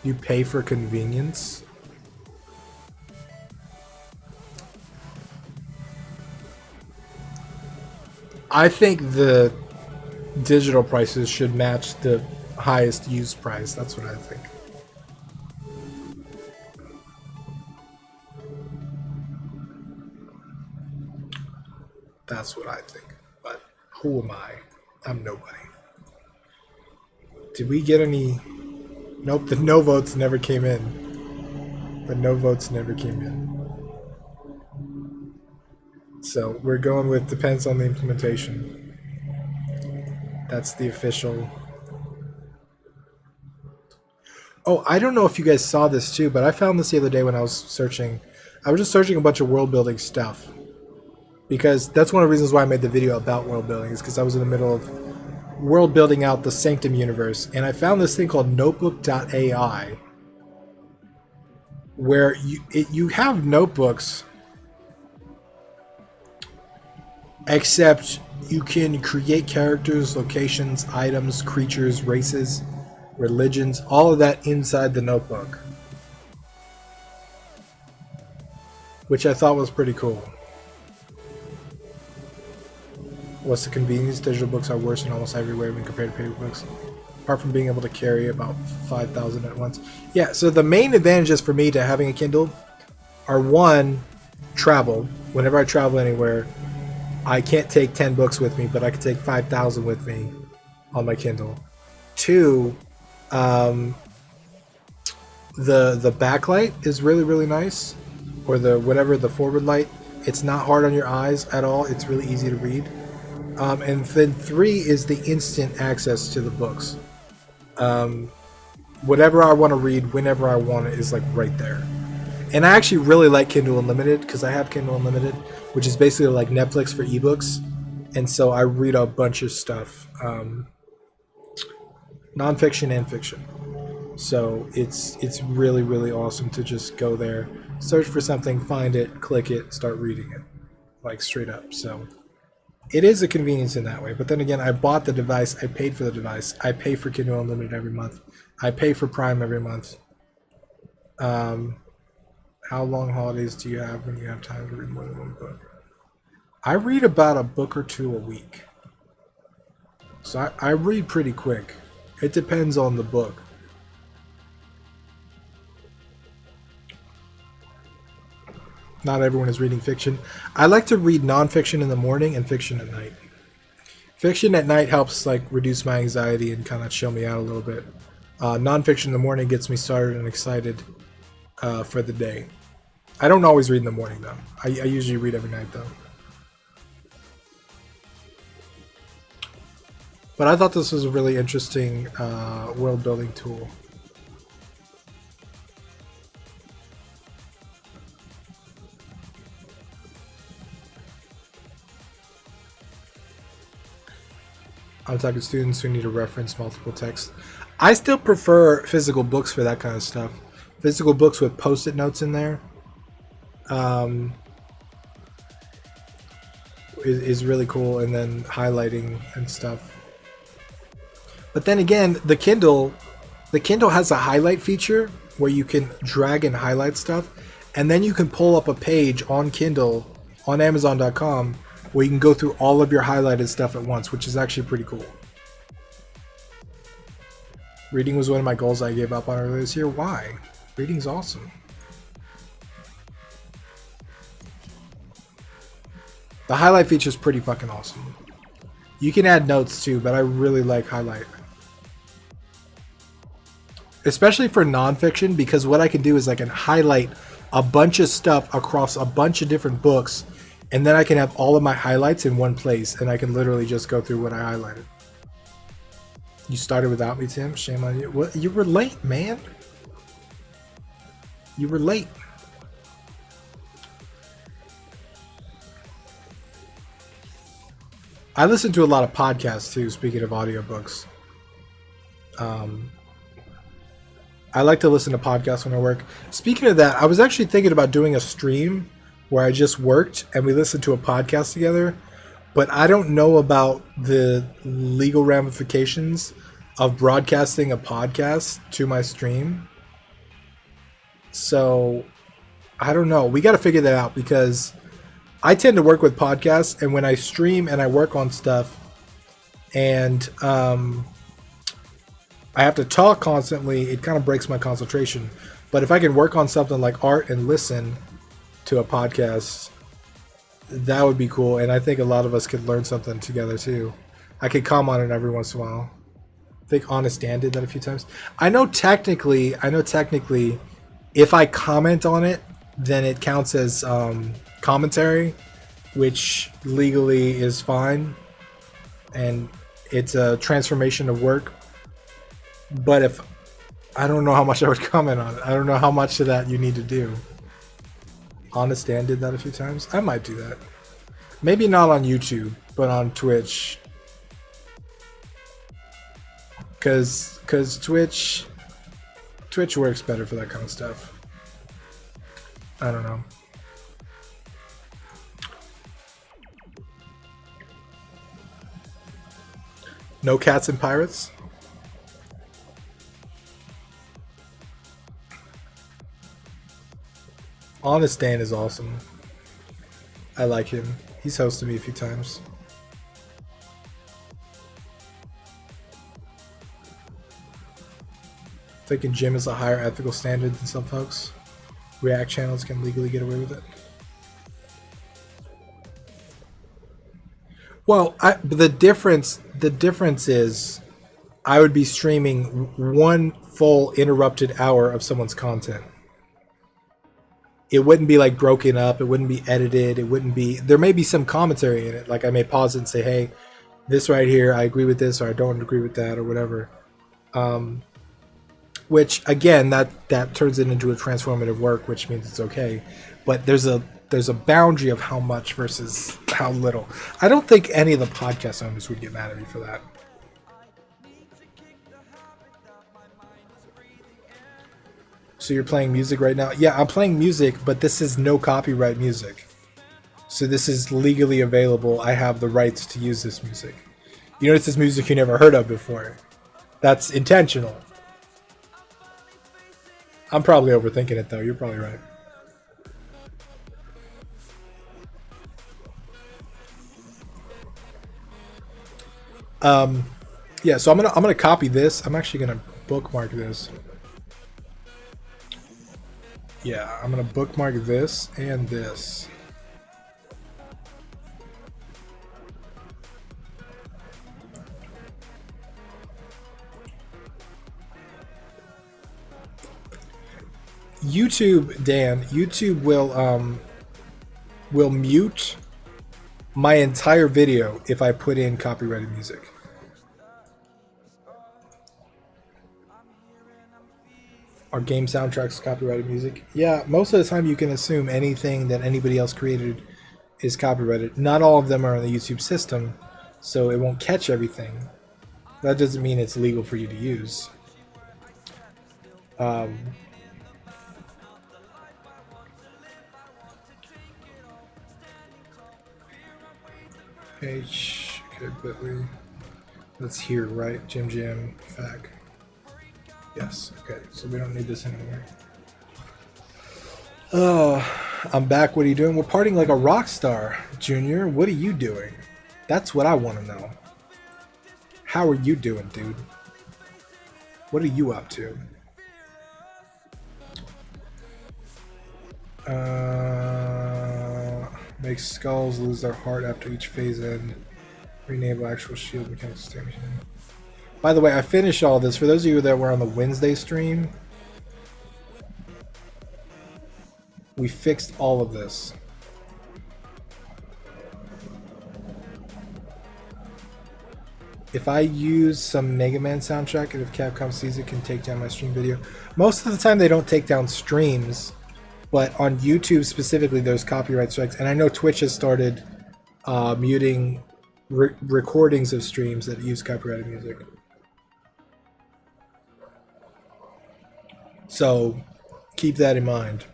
You pay for convenience. I think the digital prices should match the highest used price. That's what I think. That's what I think. But who am I? I'm nobody. Did we get any? Nope, the no votes never came in. The no votes never came in. So we're going with depends on the implementation. That's the official. Oh, I don't know if you guys saw this too, but I found this the other day when I was searching. I was just searching a bunch of world building stuff. Because that's one of the reasons why I made the video about world building, is because I was in the middle of world building out the Sanctum universe, and I found this thing called Notebook.ai, where you have notebooks, except you can create characters, locations, items, creatures, races, religions, all of that inside the notebook, which I thought was pretty cool. What's the convenience? Digital books are worse in almost every way when compared to paper books, apart from being able to carry about 5,000 at once. Yeah, so the main advantages for me to having a Kindle are, one, travel. Whenever I travel anywhere, I can't take 10 books with me, but I can take 5,000 with me on my Kindle. Two, the backlight is really, really nice, or the forward light. It's not hard on your eyes at all. It's really easy to read. And then three is the instant access to the books. Whatever I want to read, whenever I want it, is like right there. And I actually really like Kindle Unlimited, because I have Kindle Unlimited, which is basically like Netflix for ebooks. And so I read a bunch of stuff, nonfiction and fiction. So it's really, really awesome to just go there, search for something, find it, click it, start reading it, like straight up. So it is a convenience in that way. But then again, I bought the device. I paid for the device. I pay for Kindle Unlimited every month. I pay for Prime every month. How long holidays do you have when you have time to read more than one book? I read about a book or two a week. So I read pretty quick. It depends on the book. Not everyone is reading fiction. I like to read nonfiction in the morning and fiction at night. Fiction at night helps like reduce my anxiety and kind of chill me out a little bit. Nonfiction in the morning gets me started and excited for the day. I don't always read in the morning though. I usually read every night though. But I thought this was a really interesting world building tool. I'm talking to students who need to reference multiple texts. I still prefer physical books for that kind of stuff. Physical books with post-it notes in there is really cool, and then highlighting and stuff. But then again, the Kindle has a highlight feature where you can drag and highlight stuff, and then you can pull up a page on Kindle on Amazon.com where you can go through all of your highlighted stuff at once, which is actually pretty cool. Reading was one of my goals I gave up on earlier this year. Why? Reading's awesome. The highlight feature is pretty fucking awesome. You can add notes too, but I really like highlight. Especially for nonfiction, because what I can do is I can highlight a bunch of stuff across a bunch of different books, and then I can have all of my highlights in one place, and I can literally just go through what I highlighted. You started without me, Tim. Shame on you. What? You were late, man. You were late. I listen to a lot of podcasts too, speaking of audiobooks. I like to listen to podcasts when I work. Speaking of that, I was actually thinking about doing a stream where I just worked and we listened to a podcast together, but I don't know about the legal ramifications of broadcasting a podcast to my stream. So I don't know. We got to figure that out because I tend to work with podcasts, and when I stream and I work on stuff, and I have to talk constantly, it kind of breaks my concentration. But if I can work on something like art and listen to a podcast, that would be cool. And I think a lot of us could learn something together too. I could comment on it every once in a while. I think Honest Dan did that a few times. I know technically, if I comment on it, then it counts as commentary, which legally is fine, and it's a transformation of work. But if I don't know how much I would comment on it, I don't know how much of that you need to do. Honest Dan did that a few times. I might do that. Maybe not on YouTube, but on Twitch. Cause Twitch works better for that kind of stuff. I don't know. No cats and pirates? Honest Dan is awesome. I like him. He's hosted me a few times. Thinking Jim is a higher ethical standard than some folks. React channels can legally get away with it. Well, the difference is I would be streaming one full interrupted hour of someone's content. It wouldn't be like broken up. It wouldn't be edited. It wouldn't be. There may be some commentary in it. Like I may pause it and say, "Hey, this right here, I agree with this, or I don't agree with that, or whatever." Which again, that turns it into a transformative work, which means it's okay. But there's a boundary of how much versus how little. I don't think any of the podcast owners would get mad at me for that. So you're playing music right now? Yeah, I'm playing music, but this is no copyright music. So this is legally available. I have the rights to use this music. You notice this music you never heard of before. That's intentional. I'm probably overthinking it though. You're probably right. Yeah, so I'm gonna copy this. I'm actually gonna bookmark this. Yeah, I'm gonna bookmark this and this. YouTube, Dan, YouTube will mute my entire video if I put in copyrighted music. Are game soundtracks copyrighted music? Yeah, most of the time you can assume anything that anybody else created is copyrighted. Not all of them are in the YouTube system, so it won't catch everything. That doesn't mean it's legal for you to use. Page, okay, bit.ly. That's here, right? Jim, fag. Yes, okay, so we don't need this anymore. Oh, I'm back. What are you doing? We're partying like a rock star, Junior. What are you doing? That's what I want to know. How are you doing, dude? What are you up to? Makes skulls lose their heart after each phase end. Renable actual shield mechanics station. By the way, I finished all this. For those of you that were on the Wednesday stream, we fixed all of this. If I use some Mega Man soundtrack and if Capcom sees it, can take down my stream video. Most of the time they don't take down streams, but on YouTube specifically there's copyright strikes. And I know Twitch has started muting recordings of streams that use copyrighted music. So keep that in mind.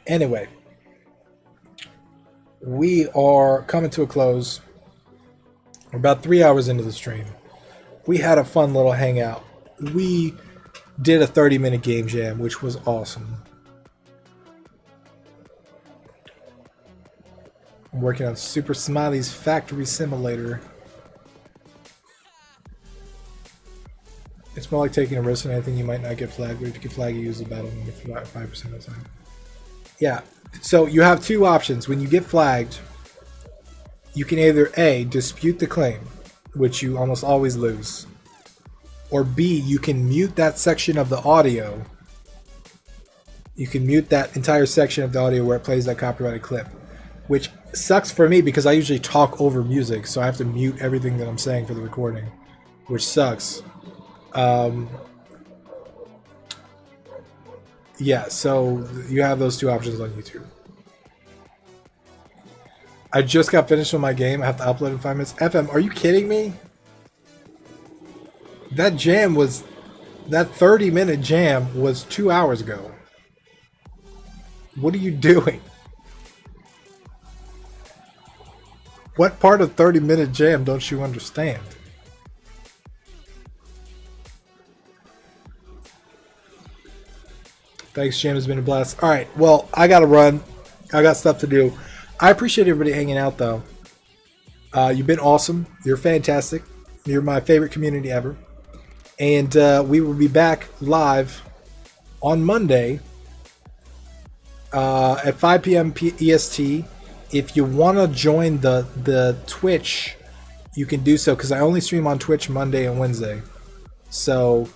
Anyway, we are coming to a close. We're about 3 hours into the stream. We had a fun little hangout. We did a 30-minute game jam, which was awesome. I'm working on Super Smiley's Factory Simulator. It's more like taking a risk on anything you might not get flagged, but if you get flagged, you use the battle mode for about 5% of the time. Yeah, so you have two options. When you get flagged, you can either A, dispute the claim, which you almost always lose, or B, you can mute that section of the audio. You can mute that entire section of the audio where it plays that copyrighted clip, which sucks for me because I usually talk over music, so I have to mute everything that I'm saying for the recording, which sucks. Yeah, so you have those two options on YouTube. I just got finished with my game. I have to upload in 5 minutes. FM, are you kidding me? That 30-minute jam was 2 hours ago. What are you doing? What part of 30-minute jam don't you understand? Thanks, Jam. Has been a blast. All right, well, I got to run. I got stuff to do. I appreciate everybody hanging out, though. You've been awesome. You're fantastic. You're my favorite community ever. And we will be back live on Monday at 5 p.m. EST. If you want to join the Twitch, you can do so, because I only stream on Twitch Monday and Wednesday. So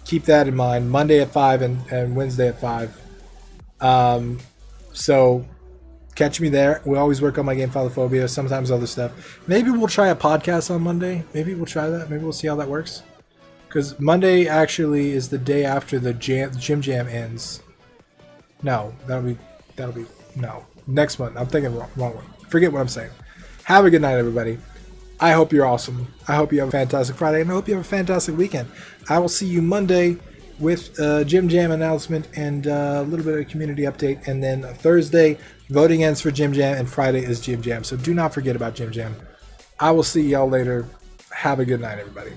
keep that in mind. Monday at 5 and Wednesday at 5. So catch me there. We always work on my game Philophobia, sometimes other stuff. Maybe we'll try a podcast on Monday. Maybe we'll try that. Maybe we'll see how that works. Because Monday actually is the day after the Gym Jam ends. No, that'll be no. Next month. I'm thinking wrong one. Forget what I'm saying. Have a good night, everybody. I hope you're awesome. I hope you have a fantastic Friday, and I hope you have a fantastic weekend. I will see you Monday with Gym Jam announcement and a little bit of a community update. And then Thursday, voting ends for Gym Jam, and Friday is Gym Jam. So do not forget about Gym Jam. I will see y'all later. Have a good night, everybody.